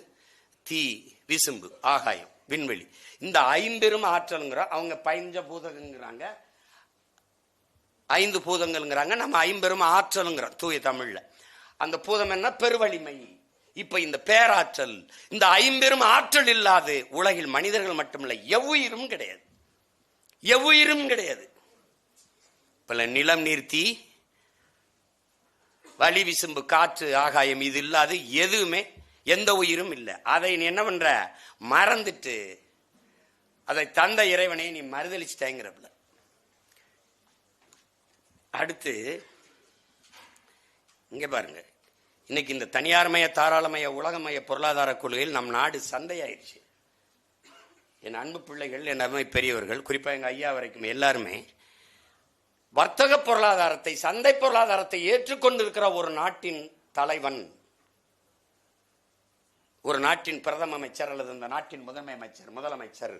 S1: தீ, விசும்பு, ஆகாயம், விண்வெளி. இந்த ஐம்பெரும் ஆற்றல்ங்கிற அவங்க பஞ்சபூதங்கிறாங்க, 5 பூதங்கள்ங்கிறாங்க, நம்ம ஐம்பெரும் ஆற்றலுங்கிறோம் தூய தமிழ்ல. அந்த பூதம் என்ன? பெருவலிமை. இப்ப இந்த பேராற்றல், இந்த ஐம்பெரும் ஆற்றல் இல்லாது உலகில் மனிதர்கள் மட்டுமில்லை, எவ்வுயிரும் கிடையாது. எவ்வுயிரும் கிடையாது. இப்ப நிலம், நீர், தீ, வலி, விசும்பு, காற்று, ஆகாயம், இது இல்லாது எதுவுமே எந்த உயிரும் இல்லை. அதை நீ என்ன பண்ற? மறந்துட்டு அதை தந்த இறைவனை நீ மறுதளிச்சிட்டேங்கிறப்பல. அடுத்து இங்க பாருங்க, இன்னைக்கு இந்த தனியார்மய, தாராளமய, உலகமய பொருளாதார கொள்கையில் நம் நாடு சந்தையாயிருச்சு. என் அன்பு பிள்ளைகள், என் அருமை பெரியவர்கள், குறிப்பா எங்க ஐயா வரைக்கும் எல்லாருமே வர்த்தக பொருளாதாரத்தை, சந்தை பொருளாதாரத்தை ஏற்றுக்கொண்டிருக்கிற ஒரு நாட்டின் தலைவன், ஒரு நாட்டின் பிரதம அமைச்சர் அல்லது இந்த நாட்டின் முதன்மை அமைச்சர், முதலமைச்சர்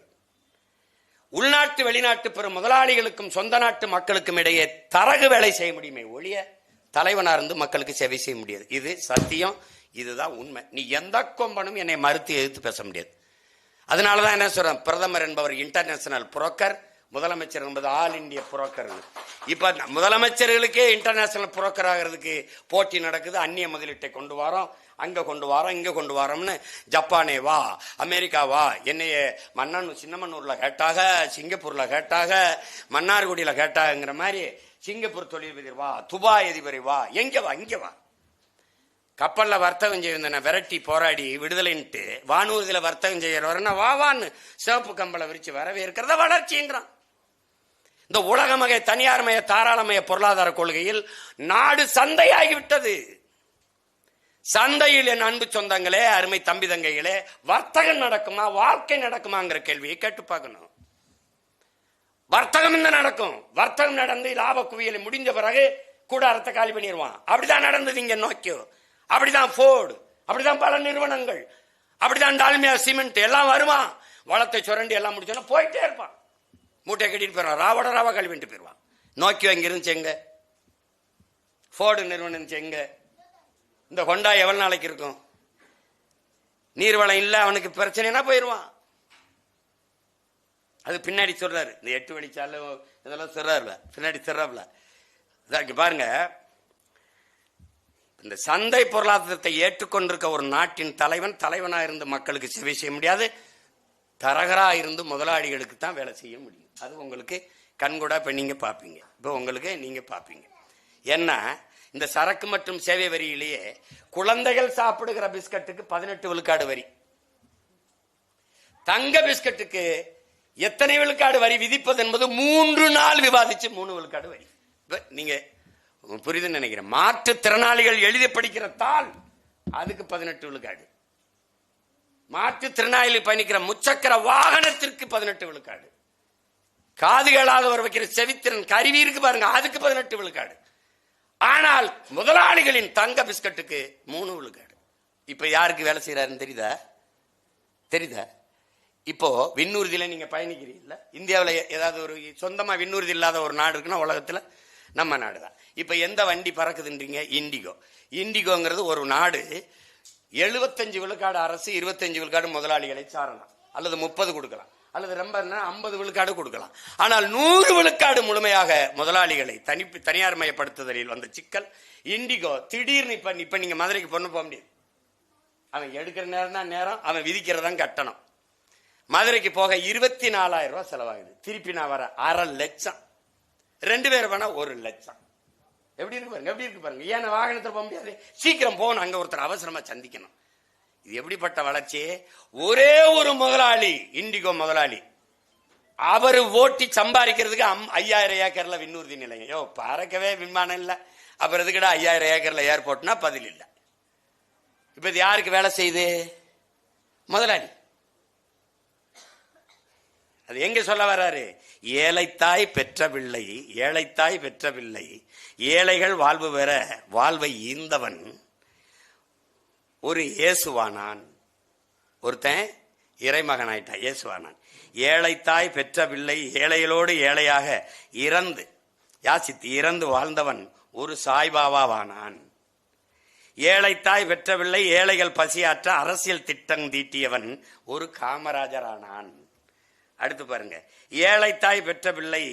S1: உள்நாட்டு வெளிநாட்டு பெரும் முதலாளிகளுக்கும் சொந்த நாட்டு மக்களுக்கும் இடையே தரகு வேலை செய்ய முடியுமே ஒழிய தலைவனா இருந்து மக்களுக்கு சேவை செய்ய முடியாது. இது சத்தியம், இதுதான் உண்மை. நீ எந்த கொம்பனும் என்னை மறுத்து எதிர்த்து பேச முடியாது. அதனாலதான் என்ன சொல்றேன், பிரதமர் என்பவர் இன்டர்நேஷனல் புரோக்கர், முதலமைச்சர் என்பது ஆல் இந்திய புரோக்கர். இப்ப முதலமைச்சர்களுக்கே இன்டர்நேஷனல் புரோக்கர் ஆகிறதுக்கு போட்டி நடக்குது. அந்நிய முதலீட்டை கொண்டு வரோம், அங்க கொண்டு வரோம், இங்க கொண்டு வரோம்னு. ஜப்பானே வா, அமெரிக்கா வா, என்னைய சின்னமன்னூர்ல கேட்டாக, சிங்கப்பூர்ல கேட்டாக, மன்னார்குடியில கேட்டாங்கிற மாதிரி சிங்கப்பூர் தொழிலதிபர் வா, துபாய் அதிபரை வா, எங்க வா, இங்க வா. கப்பல்ல வர்த்தகம் செய்ய விரட்டி போராடி விடுதலைன்ட்டு வானூர்தியில வர்த்தகம் செய்யறவர்னா வா வான்னு சிவப்பு கம்பளை விரிச்சு வரவேற்கிறத வளர்ச்சிங்கிறான். இந்த உலகமய, தனியார்மய, தாராளமய பொருளாதார கொள்கையில் நாடு சந்தையாகிவிட்டது. சந்தையில் என் அன்பு சொந்தங்களே, அருமை தம்பி தங்கைகளே, வர்த்தகம் நடக்குமா, வாழ்க்கை நடக்குமாங்கிற கேள்வியை கேட்டு பார்க்கணும். வர்த்தகம் என்ன நடக்கும்? வர்த்தகம் நடந்து லாப குவியலை முடிஞ்ச பிறகு கூடாரத்தை காலி பண்ணிடுவான். அப்படிதான் நடந்தது இங்க நோக்கியோ, அப்படிதான் போர்டு, அப்படிதான் பல நிறுவனங்கள், அப்படிதான் டால்மியா சிமெண்ட் எல்லாம் வருவான். வளத்தை சுரண்டி எல்லாம் முடிச்சோன்னா போயிட்டே இருப்பான். மூட்டை கட்டிட்டு போயிடுவான், ராவோட ராவா காலி பண்ணிட்டு போயிடுவான். நோக்கியோ எங்க இருந்துச்சு, எங்க போர்டு நிறுவனம் இருந்துச்சு, எங்க இந்த கொண்டா எவ்வளவு நாளைக்கு இருக்கும்? நீர்வளம் இல்ல, அவனுக்கு பிரச்சனைனா போயிடுவான். அது பின்னாடி சொல்றாரு, இந்த 8 வழிச்சாலை இதெல்லாம் சொல்றாருல, பின்னாடி சொல்றாருல. பாருங்க, இந்த சந்தை பொருளாதாரத்தை ஏற்றுக்கொண்டிருக்க ஒரு நாட்டின் தலைவன் தலைவனா இருந்து மக்களுக்கு சேவை செய்ய முடியாது, தரகரா இருந்து முதலாளிகளுக்கு தான் வேலை செய்ய முடியும். அது உங்களுக்கு கண்கூடா இப்ப நீங்க பாப்பீங்க. இப்போ உங்களுக்கு நீங்க பாப்பீங்க. என்ன, இந்த சரக்கு மற்றும் சேவை வரியிலேயே குழந்தைகள் சாப்பிடுகிற பிஸ்கட்டுக்கு 18 விழுக்காடு வரி, தங்க பிஸ்கட்டுக்கு எத்தனை விழுக்காடு வரி விதிப்பது என்பது 3 நாள் விவாதிச்சு 3 விழுக்காடு வரி. நீங்க புரியுதுன்னு நினைக்கிறேன். மாற்றுத்திறனாளிகள் எழுதி படிக்கிற தாள் அதுக்கு 18 விழுக்காடு, மாற்றுத்திறனாளிகள் பயணிக்கிற முச்சக்கர வாகனத்திற்கு 18 விழுக்காடு, காது கேளாதவர் வைக்கிற செவித்திறன் கருவி இருக்கு பாருங்க, அதுக்கு 18 விழுக்காடு. ஆனால் முதலாளிகளின் தங்க பிஸ்கட்டுக்கு 3 விழுக்காடு. இப்ப யாருக்கு வேலை செய்யறாருன்னு தெரியுதா? இப்போ விண்ணூர்தியில நீங்க பயணிக்கிறீங்கல்ல, இந்தியாவில் ஏதாவது ஒரு சொந்தமா விண்ணூர்தி இல்லாத ஒரு நாடு இருக்குன்னா உலகத்துல நம்ம நாடு தான். இப்ப எந்த வண்டி பறக்குதுன்றீங்க? இண்டிகோ. இண்டிகோங்கிறது ஒரு நாடு 75 விழுக்காடு அரசு, 25 விழுக்காடு முதலாளிகளை சாரலாம், அல்லது 30 கொடுக்கலாம், அல்லது ரொம்ப 50 விழுக்காடு கொடுக்கலாம். ஆனால் 100 விழுக்காடு முழுமையாக முதலாளிகளை தனியார் மயப்படுத்துதலில் வந்த சிக்கல். இண்டிகோ திடீர்னு இப்ப நீங்க மதுரைக்கு பொண்ணு போக முடியாது, அவன் எடுக்கிற நேரம் தான் நேரம், அவன் விதிக்கிறதான் கட்டணம். மதுரைக்கு போக 24,000 ரூபாய் செலவாகுது, திருப்பி நான் வர 1/2 லட்சம், 2 பேர் வேணா 1 லட்சம். எப்படி இருக்கு பாருங்க. ஏன்னா வாகனத்தில் போக முடியாது, சீக்கிரம் போகணும், அங்க ஒருத்தர் அவசரமா சந்திக்கணும். இது எப்படிப்பட்ட வளர்ச்சி? ஒரே ஒரு முதலாளி, இண்டிகோ முதலாளி, அவரு ஓட்டி சம்பாதிக்கிறதுக்கு 5000 ஏக்கர்ல விண்ணூர்தி நிலையம். யோ, பறக்கவே விமானம் இல்ல, அப்புறம் எதுக்கடா 5000 ஏக்கர்ல ஏர்போர்ட்னா பதில் இல்ல. இப்ப இது யாருக்கு வேலை செய்யுது? முதலாளி. அது எங்க சொல்ல வர்றாரு? ஏழைத்தாய் பெற்ற பிள்ளை, ஏழைத்தாய் பெற்ற பிள்ளை, ஏழைகள் வாழ்வு பெற வாழ்வை ஈந்தவன் ஒரு இயேசுவானான். ஒருத்தன் இறைமகன் ஆயிட்டான், இயேசுவானான். ஏழைத்தாய் பெற்ற பிள்ளை ஏழைகளோடு ஏழையாக இறந்து யாசித்து இறந்து வாழ்ந்தவன் ஒரு சாய்பாபாவானான். ஏழை தாய் பெற்றவில்லை, ஏழைகள் பசியாற்ற அரசியல் திட்டம் தீட்டியவன் ஒரு காமராஜரானான். அடுத்து பாருங்க, ஏழை தாய் பெற்ற பிள்ளை,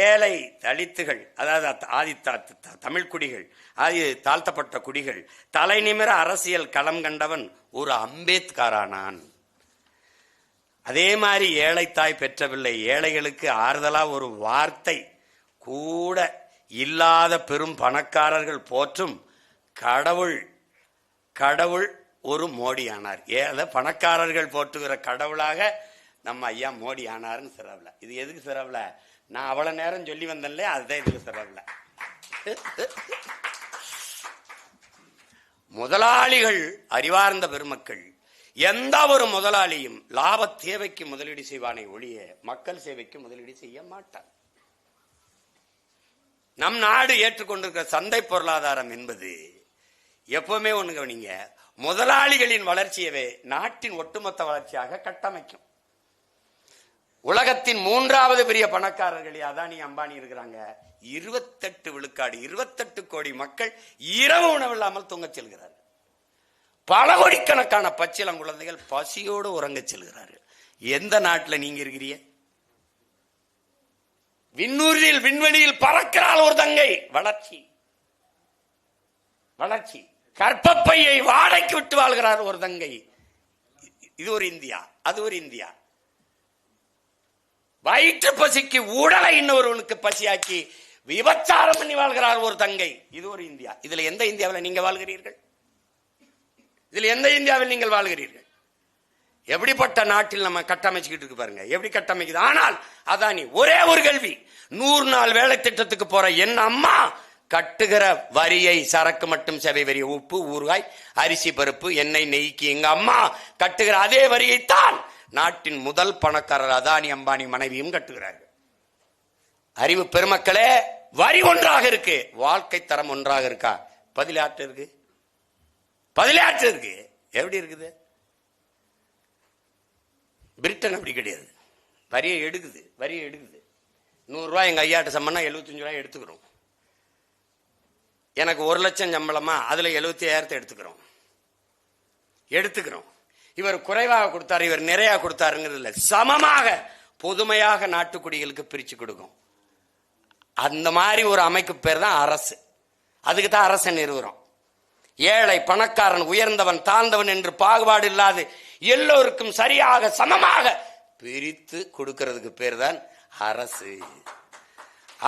S1: ஏழை தலித்துகள், அதாவது ஆதி தமிழ் குடிகள், ஆதி தாழ்த்தப்பட்ட குடிகள் தலை நிமிர அரசியல் களம் கண்டவன் ஒரு அம்பேத்கரானான். அதே மாதிரி ஏழை தாய் பெற்ற பிள்ளை, ஏழைகளுக்கு ஆறுதலா ஒரு வார்த்தை கூட இல்லாத பெரும் பணக்காரர்கள் போற்றும் கடவுள் கடவுள் ஒரு மோடி ஆனார். பணக்காரர்கள் போற்றுகிற கடவுளாக நம்ம ஐயா மோடி ஆனார்னு சிறவல. இது எதுக்கு சிறவல? நான் அவ்வளவு நேரம் சொல்லி வந்தேன்ல, அதுதான் இதுக்கு சிறவல. முதலாளிகள், அறிவார்ந்த பெருமக்கள், எந்த ஒரு முதலாளியும் லாப தேவைக்கு முதலீடு செய்வானே ஒழிய மக்கள் சேவைக்கு முதலீடு செய்ய மாட்டான். நம் நாடு ஏற்றுக்கொண்டிருக்கிற சந்தை பொருளாதாரம் என்பது எப்பவுமே ஒண்ணு கவனிங்க, முதலாளிகளின் வளர்ச்சியவே நாட்டின் ஒட்டுமொத்த வளர்ச்சியாக கட்டமைக்கும். உலகத்தின் 3வது பெரிய பணக்காரர்களே அதானி அம்பானி இருக்கிறாங்க. 28 விழுக்காடு 28 கோடி மக்கள் இரவு உணவு இல்லாமல் தூங்க செல்கிறார்கள். பல கோடிக்கணக்கான பச்சிளம் குழந்தைகள் பசியோடு உறங்க செல்கிறார்கள். எந்த நாட்டில் நீங்க இருக்கிறீங்க? விண்ணூரில் விண்வெளியில் பறக்கிறாள் ஒரு தங்கை. வளர்ச்சி வளர்ச்சி. கற்பப்பையை வாடகைக்கு விட்டு வாழ்கிறார் ஒரு தங்கை. இது ஒரு இந்தியா, அது ஒரு இந்தியா. வயிற்று பசிக்கு உடலை இன்னொருவனுக்கு பசியாக்கி விபச்சாரம் பண்ணி வாழ்கிறார் ஒரு தங்கை. இது ஒரு இந்தியா. இதுல எந்த இந்தியாவில் நீங்க வாழ்கிறீர்கள்? இதுல எந்த இந்தியாவில் நீங்கள் வாழ்கிறீர்கள்? எப்படிப்பட்ட நாட்டில் நம்ம கட்டமைச்சுக்கிட்டு இருக்கு பாருங்க, எப்படி கட்டமைக்குது. ஆனால் அதானி ஒரே ஒரு கேள்வி, 100 நாள் வேலை திட்டத்துக்கு போற என் அம்மா கட்டுகிற வரியை, சரக்கு மட்டும் சேவை வரி, உப்பு, ஊறுகாய், அரிசி, பருப்பு, எண்ணெய், நெய்க்கு எங்க அம்மா கட்டுகிற அதே வரியைத்தான் நாட்டின் முதல் பணக்காரர் அதானி அம்பானி மனைவியும் கட்டுகிறார்கள். அறிவு பெருமக்களே, வரி ஒன்றாக இருக்கு, வாழ்க்கை தரம் ஒன்றாக இருக்கா? பதிலாற்று இருக்கு, பதிலாற்று இருக்கு. எப்படி இருக்குது? பிரிட்டன் அப்படி கிடையாது. வரியை எடுக்குது, வரியை எடுக்குது. 100 ரூபாய் எங்க ஐயாட்ட சம்பளம்னா 75 ரூபாய் எடுத்துக்கிறோம். எனக்கு 1 லட்சம் சம்பளமா, அதுல 75,000 எடுத்துக்கிறோம். இவர் குறைவாக கொடுத்தாரு, இவர் நிறைய கொடுத்தாருங்கிறது இல்லை, சமமாக பொதுமையாக நாட்டுக்குடிகளுக்கு பிரிச்சு கொடுக்கும். அந்த மாதிரி ஒரு அமைப்பு பேர் தான் அரசு. அதுக்கு தான் அரசை நிறுவுறோம். ஏழை பணக்காரன், உயர்ந்தவன் தாழ்ந்தவன் என்று பாகுபாடு இல்லாது எல்லோருக்கும் சரியாக சமமாக பிரித்து கொடுக்கிறதுக்கு பேர் தான் அரசு.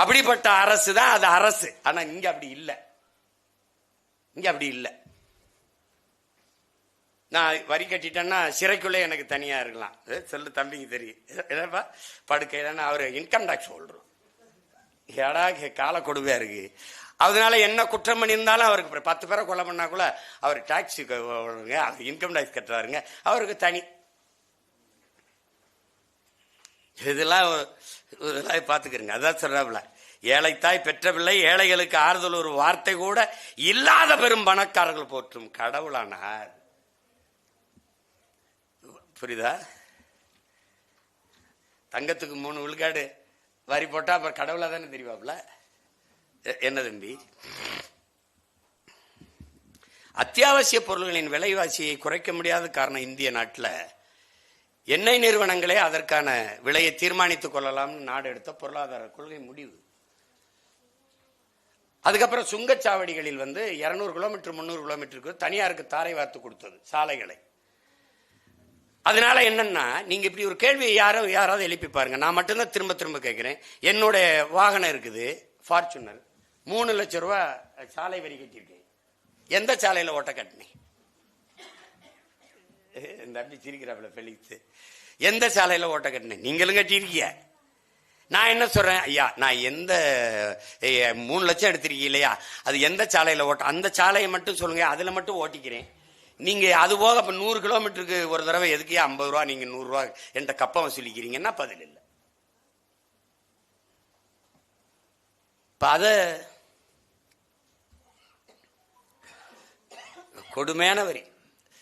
S1: அப்படிப்பட்ட அரசு தான் அது அரசு. ஆனா இங்க அப்படி இல்லை, இங்க அப்படி இல்லை. நான் வரி கட்டிட்டேன்னா சிறைக்குள்ளே எனக்கு தனியா இருக்கலாம். சொல்லு தம்பிக்கு தெரியும், படுக்கையில அவரு இன்கம் டாக்ஸ் சொல்றோம். ஏடா கால கொடுமையா இருக்கு. அதனால என்ன குற்றம் பண்ணியிருந்தாலும் அவருக்கு 10 பேரை கொலை பண்ணா கூட அவர் டாக்ஸி இன்கம் டாக்ஸ் கட்டுறாருங்க, அவருக்கு தனி. இதெல்லாம் பாத்துக்கிறீங்க. அதான் சொல்றாப்புல, ஏழை தாய் பெற்ற பிள்ளை, ஏழைகளுக்கு ஆறுதல் ஒரு வார்த்தை கூட இல்லாத பெரும் பணக்காரர்கள் போற்றும் கடவுளானார். புரியுதா? தங்கத்துக்கு 3 விழுக்காடு வரி போட்டா அப்புறம் கடவுளா தானே தெரியுவாப்ல. என்ன தம்பி? அத்தியாவசிய பொருள்களின் விலைவாசியை குறைக்க முடியாத காரணம் இந்திய நாட்டில் எண்ணெய் நிறுவனங்களே அதற்கான விலையை தீர்மானித்துக் கொள்ளலாம்னு நாடு எடுத்த பொருளாதார கொள்கை முடிவு. அதுக்கப்புறம் சுங்கச்சாவடிகளில் 200 கிலோமீட்டர் 300 கிலோமீட்டருக்கு தனியாருக்கு தாரை வார்த்து கொடுத்தது சாலைகளை. அதனால என்னன்னா, நீங்க இப்படி ஒரு கேள்வியை யாராவது எழுப்பி பாருங்க. நான் மட்டும்தான் திரும்ப திரும்ப கேட்கிறேன். என்னுடைய வாகனம் இருக்குது, ஃபார்ச்சுனர், 3 லட்சம் ரூபாய் சாலை வரி கட்டியிருக்கேன். எந்த சாலையில ஓட்ட கட்டினேன்? இந்த அப்படி சிரிக்கிறாப்புல பெலிக்ஸ். எந்த சாலையில ஓட்ட கட்டினேன்? நீங்களும் கட்டியிருக்கீங்க. நான் என்ன சொல்றேன், ஐயா நான் எந்த 3 லட்சம் எடுத்திருக்கீங்க இல்லையா, அது எந்த சாலையில ஓட்ட, அந்த சாலையை மட்டும் சொல்லுங்க, அதுல மட்டும் ஓட்டிக்கிறேன். நீங்க அது போக 100 கிலோமீட்டருக்கு ஒரு தடவை எதுக்கே 50 ரூபா நீங்க 100 ரூபா என்ற கப்பம் வசூலிக்கிறீங்கன்னா பதில் இல்லை. அத கொடுமையான வரி.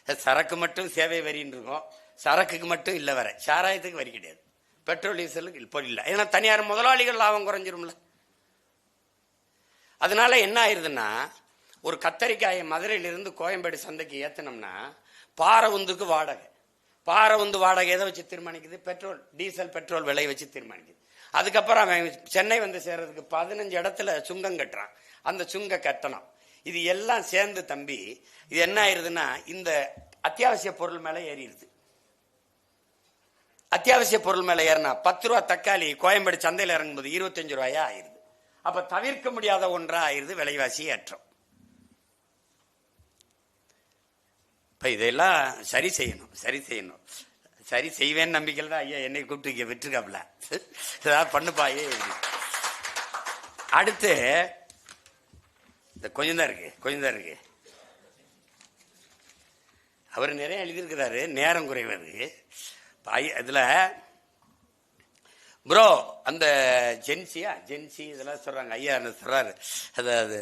S1: சரக்கு மட்டும் சேவை வரின்னு இருக்கும், சரக்குக்கு மட்டும் இல்லை வர, சாராயத்துக்கு வரி கிடையாது, பெட்ரோல் டீசலுக்கு இப்போ இல்லை. ஏன்னா தனியார் முதலாளிகள் லாபம் குறைஞ்சிரும்ல. அதனால என்ன ஆயிருதுன்னா, ஒரு கத்தரிக்காயை மதுரையிலிருந்து கோயம்பேடு சந்தைக்கு ஏத்தனோம்னா பாறை உந்துக்கு வாடகை, பாறை உந்து வாடகை எதை வச்சு தீர்மானிக்குது? பெட்ரோல், டீசல் பெட்ரோல் விலை வச்சு தீர்மானிக்குது. அதுக்கப்புறம் அவன் சென்னை வந்து சேர்றதுக்கு 15 இடத்துல சுங்கம் கட்டுறான். அந்த சுங்க கட்டணம் இது எல்லாம் சேர்ந்து தம்பி இது என்ன ஆயிருதுன்னா, இந்த அத்தியாவசிய பொருள் மேல ஏறிடுது. அத்தியாவசிய பொருள் மேல ஏறினா 10 ரூபா தக்காளி கோயம்பேடு சந்தையில் இறங்கும்போது 25 ரூபாயா ஆயிருது. அப்ப தவிர்க்க முடியாத ஒன்றா ஆயிருது விலைவாசி ஏற்றம். இப்ப இதெல்லாம் சரி செய்யணும், சரி செய்யணும். சரி செய்வேன்னு நம்பிக்கையில் தான் ஐயா என்னை கூப்பிட்டு விட்டுருக்காப்ல, ஏதாவது பண்ணுப்பாயே. அடுத்து இந்த கொஞ்சம் தான் இருக்கு. அவர் நிறைய எழுதியிருக்கிறாரு, நேரம் குறைவது. இதுல ப்ரோ அந்த ஜென்சி இதெல்லாம் சொல்றாங்க. ஐயா சொல்றாரு, அதாவது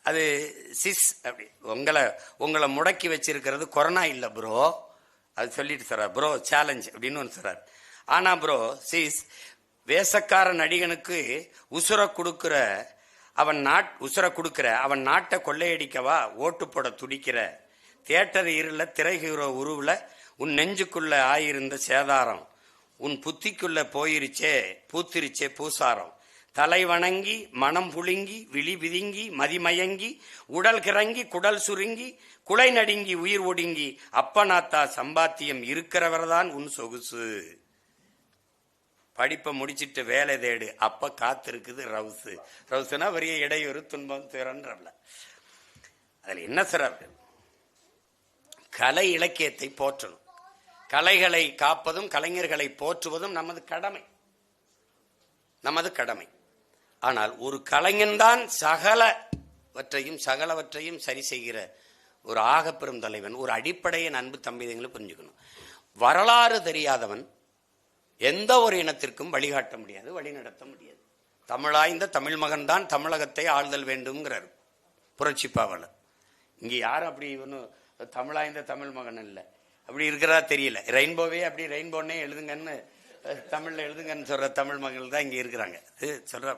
S1: அது சிஸ் அப்படி உங்களை முடக்கி வச்சிருக்கிறது கொரோனா இல்லை ப்ரோ, அது சொல்லிட்டு சொல்றாரு. ப்ரோ சேலஞ்ச் அப்படின்னு ஒன்று சொல்றாரு. ஆனா ப்ரோ சிஸ் வேசக்கார நடிகனுக்கு உசுர கொடுக்கிற அவன் நாட்டை கொள்ளையடிக்கவா ஓட்டு போட துடிக்கிற தியேட்டர் இருள திரை ஹீரோ உருவுல உன் நெஞ்சுக்குள்ள ஆயிருந்த சேதாரம் உன் புத்திக்குள்ள பூத்திருச்சே பூசாரம் தலை வணங்கி மனம் புழுங்கி விழி விதுங்கி மதிமயங்கி உடல் கிறங்கி குடல் சுருங்கி குலை நடுங்கி உயிர் ஒடுங்கி அப்பனாத்தா சம்பாத்தியம் இருக்கிறவர்தான் உன் சொகுசு. படிப்பை முடிச்சிட்டு வேலை தேடு, அப்ப காத்திருக்குது ரவுசுனா வரிய இடையூறு துன்பம் திறன்றல. அதுல என்ன சொல்றாரு? கலை இலக்கியத்தை போற்றணும், கலைகளை காப்பதும் கலைஞர்களை போற்றுவதும் நமது கடமை. ஆனால் ஒரு கலைஞன்தான் சகலவற்றையும் சரி செய்கிற ஒரு ஆகப்பெரும் தலைவன். ஒரு அடிப்படையை அன்பு தம்பிதங்களை புரிஞ்சுக்கணும். வரலாறு தெரியாதவன் எந்த ஒரு இனத்திற்கும் வழிகாட்ட முடியாது, வழி நடத்த முடியாது. தமிழாய்ந்த தமிழ் மகன் தான் தமிழகத்தை ஆளுதல் வேண்டும்ங்கிறார் புரட்சி பாவலர். இங்க யாரும் அப்படி ஒன்றும் தமிழாய்ந்த தமிழ் மகன் இல்லை, அப்படி இருக்கிறதா தெரியல. ரெயின்போவே அப்படி ரெயின்போன்னே எழுதுங்கன்னு தமிழ்ல எழுதுங்கன்னு சொல்ற தமிழ் மகள் தான் இங்க இருக்கிறாங்க சொல்ற.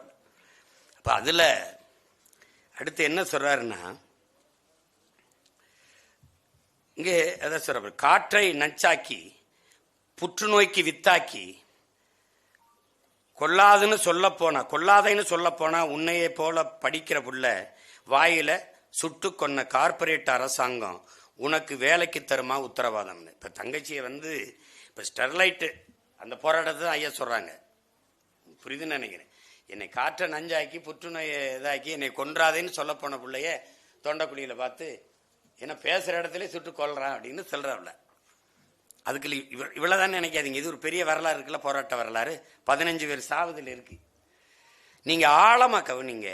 S1: அப்ப அதுல அடுத்து என்ன சொல்றாருன்னா, இங்கே எதை சொல்ற, காற்றை நச்சாக்கி புற்றுநோய்க்கு வித்தாக்கி கொல்லாதைன்னு சொல்ல போனா உன்னையே போல படிக்கிற புள்ள வாயில சுட்டு கொன்ன கார்பரேட் அரசாங்கம் உனக்கு வேலைக்கு தருமா உத்தரவாதம். இப்ப தங்கச்சியை வந்து இப்ப ஸ்டெர்லைட் அந்த போராட்டத்தை தான் ஐயா சொல்றாங்க, புரியுதுன்னு நினைக்கிறேன். என்னை காற்றை நஞ்சாக்கி புற்றுநோயை இதாக்கி என்னை கொன்றாதேன்னு சொல்ல போன பிள்ளைய தொண்டக்குழியில பார்த்து என்ன பேசுற இடத்துல சுட்டு கொல்றான் அப்படின்னு சொல்றாப்ல. அதுக்கு இவ்வளவுதான் நினைக்காதீங்க, இது ஒரு பெரிய வரலாறு இருக்குல்ல, போராட்ட வரலாறு. 15 பேர் சாவுதில் இருக்கு. நீங்க ஆழமா கவனிங்க.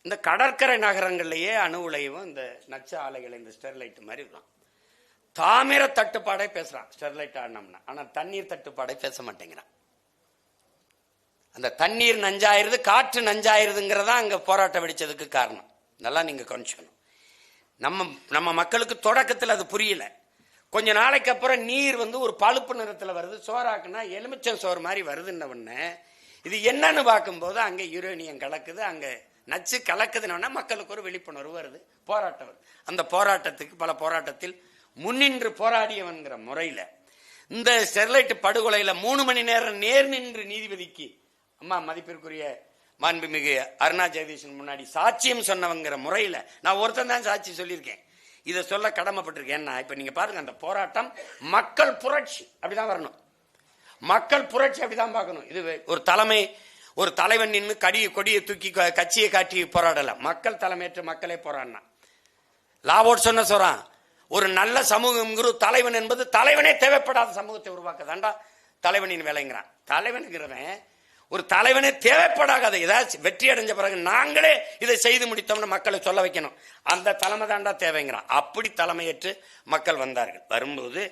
S1: இந்த கடற்கரை நகரங்கள்லயே அணு உலையும் இந்த நச்சு ஆலைகளை இந்த ஸ்டெர்லைட் மாதிரி இருக்கலாம். தாமிர தட்டுப்பாடை பேசுறான் ஸ்டெர்லைட் ஆனோம்னா, ஆனா தண்ணீர் தட்டுப்பாடை பேச மாட்டேங்கிறான். அந்த தண்ணீர் நஞ்சாயிருது, காற்று நஞ்சாயிருதுங்கிறதா அங்க போராட்டம் வெடிச்சதுக்கு காரணம். நல்லா நீங்க கவனிச்சுக்கணும். நம்ம மக்களுக்கு தொடக்கத்தில் அது புரியல. கொஞ்ச நாளைக்கு அப்புறம் நீர் வந்து ஒரு பழுப்பு நிறத்துல வருது, சோறாக்குனா எலுமிச்சம் சோறு மாதிரி வருதுன்னு இது என்னன்னு பார்க்கும்போது அங்க யுரேனியம் கலக்குது, அங்க நச்சு கலக்குதுன்னா மக்களுக்கு ஒரு விழிப்புணர்வு வருது, போராட்டம் வருது. அந்த போராட்டத்துக்கு பல போராட்டத்தில் முன்னின்று போராடியவன்கிற முறையில இந்த ஸ்டெர்லைட் படுகொலையில 3 மணி நேரம் நேர் நின்று நீதிபதிக்கு அம்மா மதிப்பிற்குரிய மாண்புமிகு அருணா ஜெகதீஷன் முன்னாடி சாட்சியம் சொன்னவங்கிற முறையில நான் ஒருத்தன் தான் சாட்சி சொல்லியிருக்கேன். இதை சொல்ல கடமைப்பட்டிருக்கேன். இப்ப நீங்க பாருங்க, அந்த போராட்டம் மக்கள் புரட்சி அப்படிதான் வரணும், மக்கள் புரட்சி அப்படிதான் பார்க்கணும். இது ஒரு தலைவன் நின்று கொடியை தூக்கி கட்சியை காட்டி போராடல, மக்கள் தலைமையேற்று மக்களே போராடினா. லாவோட் சொன்ன சொல்றான், ஒரு நல்ல சமூகம் தலைவன் என்பது தலைவனே தேவைப்படாத சமூகத்தை உருவாக்க தாண்டா தலைவனின் வேலைங்கிறான். தலைவனுங்கிறவன் ஒரு தலைவனே தேவைப்படாத, ஏதாச்சும் வெற்றி அடைஞ்ச பிறகு நாங்களே இதை செய்து முடித்தோம்னு மக்களை சொல்ல வைக்கணும், அந்த தலைமை தாண்டா தேவைங்கிறான். அப்படி தலைமையேற்று மக்கள் வந்தார்கள். வரும்போது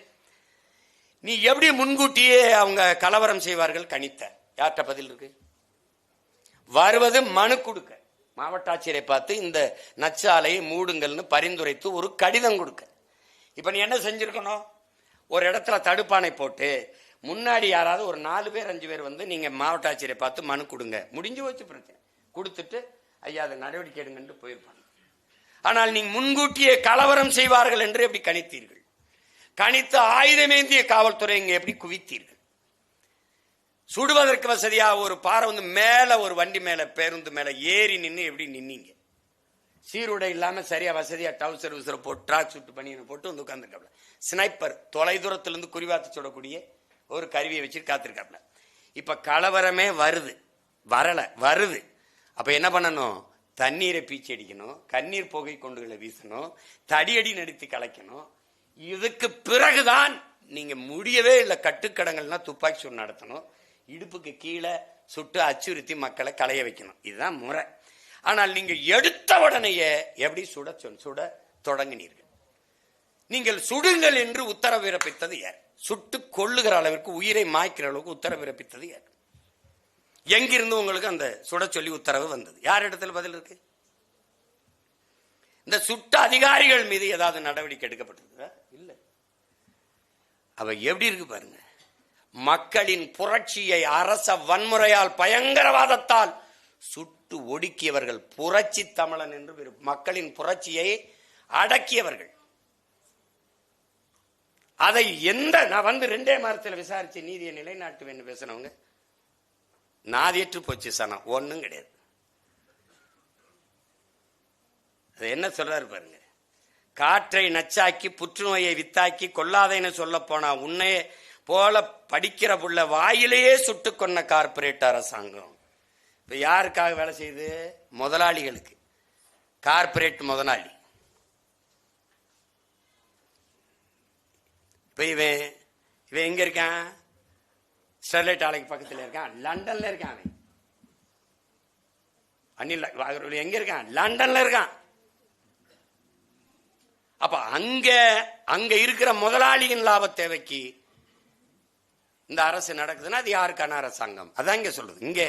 S1: நீ எப்படி முன்கூட்டியே அவங்க கலவரம் செய்வார்கள் கணித்த? யார்கிட்ட பதில் இருக்கு? வருவது மனு கொடுக்க, மாவட்ட ஆட்சியரை பார்த்து இந்த நச்சு ஆலையை மூடுங்கள்னு பரிந்துரைத்து ஒரு கடிதம் கொடுக்க. இப்ப நீ என்ன செஞ்சிருக்கணும்? ஒரு இடத்துல தடுப்பானை போட்டு முன்னாடி யாராவது ஒரு 4 பேர் 5 பேர் வந்து நீங்க மாவட்ட ஆட்சியரை பார்த்து மனு கொடுங்க, முடிஞ்சு வச்சு பிரச்சனை. கொடுத்துட்டு ஐயா அதை நடவடிக்கை எடுங்கன்னு போயிருப்பாங்க. ஆனால் நீங்க முன்கூட்டியே கலவரம் செய்வார்கள் என்று எப்படி கணித்தீர்கள்? கணித்து ஆயுதமேந்திய காவல்துறை இங்க எப்படி குவித்தீர்கள்? சுடுவதற்கு வசதியா ஒரு பாறை வந்து மேல ஒரு வண்டி மேல பேருந்து மேல ஏறி நின்று எப்படி நின்னீங்க? சீருடை இல்லாம சரியா வசதியா டவுசர் விசர போட்டு ட்ராக் சுட்டு பண்ணி போட்டு வந்து உட்கார்ந்துருக்காப்ல. ஸ்னைப்பர் தொலை தூரத்துல இருந்து குறிவாத்து சுடக்கூடிய ஒரு கருவியை வச்சு காத்திருக்காப்ல. இப்ப கலவரமே வருது, வரல வருது. அப்ப என்ன பண்ணணும்? தண்ணீரை பீச்சி அடிக்கணும், கண்ணீர் புகை கொண்டுகளை வீசணும், தடியடி நடத்தி கலைக்கணும். இதுக்கு பிறகுதான் நீங்க முடியவே இல்லை கட்டுக்கடங்கள்னா துப்பாக்கி சூடு நடத்தணும், இடுப்புக்கு கீழே சுட்டு அச்சுறுத்தி மக்களை களைய வைக்கணும். இதுதான் முறை. ஆனால் நீங்க எடுத்த உடனேயே எப்படி சுட தொடங்கினீர்கள். நீங்கள் சுடுங்கள் என்று உத்தரவு பிறப்பித்தது யார்? சுட்டு கொள்ளுகிற அளவிற்கு உயிரை மாய்க்கிற அளவுக்கு உத்தரவு பிறப்பித்தது யார்? எங்கிருந்து உங்களுக்கு அந்த சுட சொல்லி உத்தரவு வந்தது? யார் இடத்துல பதில் இருக்கு? இந்த சுட்ட அதிகாரிகள் மீது ஏதாவது நடவடிக்கை எடுக்கப்பட்டிருக்குதா? இல்லை. அவ எப்படி இருக்கு பாருங்க. மக்களின் புரட்சியை அரச வன்முறையால் பயங்கரவாதத்தால் சுட்டு ஒடுக்கியவர்கள் புரட்சி தமிழன் என்று மக்களின் புரட்சியை அடக்கியவர்கள். அதை நான் வந்து 2 மாதத்தில் விசாரிச்சு நீதியை நிலைநாட்டுவேன் பேசினவங்க நாதியற்று போச்சு சனம், ஒன்னும் கிடையாது. அது என்ன சொல்றாரு பாருங்க. காற்றை நச்சாக்கி புற்றுநோயை வித்தாக்கி கொல்லாதைன்னு சொல்ல போனா உன்னைய போல படிக்கிற புள்ள வாயிலேயே சுட்டு கொன்ன கார்பரேட் அரசாங்கம். இப்ப யாருக்காக வேலை செய்யுது? முதலாளிகளுக்கு. கார்பரேட் முதலாளி. இப்ப இவன் எங்க இருக்கான்? ஸ்டெர்லைட் ஆலைக்கு பக்கத்தில் இருக்கான், லண்டன்ல இருக்கான். அனில் எங்க இருக்கான்? லண்டன்ல இருக்கான். அப்ப அங்க இருக்கிற முதலாளியின் லாப தேவைக்கு இந்த அரசு நடக்குதுன்னா அது யாருக்கான அரசாங்கம்? அதான் இங்க சொல்றது. இங்க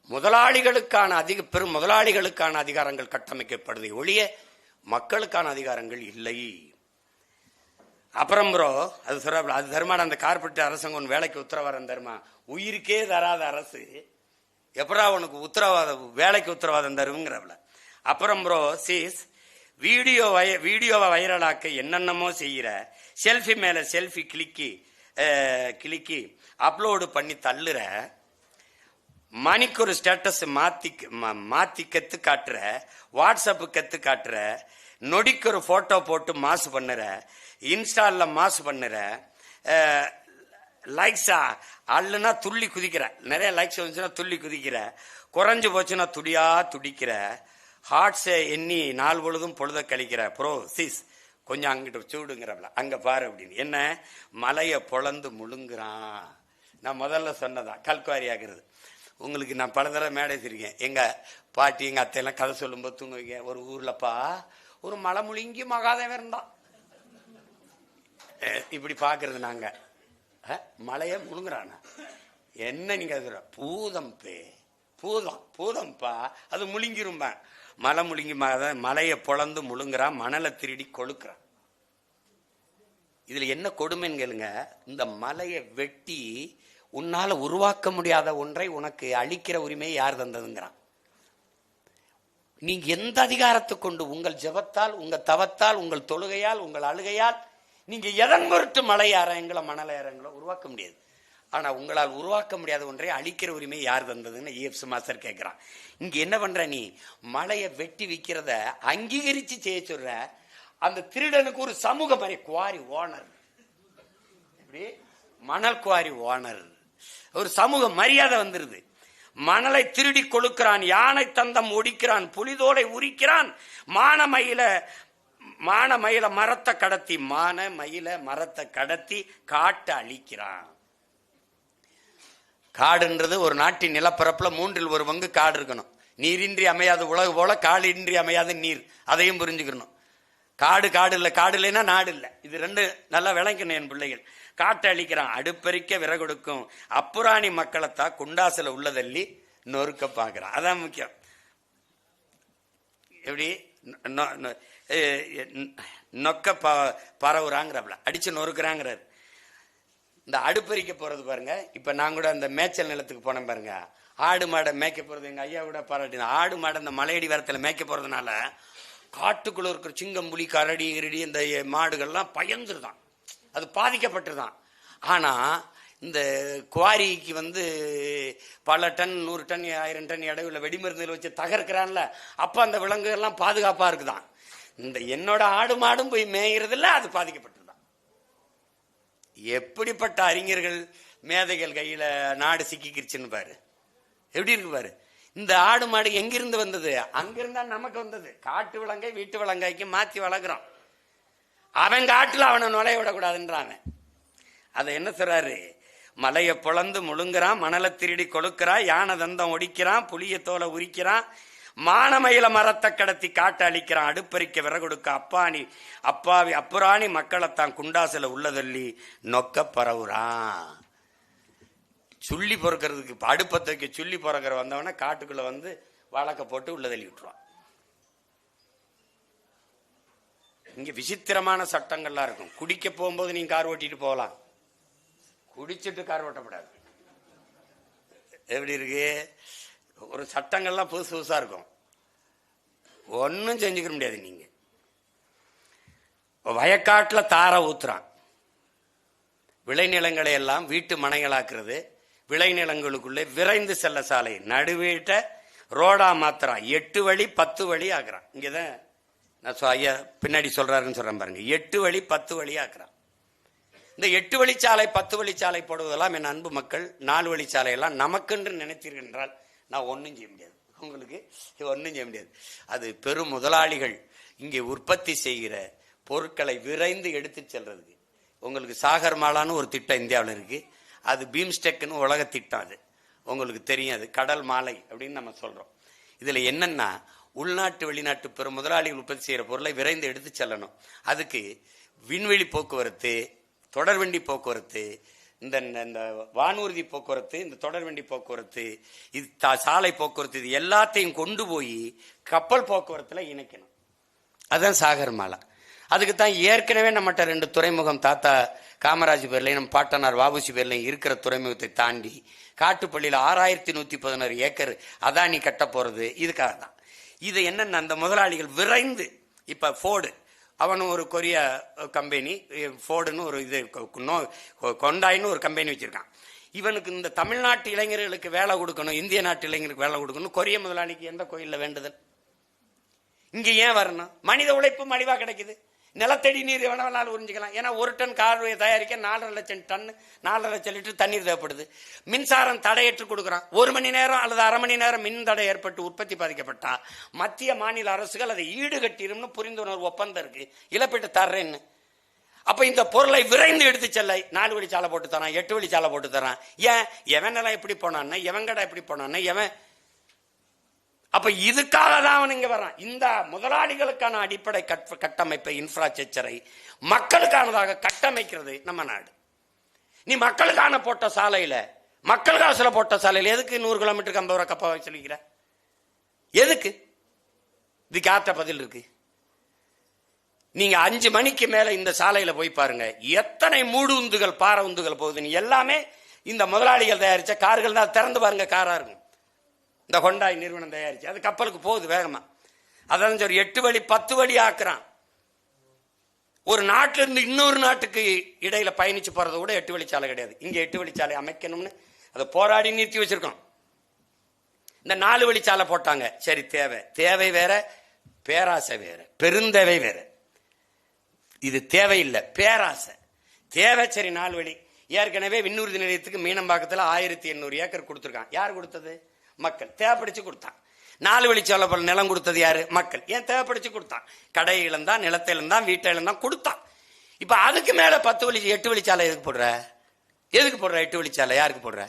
S1: முதலாளிகளுக்கான பெரும் முதலாளிகளுக்கான அதிகாரங்கள் கட்டமைக்கப்படுது ஒழிய மக்களுக்கான அதிகாரங்கள் இல்லை. அப்புறம் ப்ரோ அது சொல்ற அது தருமான அந்த கார்பரேட் அரசாங்கம் ஒன்று வேலைக்கு உத்தரவாதம் தருமா? உயிருக்கே தராத அரசு எப்படா உனக்கு வேலைக்கு உத்தரவாதம் தருங்கிறவள. அப்புறம் ப்ரோ சீஸ் வீடியோவை வைரலாக்க என்னென்னமோ செய்யற, செல்ஃபி மேல செல்ஃபி கிளிக்கி அப்லோடு பண்ணி தள்ளுற, மணிக்கு ஒரு ஸ்டேட்டஸ் மாத்தி கத்து காட்டுற, வாட்ஸ்அப் கத்து காட்டுற, நொடிக்கு ஒரு போட்டோ போட்டு மாசு பண்ணுற, இன்ஸ்டால மாசு பண்ணுற, லைக்ஸா அல்லுனா துள்ளி குதிக்கிற, நிறைய லைக்ஸ் வந்துச்சுன்னா துள்ளி குதிக்கிற, குறைஞ்சு போச்சுன்னா துடிக்கிற, ஹார்ட்ஸை எண்ணி நாள் பொழுதும் பொழுத கழிக்கிற. ப்ரோ சீஸ் கொஞ்சம் அங்கிட்டு சூடுங்கிறவள அங்க பாரு அப்படின்னு. என்ன மலையை பொழந்து முழுங்குறான். நான் முதல்ல சொன்னதான் கல்குவாரி ஆகிறது. உங்களுக்கு நான் பல தடவை மேடை வச்சிருக்கேன். எங்க பாட்டி எங்க அத்தையெல்லாம் கதை சொல்லும்போது தூங்குவீங்க. ஒரு ஊர்லப்பா ஒரு மலை முழுங்கி மகாதேவன் இருந்தான். இப்படி பாக்குறது நாங்க மலைய முழுங்குறான என்ன நீங்க பூதம் பூதம்பா அது முழுங்கிரும்பா. மலை முழுங்கி மலையை பொழந்து முழுங்குறான், மணலை திருடி கொழுக்கிறான். இதுல என்ன கொடுமைன்னு கேளுங்க. இந்த மலையை வெட்டி உன்னால உருவாக்க முடியாத ஒன்றை உனக்கு அழிக்கிற உரிமையை யார் தந்ததுங்கிறான். நீங்க எந்த அதிகாரத்தை கொண்டு உங்கள் ஜெபத்தால், உங்க தவத்தால், உங்கள் தொழுகையால், உங்கள் அழுகையால் நீங்க எதன் பொருட்டு மலை ஏறங்களோ மணல் ஏறங்களோ உருவாக்க முடியாது. ஆனா உங்களால் உருவாக்க முடியாத ஒன்றை அழிக்கிற உரிமை யார் தந்ததுன்னு EFS மாஸ்டர் கேட்கிறான். இங்க என்ன பண்ற? நீ மலையை வெட்டி விற்கிறத அங்கீகரிச்சு செய்ய சொல்ற. அந்த திருடனுக்கு ஒரு சமூக மாதிரி குவாரி ஓனர், இப்படி மணல் குவாரி ஓனர் ஒரு சமூக மரியாதை வந்துருது. மணலை திருடி கொழுக்கிறான், யானை தந்தம் ஒடிக்கிறான், புலிதோலை உரிக்கிறான், மான மயில மரத்தை கடத்தி காட்டை அழிக்கிறான். காடுன்றது ஒரு நாட்டின் நிலப்பரப்புல 1/3 பங்கு காடு இருக்கணும். நீரின்றி அமையாத உலகு போல காடின்றி அமையாத நீர், அதையும் புரிஞ்சுக்கணும். காடு இல்ல, காடு இல்லைன்னா நாடு இல்லை. இது 2 நல்லா விளங்கணும் என் பிள்ளைகள். காட்டை அழிக்கிறான், அடுப்பறிக்க விறகொடுக்கும் அப்புராணி மக்களைத்தான் குண்டாசில உள்ளதள்ளி நொறுக்க பாக்குறான். அதான் முக்கியம். எப்படி நொக்க பரவுறாங்கிறப்பல அடிச்சு நொறுக்குறாங்கிறாரு. இந்த அடுப்பறிக்க போறது பாருங்க. இப்ப நான் கூட அந்த மேய்ச்சல் நிலத்துக்கு போனேன் பாருங்க. ஆடு மாடை மேய்க்க போறது எங்க ஐயா கூட பாராட்டின. ஆடு மாடை இந்த மலையடி வரத்துல மேய்க்க போறதுனால காட்டுக்குள்ள இருக்கிற சிங்கம், புலி, கரடி, கிரடி இந்த மாடுகள்லாம் பயந்துருதான், அது பாதிக்கப்பட்டுதான். ஆனா இந்த குவாரிக்கு பல டன், 100 டன், 1000 டன் எடையுள்ள வெடிமருந்துகள் வச்சு தகர்க்கிறான்ல, அப்ப அந்த விலங்குகள்லாம் பாதுகாப்பா இருக்குதான். இந்த என்னோட ஆடு மாடும் போய் மேய்கிறதுல அது பாதிக்கப்பட்டதுதான். எப்படிப்பட்ட அறிஞர்கள், மேதைகள் கையில நாடு சிக்கிக்கிருச்சுன்னு பாரு, எப்படி இருக்கு பாரு. இந்த ஆடு மாடு எங்கிருந்து வந்தது? அங்கிருந்தா நமக்கு வந்தது. காட்டு விலங்கை வீட்டு விலங்காய்க்கு மாத்தி வளர்க்குறோம். அவன் காட்டுல அவனை நுழைய விடக்கூடாதுன்றாங்க. அதை என்ன சொல்றாரு? மலையை பொளந்து முழுங்குறான், மணலை திருடி கொழுக்கிறான், யானை தந்தம் ஒடிக்கிறான், புளிய தோலை உரிக்கிறான், மானமயில மரத்தை கடத்தி காட்டு அழிக்கிறான், அடுப்பறிக்க விறகொடுக்க அப்பாவி அப்புராணி மக்களைத்தான் குண்டாசில உள்ளதள்ளி நொக்க பரவுறான். சுள்ளி பொறுக்கிறதுக்கு அடுப்பத்தை வைக்க சுள்ளி பொறக்கிற வந்தவன காட்டுக்குள்ள வழக்க போட்டு உள்ள தள்ளி விட்டுருவான். இங்க விசித்திரமான சட்டங்கள்லாம் இருக்கும். குடிக்க போகும்போது நீங்க கார் ஓட்டிட்டு போகலாம், குடிச்சிட்டு கார் ஓட்டப்படாது. எப்படி இருக்கு? ஒரு சட்டங்கள்லாம் புதுசு புதுசா இருக்கும், ஒன்னும் செஞ்சுக்க முடியாது. நீங்க வயக்காட்டுல தார ஊத்துறான், விளைநிலங்களை எல்லாம் வீட்டு மனைகளாக்குறது, விளைநிலங்களுக்குள்ளே விரைந்து செல்ல சாலை நடுவீட்ட ரோடா மாத்திரான், 8 வழி 10 வழி ஆக்குறான். இங்கதான் நான் ஐயா பின்னாடி சொல்றாருன்னு சொல்றேன் பாருங்க, 8 வழி 10 வழி ஆக்குறான். இந்த 8 வழிச்சாலை 10 வழிச்சாலை போடுவதெல்லாம் என் அன்பு மக்கள், 4 வழிச்சாலை எல்லாம் நமக்கென்று நினைத்தீர்கள் என்றால் நான் ஒன்றும் செய்ய முடியாது, உங்களுக்கு ஒன்றும் செய்ய முடியாது. அது பெரும் முதலாளிகள் இங்கே உற்பத்தி செய்கிற பொருட்களை விரைந்து எடுத்து செல்றதுக்கு. உங்களுக்கு சாகர் மாலான்னு ஒரு திட்டம் இந்தியாவில் இருக்கு, அது பீம்ஸ்டெக்னு உலக திட்டம். அது உங்களுக்கு தெரியும், அது கடல் மாலை அப்படின்னு நம்ம சொல்றோம். இதுல என்னன்னா, உள்நாட்டு வெளிநாட்டு பெரும் முதலாளிகள் உற்பத்தி செய்யற பொருளை விரைந்து எடுத்து செல்லணும். அதுக்கு விண்வெளி போக்குவரத்து, தொடர்வண்டி போக்குவரத்து, இந்த வானூர்தி போக்குவரத்து, இந்த தொடர்வண்டி போக்குவரத்து, இது சாலை போக்குவரத்து, இது எல்லாத்தையும் கொண்டு போய் கப்பல் போக்குவரத்துல இணைக்கணும். அதுதான் சாகர் மாலா. அதுக்கு தான் ஏற்கனவே நம்மகிட்ட 2 துறைமுகம் தாத்தா காமராஜ் பேர்லையும் நம்ம பாட்டனார் வாபுசி பேர்லையும் இருக்கிற துறைமுகத்தை தாண்டி காட்டுப்பள்ளியில் 6116 ஏக்கர் அதானி கட்ட போறது இதுக்காக தான். இது என்னன்னா, அந்த முதலாளிகள் விரைந்து இப்ப ஃபோர்டு அவனும் ஒரு கொரியா கம்பெனி, ஃபோர்டுன்னு ஒரு இது கொண்டாயின்னு ஒரு கம்பெனி வச்சிருக்கான். இவனுக்கு இந்த தமிழ்நாட்டு இளைஞர்களுக்கு வேலை கொடுக்கணும், இந்திய நாட்டு இளைஞருக்கு வேலை கொடுக்கணும். கொரிய முதலாளிக்கு எந்த கோயில்ல வேண்டுதல்? இங்க ஏன் வரணும்? மனித உழைப்பு மலிவா கிடைக்குது, நிலத்தடி நீர் எவனாலும் உறிஞ்சிக்கலாம். ஏன்னா 1 டன் கார் தயாரிக்க 4.5 லட்சம் டன் 4.5 லட்சம் லிட்டர் தண்ணீர் தேவைப்படுது. மின்சாரம் தடையற்று கொடுக்குறான். 1 மணி நேரம் அல்லது அரை மணி நேரம் மின் தடை ஏற்பட்டு உற்பத்தி பாதிக்கப்பட்டா மத்திய மாநில அரசுகள் அதை ஈடுகட்டிரும்னு புரிந்துணர்வு ஒப்பந்தம் இருக்கு, இழப்பீட்டு தர்றேன்னு. அப்ப இந்த பொருளை விரைந்து எடுத்து செல்ல 4 வழி சாலை போட்டு தரான், 8 வழி சாலை போட்டு தரான். ஏன்? எவன் எல்லாம் எப்படி போனான்னு, எவன் கடை எப்படி போனான்னு, எவன். அப்ப இதுக்காக தான் அவன் இங்க வரான். இந்த முதலாளிகளுக்கான அடிப்படை கட்டமைப்பை, இன்ஃப்ராஸ்ட்ரக்சரை மக்களுக்கானதாக கட்டமைக்கிறது நம்ம நாடு. நீ மக்களுக்கான போட்ட சாலையில, மக்கள் காசுல போட்ட சாலையில எதுக்கு 100 கிலோமீட்டருக்கு 50 ரூபாய் கப்பா சொல்லிக்கிற? எதுக்கு? இதுக்கு யார்ட்ட பதில் இருக்கு? நீங்க 5 மணிக்கு மேல இந்த சாலையில போய் பாருங்க, எத்தனை மூடு உந்துகள், பாறை உந்துகள் போகுதுன்னு. எல்லாமே இந்த முதலாளிகள் தயாரிச்ச கார்கள் தான். திறந்து பாருங்க, காரா இருக்கும். இந்த ஹொண்டாய் நிறுவனம் தயாரிச்சு அது கப்பலுக்கு போகுது வேகமா. அதான் சொல்லி 8 வழி 10 வழி ஆக்குறான். ஒரு நாட்டில இருந்து இன்னொரு நாட்டுக்கு இடையில பயணிச்சு போறதை விட 8 வழிச்சாலை கிடையாது. இங்க 8 வழிச்சாலை அமைக்கணும்னு அதை போராடி நிறுத்தி வச்சிருக்கோம். இந்த 4 வழிச்சாலை போட்டாங்க. சரி, தேவை வேற, பேராசை வேற, பெருந்தேவை வேற. இது தேவையில்லை, பேராசை. தேவை சரி 4 வழி. ஏற்கனவே விண்ணூர்தி நிலையத்துக்கு மீனம்பாக்கத்தில் 1800 ஏக்கர் கொடுத்துருக்கான். யார் கொடுத்தது? மக்கள் தேவைப்படுச்சு கொடுத்தான். 4 வழிச்சாலை நிலம் கொடுத்தது யாரு? மக்கள். ஏன் தேவைப்படுச்சு கொடுத்தான்? கடை இழந்தான், நிலத்தை இழந்தான், வீட்டை இழந்தான், கொடுத்தான். இப்ப அதுக்கு மேல 8 வழிச்சாலை எதுக்கு போடுற? 8 வழிச்சாலை யாருக்கு போடுற?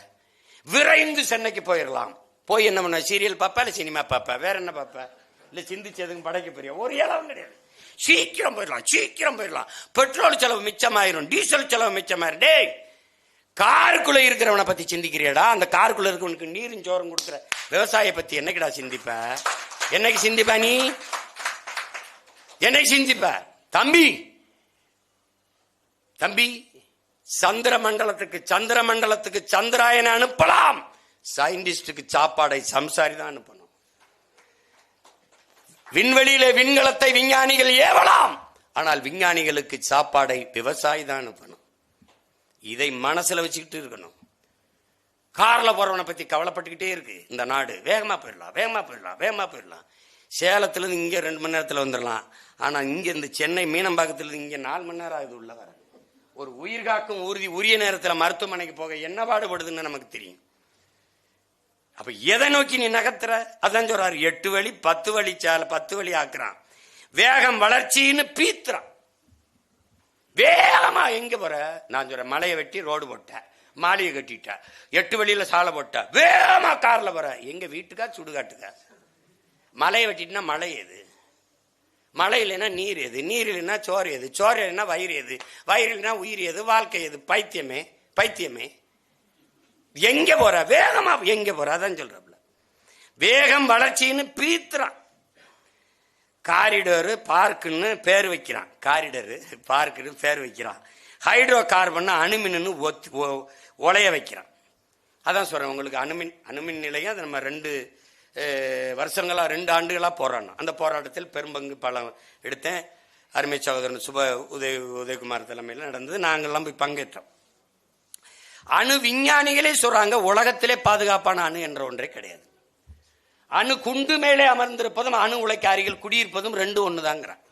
S1: விரைந்து சென்னைக்கு போயிடலாம். போய் என்ன பண்ண? சீரியல் பாப்பா, இல்ல சினிமா பாப்பா, வேற என்ன பாப்பா? இல்ல சிந்திச்சு எதுவும் படைக்க போறியா? ஒரு இளவும் கிடையாது. சீக்கிரம் போயிடலாம். பெட்ரோல் செலவு மிச்சமாயிரும், டீசல் செலவு மிச்சமாயிரும். டேய், காருக்குள்ள இருக்கிறவனை பத்தி சிந்திக்கிறியடா? அந்த காருக்குள்ள இருக்கவனுக்கு நீரும் சோறும் கொடுக்குற விவசாய பத்தி என்னைக்குடா சிந்திப்ப? என்னைக்கு சிந்திப்ப? நீ என்னைக்கு சிந்திப்ப? தம்பி, சந்திர மண்டலத்துக்கு சந்திராயனை அனுப்பலாம், சயின்டிஸ்டுக்கு சாப்பாடை சம்சாரி தான் அனுப்பணும். விண்வெளியில விண்கலத்தை விஞ்ஞானிகள் ஏவலாம், ஆனால் விஞ்ஞானிகளுக்கு சாப்பாடை விவசாயி தான் அனுப்பணும். இதை மனசுல வச்சுக்கிட்டு இருக்கணும். கார்ல போறவனை பத்தி கவலைப்பட்டுக்கிட்டே இருக்கு இந்த நாடு. வேகமா போயிடலாம், வேகமா போயிடலாம், வேகமா போயிடலாம். சேலத்துல இருந்து இங்க 2 மணி நேரத்துல வந்துடலாம். ஆனா இங்க இந்த சென்னை மீனம்பாக்கத்துல இருந்து இங்க 4 மணி நேரம் ஆகுது உள்ள வர. ஒரு உயிர் காக்கும் ஊர்தி உரிய நேரத்துல மருத்துவமனைக்கு போக என்ன பாடுபடுதுன்னு நமக்கு தெரியும். அப்ப எதை நோக்கி நீ நகர்த்துற? அதான் சொல்றாரு, 8 வழி 10 வழி சாலை 10 வழி ஆக்குறான். வேகம் வளர்ச்சின்னு பீத்துறான். வேகமா எங்க போற? நான் சொல்றேன், மலையை வெட்டி ரோடு போட்ட, மாளிகை கட்டிட்ட, 8 வழியில சாலை போட்ட, வேகமா கார்ல போற. எங்க வீட்டுக்கா சுடுகாட்டுக்கா? மலையை வெட்டிட்டுனா மழை எது? மழை இல்லைன்னா நீர் எது? நீர் இல்லைன்னா சோறு எது? சோறு இல்லைன்னா வயிறு எது? வயிறு இல்லைன்னா உயிர் எது? வாழ்க்கை எது? பைத்தியமே பைத்தியமே. எங்க போற? வேகமா எங்க போற? அதான் சொல்றப்பல வேகம் வளர்ச்சின்னு பீத்துறான். காரிடோரு பார்க்குன்னு பேர் வைக்கிறான். காரிடரு பார்க்குன்னு பேர் வைக்கிறான். ஹைட்ரோ கார்பன் அணுமின்னு ஒலைய வைக்கிறான். அதான் சொல்றேன் உங்களுக்கு, அணுமின் நிலையம் அது நம்ம 2 வருஷங்களா 2 ஆண்டுகளா போராடணும். அந்த போராட்டத்தில் பெரும்பங்கு பலம் எடுத்தேன். அருமை சகோதரன் உதயகுமார் தலைமையில் நடந்தது. நாங்கள்லாம் போய் பங்கேற்றோம். அணு விஞ்ஞானிகளே சொல்றாங்க, உலகத்திலே பாதுகாப்பான அணு என்ற ஒன்றே கிடையாது. அணு குண்டு மேலே அமர்ந்திருப்பதும் அணு உலைக்கு அருகில் குடியிருப்பதும் 2 ஒண்ணுதாங்கிறான்.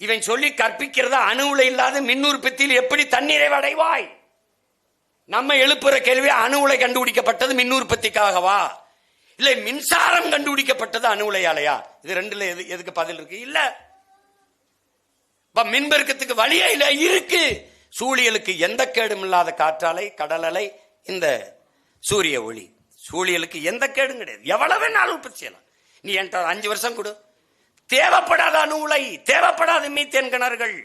S1: இவன் சொல்லி கற்பிக்கிறத அணு உலை இல்லாத மின் உற்பத்தியில் எப்படி தண்ணீரை அடைவாய்? நம்ம எழுப்புற கேள்வி, அணு உலை கண்டுபிடிக்கப்பட்டது மின் உற்பத்திக்காகவா, இல்லை மின்சாரம் கண்டுபிடிக்கப்பட்டது அணு உலையாலையா? இது 2ல எதுக்கு பதில் இருக்கு? இல்ல. மின்பெருக்கத்துக்கு வழியே இல்ல. இருக்கு. சூழியலுக்கு எந்த கேடும் இல்லாத காற்றாலை, கடல் அலை, இந்த சூரிய ஒளி, சூழியலுக்கு எந்த கேடும் கிடையாது. எவ்வளவு வேணாலும் உற்பத்தி செய்யலாம். நீ என்கிட்ட 5 வருஷம் கொடு. தேவைப்படாத அணு உலை, தேவைப்படாத மீத்தேன் கிணறுகள்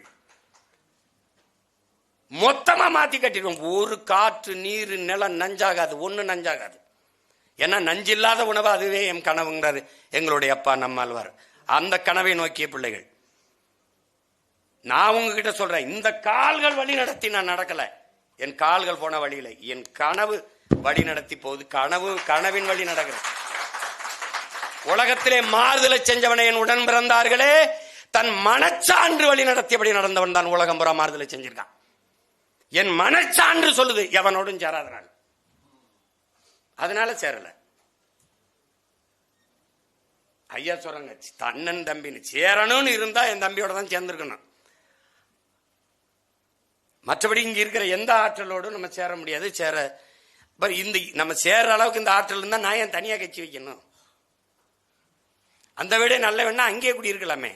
S1: மொத்தமா மாத்தி கட்டிடுவோம். ஒரு காற்று நீர் நிலம் நஞ்சாகாது, ஒண்ணு நஞ்சாகாது. ஏன்னா நஞ்சில்லாத உணவு அதுவே என் கனவுங்கிறாரு எங்களுடைய அப்பா நம்மாழ்வார். அந்த கனவை நோக்கிய பிள்ளைகள். நான் உங்ககிட்ட சொல்றேன், இந்த கால்கள் வழி நடத்தி நான் நடக்கல. என் கால்கள் போன வழியில என் கனவு வழி நடத்தி போகுது. கனவின் வழி நடக்கிறேன். உலகத்திலே மாறுதலை செஞ்சவனை என் உடன் பிறந்தார்களே, தன் மனச்சான்று வழி நடத்தியபடி நடந்தவன் தான் உலகம் புறா மாறுதலை செஞ்சிருக்கான். என் மனச்சான்று சொல்லுது எவனோடும் சேராதனால. அதனால சேரல. ஐயா சொல்றாங்க, தன்னன் தம்பின்னு சேரணும்னு இருந்தா என் தம்பியோட தான் சேர்ந்திருக்கணும். மற்றபடி இங்க இருக்கிற எந்த ஆற்றலோடும் நம்ம சேர முடியாது. இந்த நம்ம சேர்ற அளவுக்கு இந்த ஆற்றல் இருந்தா நான் ஏன் தனியா கட்சி வைக்கணும்? அந்த வீடே நல்ல வேணா அங்கேயே குடி இருக்கலாமே.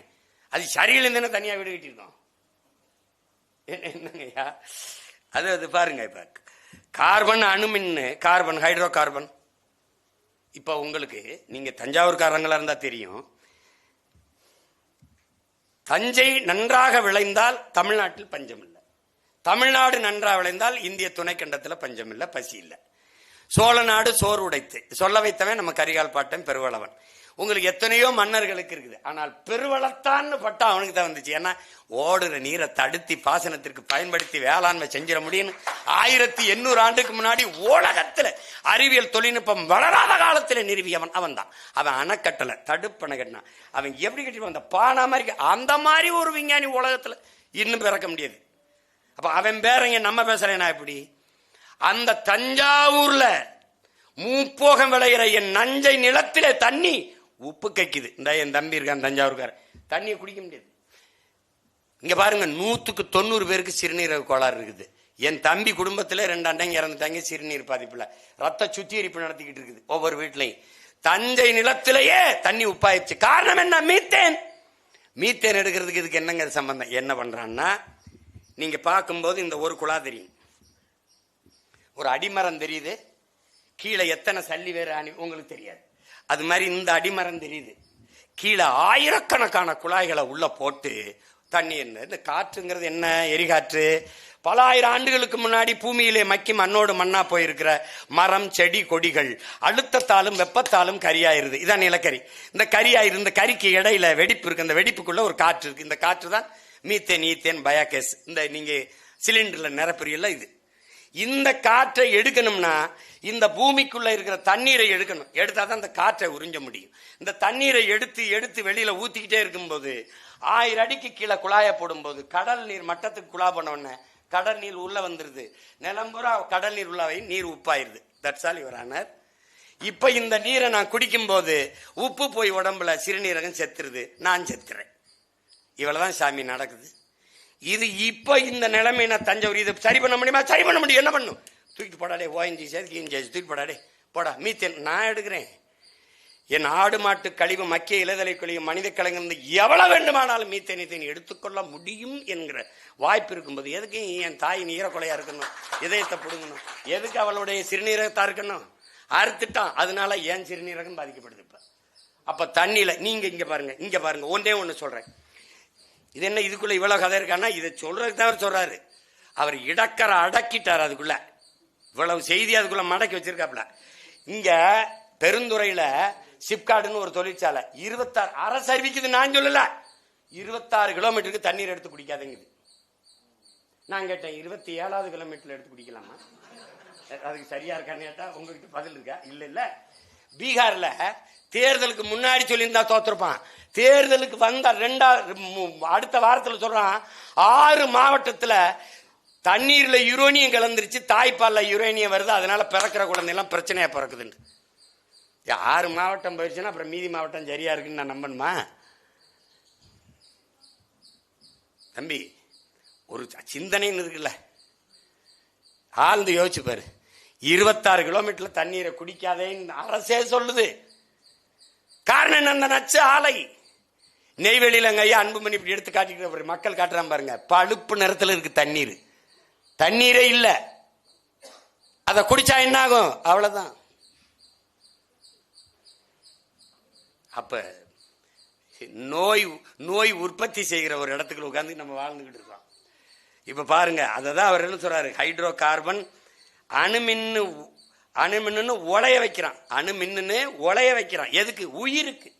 S1: அது சரியில்லைன்னு தனியா வீடு கட்டிருக்கோம். என்னங்கய்யா அது பாருங்க. இப்ப கார்பன் அணுமின், கார்பன் ஹைட்ரோ கார்பன். இப்ப உங்களுக்கு நீங்க தஞ்சாவூர்காரங்களா இருந்தா தெரியும், தஞ்சை நன்றாக விளைந்தால் தமிழ்நாட்டில் பஞ்சம் இல்லை. தமிழ்நாடு நன்றாக விளைந்தால் இந்திய துணைக்கண்டத்தில் பஞ்சம் இல்லை, பசி இல்லை. சோழ நாடு சோறு உடைத்து சொல்ல வைத்தவன் நம்ம கரிகால் பாட்டன் பெருவளவன். உங்களுக்கு எத்தனையோ மன்னர்களுக்கு இருக்குது, ஆனால் பெருவளத்தான்னு பட்டா அவனுக்கு தான் வந்துச்சு. ஏன்னா ஓடுற நீரை தடுத்தி பாசனத்திற்கு பயன்படுத்தி வேளாண்மை செஞ்சிட முடியும். 1800 ஆண்டுக்கு முன்னாடி உலகத்துல அறிவியல் தொழில்நுட்பம் வளராத காலத்துல நிறுவியவன் அவன் தான். அவன் அணைக்கட்டல, தடுப்பணை கட்டினான். அவன் எப்படி கட்டி அந்த பானா மாதிரி, அந்த மாதிரி ஒரு விஞ்ஞானி உலகத்துல இன்னும் பிறக்க முடியாது. அப்ப அவன் பேரங்க நம்ம பேசுறேன்னா எப்படி? அந்த தஞ்சாவூர்ல மூப்போகம் விளைகிற என் நஞ்சை நிலத்திலே தண்ணி உப்பு கைக்குது. இந்த என் தம்பி இருக்கான் தஞ்சாவூர்கார, தண்ணியை குடிக்க முடியாது. இங்க பாருங்க, 100க்கு 90 பேருக்கு சிறுநீரக கோளாறு இருக்குது. என் தம்பி குடும்பத்துல 2 அண்டைங்க இறந்துட்டாங்க சிறுநீர் பாதிப்புல. ரத்த சுத்திகரிப்பு நடத்திக்கிட்டு இருக்குது ஒவ்வொரு வீட்லையும். தஞ்சை நிலத்திலேயே தண்ணி உப்பாயிடுச்சு. காரணம் என்ன? மீத்தேன். மீத்தேன் எடுக்கிறதுக்கு இதுக்கு என்னங்க சம்பந்தம்? என்ன பண்றான்னா, நீங்க பார்க்கும்போது இந்த ஒரு குழா தெரியும், ஒரு அடிமரம் தெரியுது, கீழே எத்தனை சல்லி வேறு அணி உங்களுக்கு தெரியாது. அது மாதிரி இந்த அடிமரம் தெரியுது, கீழே ஆயிரக்கணக்கான குழாய்களை உள்ள போட்டு தண்ணி. என்ன இந்த காற்றுங்கிறது? என்ன எரிகாற்று. பல ஆயிரம் ஆண்டுகளுக்கு முன்னாடி பூமியிலே மக்கி மண்ணோடு மண்ணா போயிருக்கிற மரம் செடி கொடிகள் அழுத்தத்தாலும் வெப்பத்தாலும் கரியாயிருது. இதான் நிலக்கரி. இந்த கரியாயிரு, இந்த கரிக்கு இடையில வெடிப்பு இருக்கு, அந்த வெடிப்புக்குள்ள ஒரு காற்று இருக்கு. இந்த காற்று தான் மீத்தேன், ஈத்தேன், பயோகேஸ். இந்த நீங்க சிலிண்டர்ல நிரப்புறீங்கல்ல, இது இந்த காற்றை எடுக்கணும்னா இந்த பூமிக்குள்ள இருக்கிற தண்ணீரை எடுக்கணும். எடுத்தாதான் அந்த காற்றை உறிஞ்ச முடியும். இந்த தண்ணீரை எடுத்து எடுத்து வெளியில ஊத்திக்கிட்டே இருக்கும்போது 1000 அடிக்கு கீழே குழாய போடும்போது கடல் நீர் மட்டத்துக்கு குழா பண்ண உடனே கடல் நீர் உள்ள வந்துருது. நிலம்புறா கடல் நீர் உள்ளவை நீர் உப்பாயிருது. That's all your honour. இப்ப இந்த நீரை நான் குடிக்கும் போது உப்பு போய் உடம்புல சிறுநீரகம் செத்துருது, நான் செத்துறேன். இவ்வளவுதான் சாமி நடக்குது. இது இப்ப இந்த நிலைமை நான் தஞ்சாவூர் இது சரி பண்ண முடியுமா? சரி பண்ண முடியும். என்ன பண்ணும்? தூக்கிட்டு போடாடே, ஓஎன்ஜிசி தூக்கிட்டு போடாடே, போடா மீத்தேன் நான் எடுக்கிறேன். என் ஆடு மாட்டு கழிவு மக்கிய இலைதலை கழிவு மனித கலைஞர் எவ்வளவு வேண்டுமானாலும் மீத்தேனத்தை எடுத்துக்கொள்ள முடியும் என்கிற வாய்ப்பு இருக்கும்போது எதுக்கு என் தாயின் ஈரக்கொலையா இருக்கணும், இதயத்தை பிடுங்கணும்? எதுக்கு அவளுடைய சிறுநீரகத்தா இருக்கணும்? அறுத்துட்டான், அதனால ஏன் சிறுநீரகம் பாதிக்கப்படுது. இப்ப அப்ப தண்ணியில நீங்க இங்க பாருங்க ஒன்னே ஒண்ணு சொல்றேன். இது என்ன இதுக்குள்ள இவ்வளவு கதை இருக்கான்னா இதை சொல்றதுக்கு தான் அவர் சொல்றாரு. அவர் இடக்கரை அடக்கிட்டார். அதுக்குள்ள இவ்வளவு செய்தி அதுக்குள்ள மடக்கி வச்சிருக்காப்ல. இங்க பெருந்துறையில சிப்காடுன்னு ஒரு தொழிற்சாலை 26 அரசு அறிவிக்குது, நான் சொல்லல. 26 கிலோமீட்டருக்கு தண்ணீர் எடுத்து குடிக்காதங்குது. நான் கேட்டேன் 27வது கிலோமீட்டர்ல எடுத்து குடிக்கலாமா? அதுக்கு சரியா இருக்கான்னு கேட்டா உங்ககிட்ட பதில் இருக்கா? இல்ல இல்ல. பீகார்ல தேர்தலுக்கு முன்னாடி சொல்லியிருந்தா தோத்துருப்பான். தேர்தலுக்கு வந்த அடுத்த வாரத்தில் சொல்றான் 6 மாவட்டத்துல தண்ணீர்ல யுரேனியம் கலந்துருச்சு, தாய்ப்பால்ல யுரேனியம் வருது, அதனால பிறக்கிற குழந்தை எல்லாம் பிரச்சனையா பிறக்குதுன்னு. 6 மாவட்டம் போயிடுச்சுன்னா அப்புறம் மீதி மாவட்டம் சரியா இருக்குன்னு நான் நம்பணுமா? தம்பி, ஒரு சிந்தனைன்னு இருக்குல்ல, ஆழ்ந்து யோசிச்சு பாரு. 26 கிலோமீட்டர்ல தண்ணீரை குடிக்காதேன்னு அரசே சொல்லுது. காரணம் என்ன? அந்த நச்சு ஆலை. நெய்வேலியில அங்க ஐயா அன்புமணி இப்படி எடுத்து காட்டிக்கிற மக்கள் காட்டுறான் பாருங்க, பழுப்பு நிறத்துல இருக்கு தண்ணீர். தண்ணீரே இல்ல, அத குடிச்சா என்ன ஆகும்? அவ்வளவுதான். அப்ப நோய் உற்பத்தி செய்கிற ஒரு இடத்துக்கு உட்கார்ந்து நம்ம வாழ்ந்துகிட்டு இருக்கோம். இப்ப பாருங்க, அததான் அவர் என்ன சொல்றாரு, ஹைட்ரோ கார்பன் அணுமின்னு உலைய வைக்கிறான். அணுமின்னு உலைய வைக்கிறான். எதுக்கு? உயிருக்கு.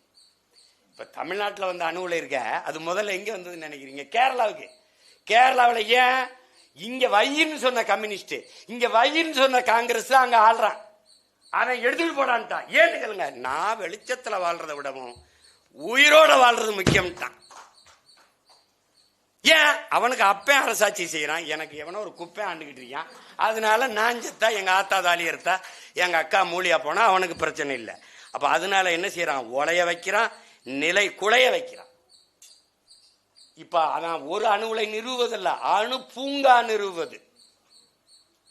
S1: இப்ப தமிழ்நாட்டில் வந்து அணு உலை இருக்க, அது முதல்ல எங்க வந்ததுன்னு நினைக்கிறீங்க? கேரளாவுக்கு. கேரளாவில் ஏன்? இங்க வையின்னு சொன்ன கம்யூனிஸ்ட், இங்க வையின்னு சொன்ன காங்கிரஸ் அங்க ஆள்றான். அவன் எடுத்துட்டு போடான்ட்டான். ஏன்னு கேளுங்க, நான் வெளிச்சத்துல வாழ்றதை விடவும் உயிரோட வாழ்றது முக்கியம்ட்டான். ஏன்? அவனுக்கு அப்பே அரசாட்சி செய்யறான், எனக்கு எவனோ ஒரு குப்பை ஆண்டுகிட்டு இருக்கான். அதனால நான் செத்தா, எங்க ஆத்தா தாலி எடுத்தா, எங்க அக்கா மூலியா போனா அவனுக்கு பிரச்சனை இல்லை. அப்ப அதனால என்ன செய்யறான்? உலைய வைக்கிறான், நிலை குலைய வைக்கிறான். இப்ப அதான் ஒரு அணு உலை நிறுவுவதில்ல, அணு பூங்கா நிறுவுவது.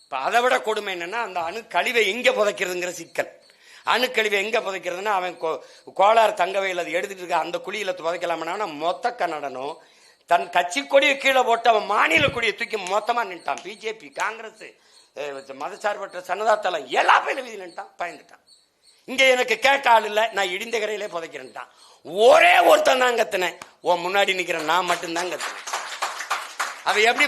S1: இப்ப அதை விட கொடுமை என்னன்னா, அந்த அணு கழிவை எங்க புதைக்கிறதுங்கிற சிக்கல். அணுக்கழிவை எங்க புதைக்கிறதுனா, அவன் கோளாறு தங்கவையில் அது எடுத்துட்டு இருக்க அந்த குழியில புதைக்கலாம்னா மொத்த கன்னடனும் தன் கட்சி கொடியை கீழே போட்டு அவன் மாநில கொடியை தூக்கி மொத்தமா நின்ட்டான். பிஜேபி, காங்கிரஸ், மதசார்பற்ற சனதா தளம் எல்லா பேரும் வீதி நின்ட்டான், பயந்துட்டான். இங்க எனக்கு கேட்க ஆள் இல்ல, நான் இடிந்த கரையிலே புதைக்கிறேன்ட்டான். ஒரே ஒருத்தன் தான் கத்தினேன், உன் முன்னாடி நிக்கிறேன் நான் மட்டும்தான் கத்தினேன். அவன் எப்படி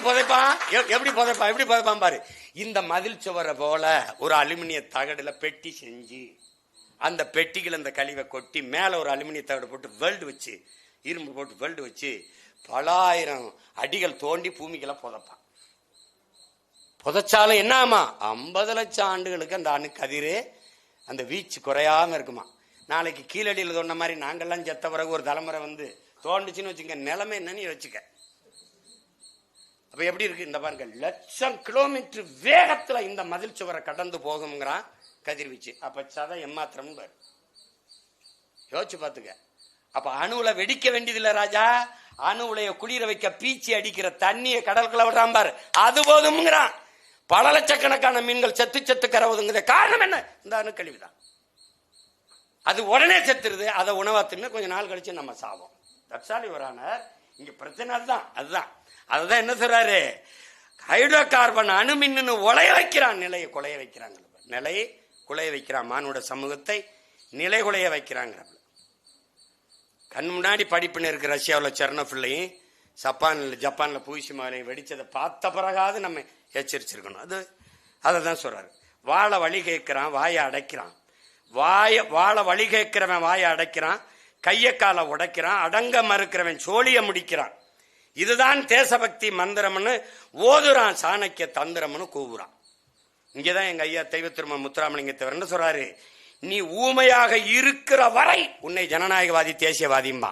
S1: புதைப்பான் பாரு. இந்த மதில் சுவரை போல ஒரு அலுமினிய தகடுல பெட்டி செஞ்சு அந்த பெட்டிகள் அந்த கழிவை கொட்டி மேல ஒரு அலுமினிய தகடு போட்டு வெல்டு வச்சு, இரும்பு போட்டு வெல்டு வச்சு பல ஆயிரம் அடிகள் தோண்டி பூமிக்கெல்லாம் புதைப்பான். புதைச்சாலும் என்ன ஆமா, 50 லட்சம் ஆண்டுகளுக்கு அந்த அணு கதிரே அந்த வீச்சு குறையாம இருக்குமா. நாளைக்கு கீழடியில் சொன்ன மாதிரி நாங்கெல்லாம் செத்த பிறகு ஒரு தலைமுறை வந்து தோண்டுச்சுன்னு வச்சுக்க, நிலைமை என்னன்னு வச்சுக்க. அப்ப எப்படி இருக்கு? இந்த பாருங்க, 1,00,000 கிலோமீட்டர் வேகத்துல இந்த மதில் சுவரை கடந்து போகுங்கிறான் கதிர்வீச்சு. அப்ப சதை எம்மாத்திரம் பாரு, யோசிச்சு பாத்துக்க. அப்ப அணுவுல வெடிக்க வேண்டியது இல்ல ராஜா, அணு உலைய குளிர வைக்க பீச்சி அடிக்கிற தண்ணியை கடலுக்குள்ள விடுறான் பாரு, அது போதும்ங்கிறான். பல லட்சக்கணக்கான மீன்கள் செத்து கரவுதுங்கிற காரணம் என்ன? இந்த அணு கழிவுதான். அது உடனே செத்துருது, அதை உணவா தின்னு கொஞ்ச நாள் கழிச்சு நம்ம சாவோம். தட்சாலி வரானர் இங்க பிரச்சனை அதுதான் என்ன சொல்றாரு, ஹைட்ரோ கார்பன் அணுமின்னு உலைய வைக்கிறான், நிலையை குலைய வைக்கிறாங்க. நிலையை குலைய வைக்கிறான், மானுட சமூகத்தை நிலை குலைய வைக்கிறாங்க. கண் முன்னாடி படிப்புன்னு இருக்கு. ரஷ்யாவில் செர்னோபில்லையும் ஜப்பான்ல பூசிமாலையும் வெடிச்சதை பார்த்த பிறகாவது நம்ம எச்சரிச்சிருக்கணும். அதை தான் சொல்றாரு. வாழ வழி கேட்கிறான், வாயை அடைக்கிறான். வாழ வழி கேட்கிறவன் வாயை அடைக்கிறான், கைய காலை உடைக்கிறான், அடங்க மறுக்கிறவன் சோழிய முடிக்கிறான். இதுதான் தேசபக்தி மந்திரம்னு ஓதுறான், சாணக்கிய தந்திரம்னு கூவுறான். இங்கதான் எங்க ஐயா தெய்வ திருமண முத்துராமலிங்கத்தவர் என்ன சொல்றாரு, நீ ஊமையாக இருக்கிற வரை உன்னை ஜனநாயகவாதி தேசியவாதிம்பா,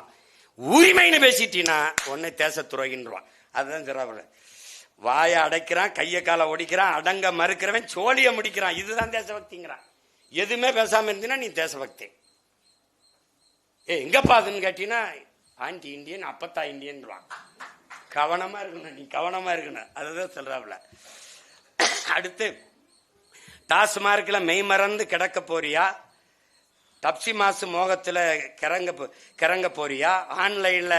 S1: உரிமைன்னு பேசிட்டீன்னா உன்னை தேச துரோகின்றான். அதுதான் சொல்றாங்க. வாய அடைக்கிறான், கைய காலை ஒடிக்கிறான், அடங்க மறுக்கிறவன் சோழிய முடிக்கிறான். இதுதான் தேசபக்திங்கிறான். எதுவுமே பேசாம இருந்தீங்கன்னா நீ தேசபக்தி. எங்கப்பா அதுன்னு கேட்டீங்கன்னா ஆன்டி இந்தியன் அப்பத்தா இந்தியன்றான். கவனமா இருக்கணும், நீ கவனமா இருக்கணும். அதுதான் சொல்றாப்ல. அடுத்து, டாஸ்மார்க்ல மெய் மறந்து கிடக்க போறியா, தப்சி மாசு மோகத்துல கிறங்க போறியா, ஆன்லைன்ல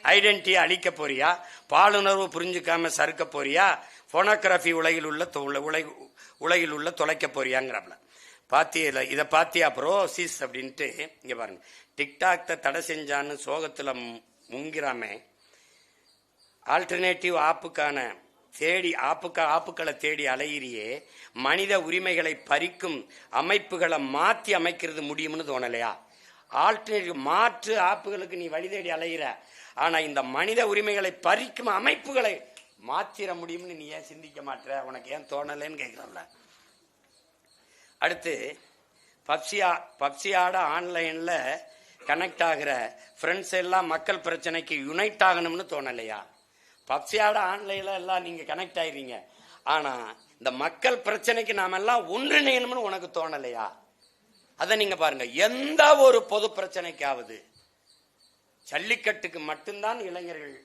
S1: ஐடென்டி அழிக்க போறியா, பாலுணர்வு புரிஞ்சுக்காம சறுக்க போறியா, போனோகிராபி உலகில் உள்ள தொலைக்க போறியாங்கிறாப்ல. பாத்தியில இதை பாத்தியா ப்ரோ சிஸ் அப்படின்ட்டு. இங்க பாருங்க, டிக்டாக் தடை செஞ்சான்னு சோகத்துல முங்கிறாமே, ஆல்டர்னேட்டிவ் ஆப்புக்களை தேடி அலையிறியே, மனித உரிமைகளை பறிக்கும் அமைப்புகளை மாற்றி அமைக்கிறது முடியும்னு தோணலையா? ஆல்டர்னேட்டிவ் மாற்று ஆப்புகளுக்கு நீ வழி தேடி அலையிற, ஆனா இந்த மனித உரிமைகளை பறிக்கும் அமைப்புகளை மாத்திர முடியும்னு நீ ஏன் சிந்திக்க மாட்ட? உனக்கு ஏன் தோணலைன்னு கேட்கிறோம்ல. அடுத்து, பப்சியாட ஆன்லைன்ல கனெக்ட் ஆகிற ஃப்ரெண்ட்ஸ் எல்லாம் மக்கள் பிரச்சனைக்கு யுனைட் ஆகணும்னு தோணலையா? பப்சியாட ஆன்லைன்ல எல்லாம் நீங்க கனெக்ட் ஆயிடுறீங்க, ஆனா இந்த மக்கள் பிரச்சனைக்கு நாம எல்லாம் ஒன்றிணையணும்னு உனக்கு தோணலையா? அதை நீங்க பாருங்க. எந்த ஒரு பொது பிரச்சனைக்காவது, ஜல்லிக்கட்டுக்கு மட்டும்தான் இளைஞர்கள்,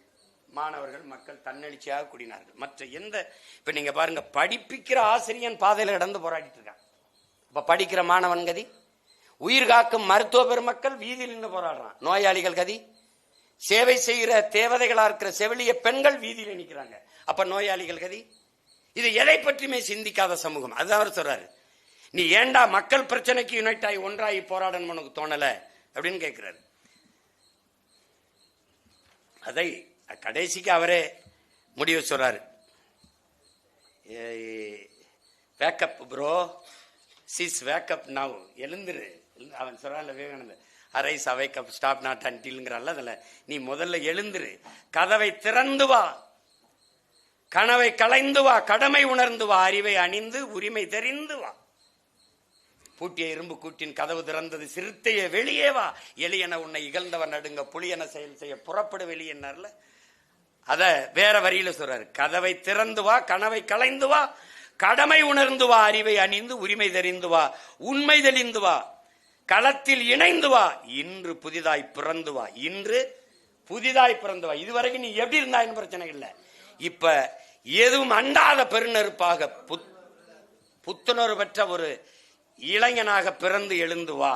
S1: மாணவர்கள், மக்கள் தன்னெழுச்சியாக கூடினார்கள். மற்ற எந்த, இப்ப நீங்க பாருங்க, படிப்பிக்கிற ஆசிரியன் பாதையில கடந்து போராடிட்டு இருக்கான். இப்ப படிக்கிற மாணவன் கதி, உயிர் காக்கும் மருத்துவ பெருமக்கள் வீதியில் நின்று போராடுறான். நோயாளிகள் கதி, சேவை செய்கிற தேவதைகளா இருக்கிற செவிலிய பெண்கள் வீதியில் நிற்கிறாங்க. அப்ப நோயாளிகள் கதி. இது எதை பற்றியுமே சிந்திக்காத சமூகம். அதுதான் அவர் சொல்றாரு, நீ ஏண்டா மக்கள் பிரச்சனைக்கு யுனைட் ஆகி ஒன்றாகி போராடணும் உனக்கு தோணல அப்படின்னு கேட்கிறாரு. அதை கடைசிக்கு அவரே முடிவு சொல்றாரு. Wake up bro sis, wake up now, எழுந்துரு. அவன் சொல்றான்ல விவேகானந்தர், அரைஸ் அவைக்கப் ஸ்டாப் நாட் அன்டில்ங்கிறான்ல, அதுல நீ முதல்ல எழுந்துரு, கதவை திறந்து வா, கனவை களைந்து வா, கடமை உணர்ந்து வா, அறிவை அணிந்து உரிமை தெரிந்து வா. பூட்டிய இரும்பு கூட்டின் கதவு திறந்தது, சிறுத்தைய வெளியே வா, எளியன உன்னை இகழ்ந்தவன் நடுங்க, புலியன செயல் செய்ய புறப்படு வெளியன்னார்ல. அத வேற வரியில சொல்றாரு, கதவை திறந்து வா, கனவை களைந்து வா, கடமை உணர்ந்து வா, அறிவை அணிந்து உரிமை தெரிந்து வா, உண்மை தெளிந்து வா, களத்தில் இணைந்து வா, இன்று புதிதாய் பிறந்து வா, இன்று புதிதாய் பிறந்து வா. இதுவரைக்கும் நீ எப்படி இருந்தாயின்னு பிரச்சனை இல்லை. இப்ப எதுவும் அண்டாத பெருநெருப்பாக புத்துணர்வு பெற்ற ஒரு இளைஞனாக பிறந்து எழுந்து வா.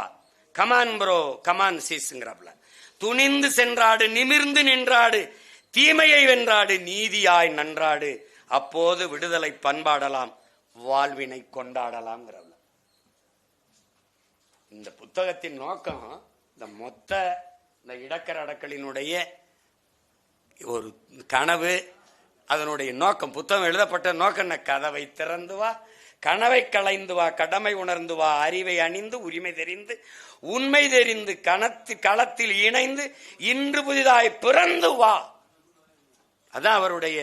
S1: கமான் ப்ரோ, கமான் சிஸ்ங்கிறப்பல. துணிந்து சென்றாடு, நிமிர்ந்து நின்றாடு, தீமையை வென்றாடு, நீதியாய் நன்றாடு, அப்போது விடுதலை பண்பாடலாம், வாழ்வினை கொண்டாடலாம். இந்த புத்தகத்தின் நோக்கம், இந்த மொத்த இந்த இடக்கர அடக்கலினுடைய ஒரு கனவு, அதனுடைய நோக்கம், புத்தகம் எழுதப்பட்ட நோக்கம், கதவை திறந்து வா, கனவை களைந்து வா, கடமை உணர்ந்து வா, அறிவை அணிந்து உரிமை தெரிந்து உண்மை தெரிந்து களத்தில் இணைந்து இன்று புதிதாய் பிறந்து வா. அதான் அவருடைய,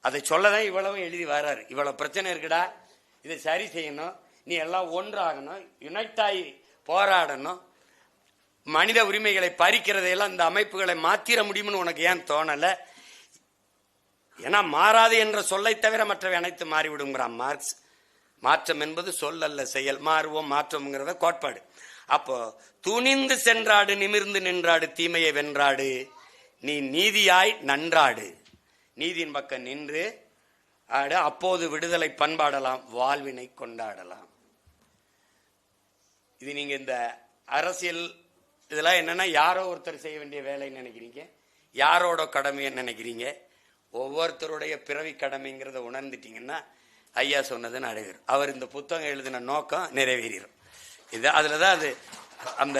S1: அதை சொல்லதான் இவ்வளவு எழுதி வர்றாரு. இவ்வளவு பிரச்சனை இருக்குடா, இதை சரி செய்யணும், நீ எல்லாம் ஒன்றாகணும், யுனைட்டாகி போராடணும், மனித உரிமைகளை பறிக்கிறதையெல்லாம் இந்த அமைப்புகளை மாத்திர முடியும்னு உனக்கு ஏன் தோணல? ஏன்னா மாறாது என்ற சொல்லை தவிர மற்றவை அனைத்து மாறிவிடுங்கிறான் மார்க்ஸ். மாற்றம் என்பது சொல் அல்ல, செயல். மாறுவோம் மாற்றம்ங்கிறத கோட்பாடு. அப்போ துணிந்து சென்றாடு, நிமிர்ந்து நின்றாடு, தீமையை வென்றாடு, நீ நீதியாய் நன்றாடு, நீதியின் பக்கம் நின்று ஆடு, அப்போது விடுதலை பண்பாடலாம், வாழ்வினை கொண்டாடலாம். இது நீங்க இந்த அரசியல் இதெல்லாம் என்னன்னா யாரோ ஒருத்தர் செய்ய வேண்டிய வேலைன்னு நினைக்கிறீங்க, யாரோட கடமைன்னு நினைக்கிறீங்க. ஒவ்வொருத்தருடைய பிறவி கடமைங்கிறத உணர்ந்துட்டீங்கன்னா ஐயா சொன்னது நடைபெறும். அவர் இந்த புத்தகம் எழுதின நோக்கம் நிறைவேறும். இது அதுலதான் அது அந்த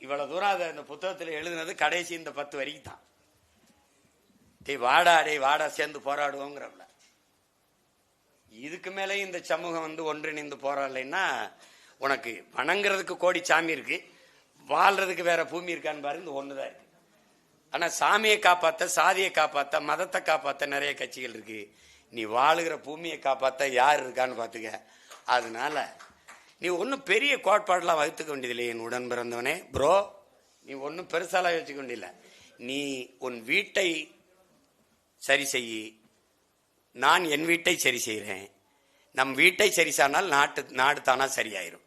S1: இவ்வளவு தூரம் அதை இந்த புத்தகத்தில் எழுதினது கடைசி இந்த 10 வரைக்கும் தான். வாடா சேர்ந்து போராடுவோங்கிறவள. இதுக்கு மேலே இந்த சமூகம் ஒன்றிணைந்து போராடலைன்னா உனக்கு வணங்குறதுக்கு கோடி சாமி இருக்கு, வாழ்றதுக்கு வேற பூமி இருக்கான்னு பாரு. இந்த ஒண்ணுதான் இருக்கு. ஆனா சாமியை காப்பாத்த, சாதியை காப்பாத்த, மதத்தை காப்பாத்த நிறைய கட்சிகள் இருக்கு. நீ வாழுகிற பூமியை காப்பாத்த யார் இருக்கான்னு பாத்துக்க. அதனால நீ ஒன்னும் பெரிய கோட்பாடுலாம் வகுத்துக்க வேண்டியதில்லை என் உடன் பிறந்தவனே. ப்ரோ, நீ ஒன்னும் பெருசாலாம் வச்சுக்க வேண்டியதில்லை. நீ உன் வீட்டை சரி செய்யி, நான் என் வீட்டை சரி செய்கிறேன். நம் வீட்டை சரி செய்தால் நாடு தானா சரியாயிரும்.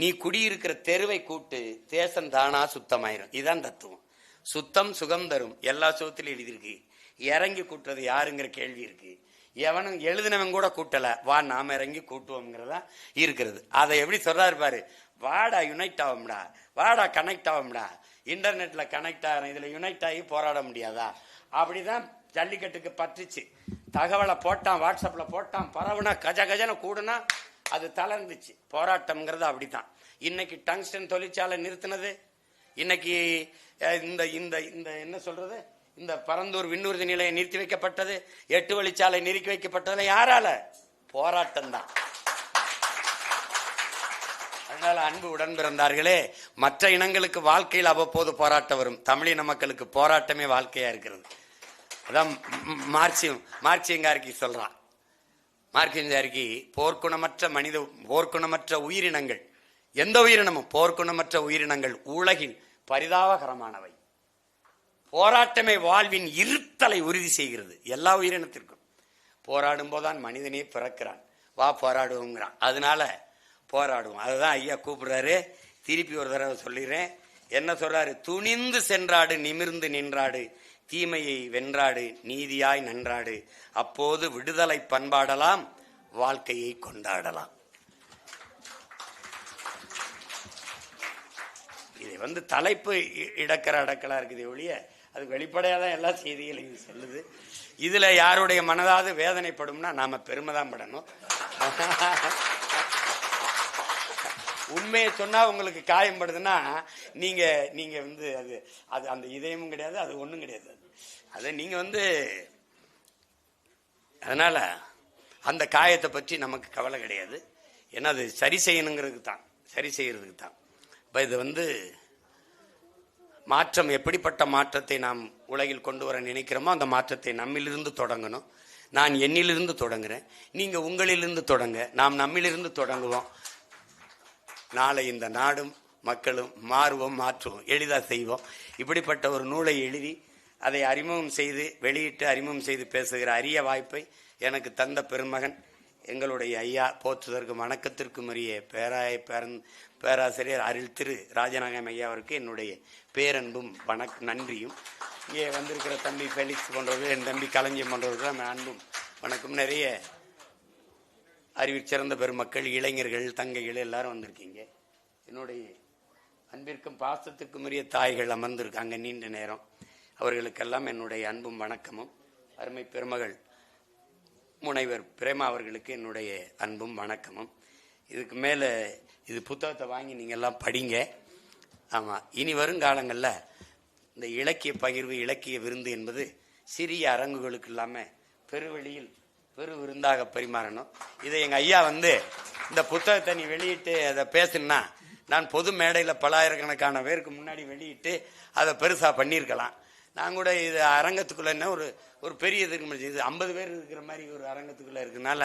S1: நீ குடியிருக்கிற தெருவை கூட்டு, தேசம் தானா சுத்தமாயிரும். இதுதான் தத்துவம். சுத்தம் சுகம் தரும், எல்லா சுகத்திலும் எழுதியிருக்கு. இறங்கி கூட்டுறது யாருங்கிற கேள்வி இருக்கு. எவனும் எழுதினவன் கூட கூட்டல, வா நாம இறங்கி கூட்டுவோம்ங்கிறதா இருக்கிறது. அதை எப்படி சொல்றாரு பாரு, வாடா யுனைட் ஆகும்டா, வாடா கனெக்ட் ஆகும்டா, இன்டர்நெட்ல கனெக்ட் ஆகிறேன், இதுல யுனைட் ஆகி போராட முடியாதா? அப்படிதான் ஜல்லிக்கட்டுக்கு பற்றுச்சு. தகவலை போட்டான், வாட்ஸ்அப்ல போட்டான், பரவுனா கஜ கஜன கூடுனா அது தளர்ந்துச்சு. போராட்டம்ங்கிறது அப்படித்தான். இன்னைக்கு டங்ஸ்டன் தொழிற்சாலை நிறுத்தினது, இன்னைக்கு இந்த இந்த இந்த என்ன சொல்றது, இந்த பரந்தூர் விண்ணூர்தி நிலையம் நிறுத்தி வைக்கப்பட்டது, 8 வழிச்சாலை நிறுத்தி வைக்கப்பட்டது யாரால? போராட்டம் தான். அதனால அன்பு உடன் பிறந்தார்களே, மற்ற இனங்களுக்கு வாழ்க்கையில் அவ்வப்போது போராட்டம் வரும். தமிழின மக்களுக்கு போராட்டமே வாழ்க்கையா இருக்கிறது. அதான் மார்க்சியங்காரிக்கு சொல்றான். மார்க்சியங்காரிக்கு போர்க்குணமற்ற உயிரினங்கள், எந்த உயிரினமும் போர்க்குணமற்ற உயிரினங்கள் உலகின் பரிதாபகரமானவை. போராட்டமே வாழ்வின் இருத்தலை உறுதி செய்கிறது. எல்லா உயிரினத்திற்கும் போராடும் போதுதான் மனிதனே பிறக்கிறான். வா போராடுவோங்கிறான். அதனால போராடுவோம். அதுதான் ஐயா கூப்பிடுறாரு. திருப்பி ஒரு தடவை சொல்லிடுறேன். என்ன சொல்றாரு? துணிந்து சென்றாடு, நிமிர்ந்து நின்றாடு, தீமையை வென்றாடு, நீதியாய் நன்றாடு, அப்போது விடுதலை பண்பாடலாம், வாழ்க்கையை கொண்டாடலாம். இதை தலைப்பு அடக்கலா இருக்குது ஒழிய அது வெளிப்படையாதான் எல்லா செய்திகளையும் சொல்லுது. இதுல யாருடைய மனதாவது வேதனைப்படும்னா நாம பெருமைதான் படணும். உண்மையை சொன்னா உங்களுக்கு காயப்படுதுன்னா நீங்க நீங்க அது அது அந்த இதயமும் கிடையாது, அது ஒண்ணும் கிடையாது. அது நீங்க அதனால அந்த காயத்தை பற்றி நமக்கு கவலை கிடையாது. ஏன்னா அது சரி செய்யணுங்கிறதுக்கு தான், சரி செய்யறதுக்கு தான். இப்ப இது மாற்றம், எப்படிப்பட்ட மாற்றத்தை நாம் உலகில் கொண்டு வர நினைக்கிறோமோ அந்த மாற்றத்தை நம்மிலிருந்து தொடங்கணும். நான் என்னிலிருந்து தொடங்குறேன், நீங்க உங்களிலிருந்து தொடங்க, நாம் நம்மிலிருந்து தொடங்குவோம். நாளை இந்த நாடும் மக்களும் மாறுவோம், மாற்றுவோம், எளிதா செய்வோம். இப்படிப்பட்ட ஒரு நூலை எழுதி அதை அறிமுகம் செய்து வெளியிட்டு அறிமுகம் செய்து பேசுகிற அரிய வாய்ப்பை எனக்கு தந்த பெருமகன் எங்களுடைய ஐயா, போற்றுதற்கும் வணக்கத்திற்கும் உரிய பேராசிரியர் அருள் திரு ராஜநாயகம் ஐயா அவருக்கு என்னுடைய பேரன்பும் நன்றியும், இங்கே வந்திருக்கிற தம்பி ஃபெலிக்ஸ் போன்றவர்கள், என் தம்பி களஞ்சியம் போன்றவர்கள் அன்பும் வணக்கம். நிறைய அறிவில் சிறந்த பெருமக்கள், இளைஞர்கள், தங்கைகள் எல்லாரும் வந்திருக்கீங்க. என்னுடைய அன்பிற்கும் பாசத்துக்கும் உரிய தாய்கள் அமர்ந்திருக்காங்க நீண்ட நேரம். அவர்களுக்கெல்லாம் என்னுடைய அன்பும் வணக்கமும். அருமை பெருமகள் முனைவர் பிரேமா அவர்களுக்கு என்னுடைய அன்பும் வணக்கமும். இதுக்கு மேலே இது புத்தகத்தை வாங்கி நீங்கள் எல்லாம் படிங்க. ஆமாம், இனி வருங்காலங்களில் இந்த இலக்கிய பகிர்வு, இலக்கிய விருந்து என்பது சிறிய அரங்குகளுக்கு இல்லாமல் பெருவெளியில் பெரு விருந்தாக பரிமாறணும். இதை எங்கள் ஐயா இந்த புத்தகத்தை நீ வெளியிட்டு அதை பேசுனா, நான் பொது மேடையில் பல்லாயிரக்கணக்கான பேருக்கு முன்னாடி வெளியிட்டு அதை பெருசாக பண்ணியிருக்கலாம். நான் கூட இது அரங்கத்துக்குள்ள என்ன ஒரு பெரிய இதுக்கு முடிஞ்சு, இது 50 பேர் இருக்கிற மாதிரி ஒரு அரங்கத்துக்குள்ள இருக்குனால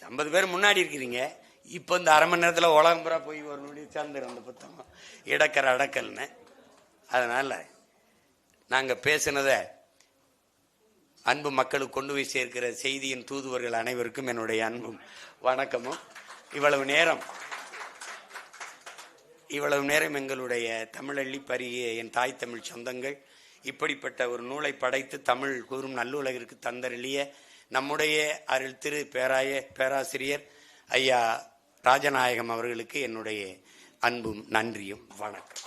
S1: 50 பேர் முன்னாடி இருக்கிறீங்க. இப்போ இந்த அரை மணி நேரத்தில் உலகம் பூரா போய் ஒரு நொடி சேர்ந்துடும் அந்த புத்தகம், இடக்கர அடக்கல்னு. அதனால நாங்கள் பேசினதை அன்பு மக்களுக்கு கொண்டு போய் சேர்க்கிற செய்தியின் தூதுவர்கள் அனைவருக்கும் என்னுடைய அன்பும் வணக்கமும். இவ்வளவு நேரம் எங்களுடைய தமிழள்ளி பருகிய என் தாய் தமிழ் சொந்தங்கள், இப்படிப்பட்ட ஒரு நூலை படைத்து தமிழ் கூறும் நல்லுலகிற்கு தந்தருளிய நம்முடைய அருள் திரு பேராசிரியர் ஐயா ராஜநாயகம் அவர்களுக்கு என்னுடைய அன்பும் நன்றியும் வணக்கம்.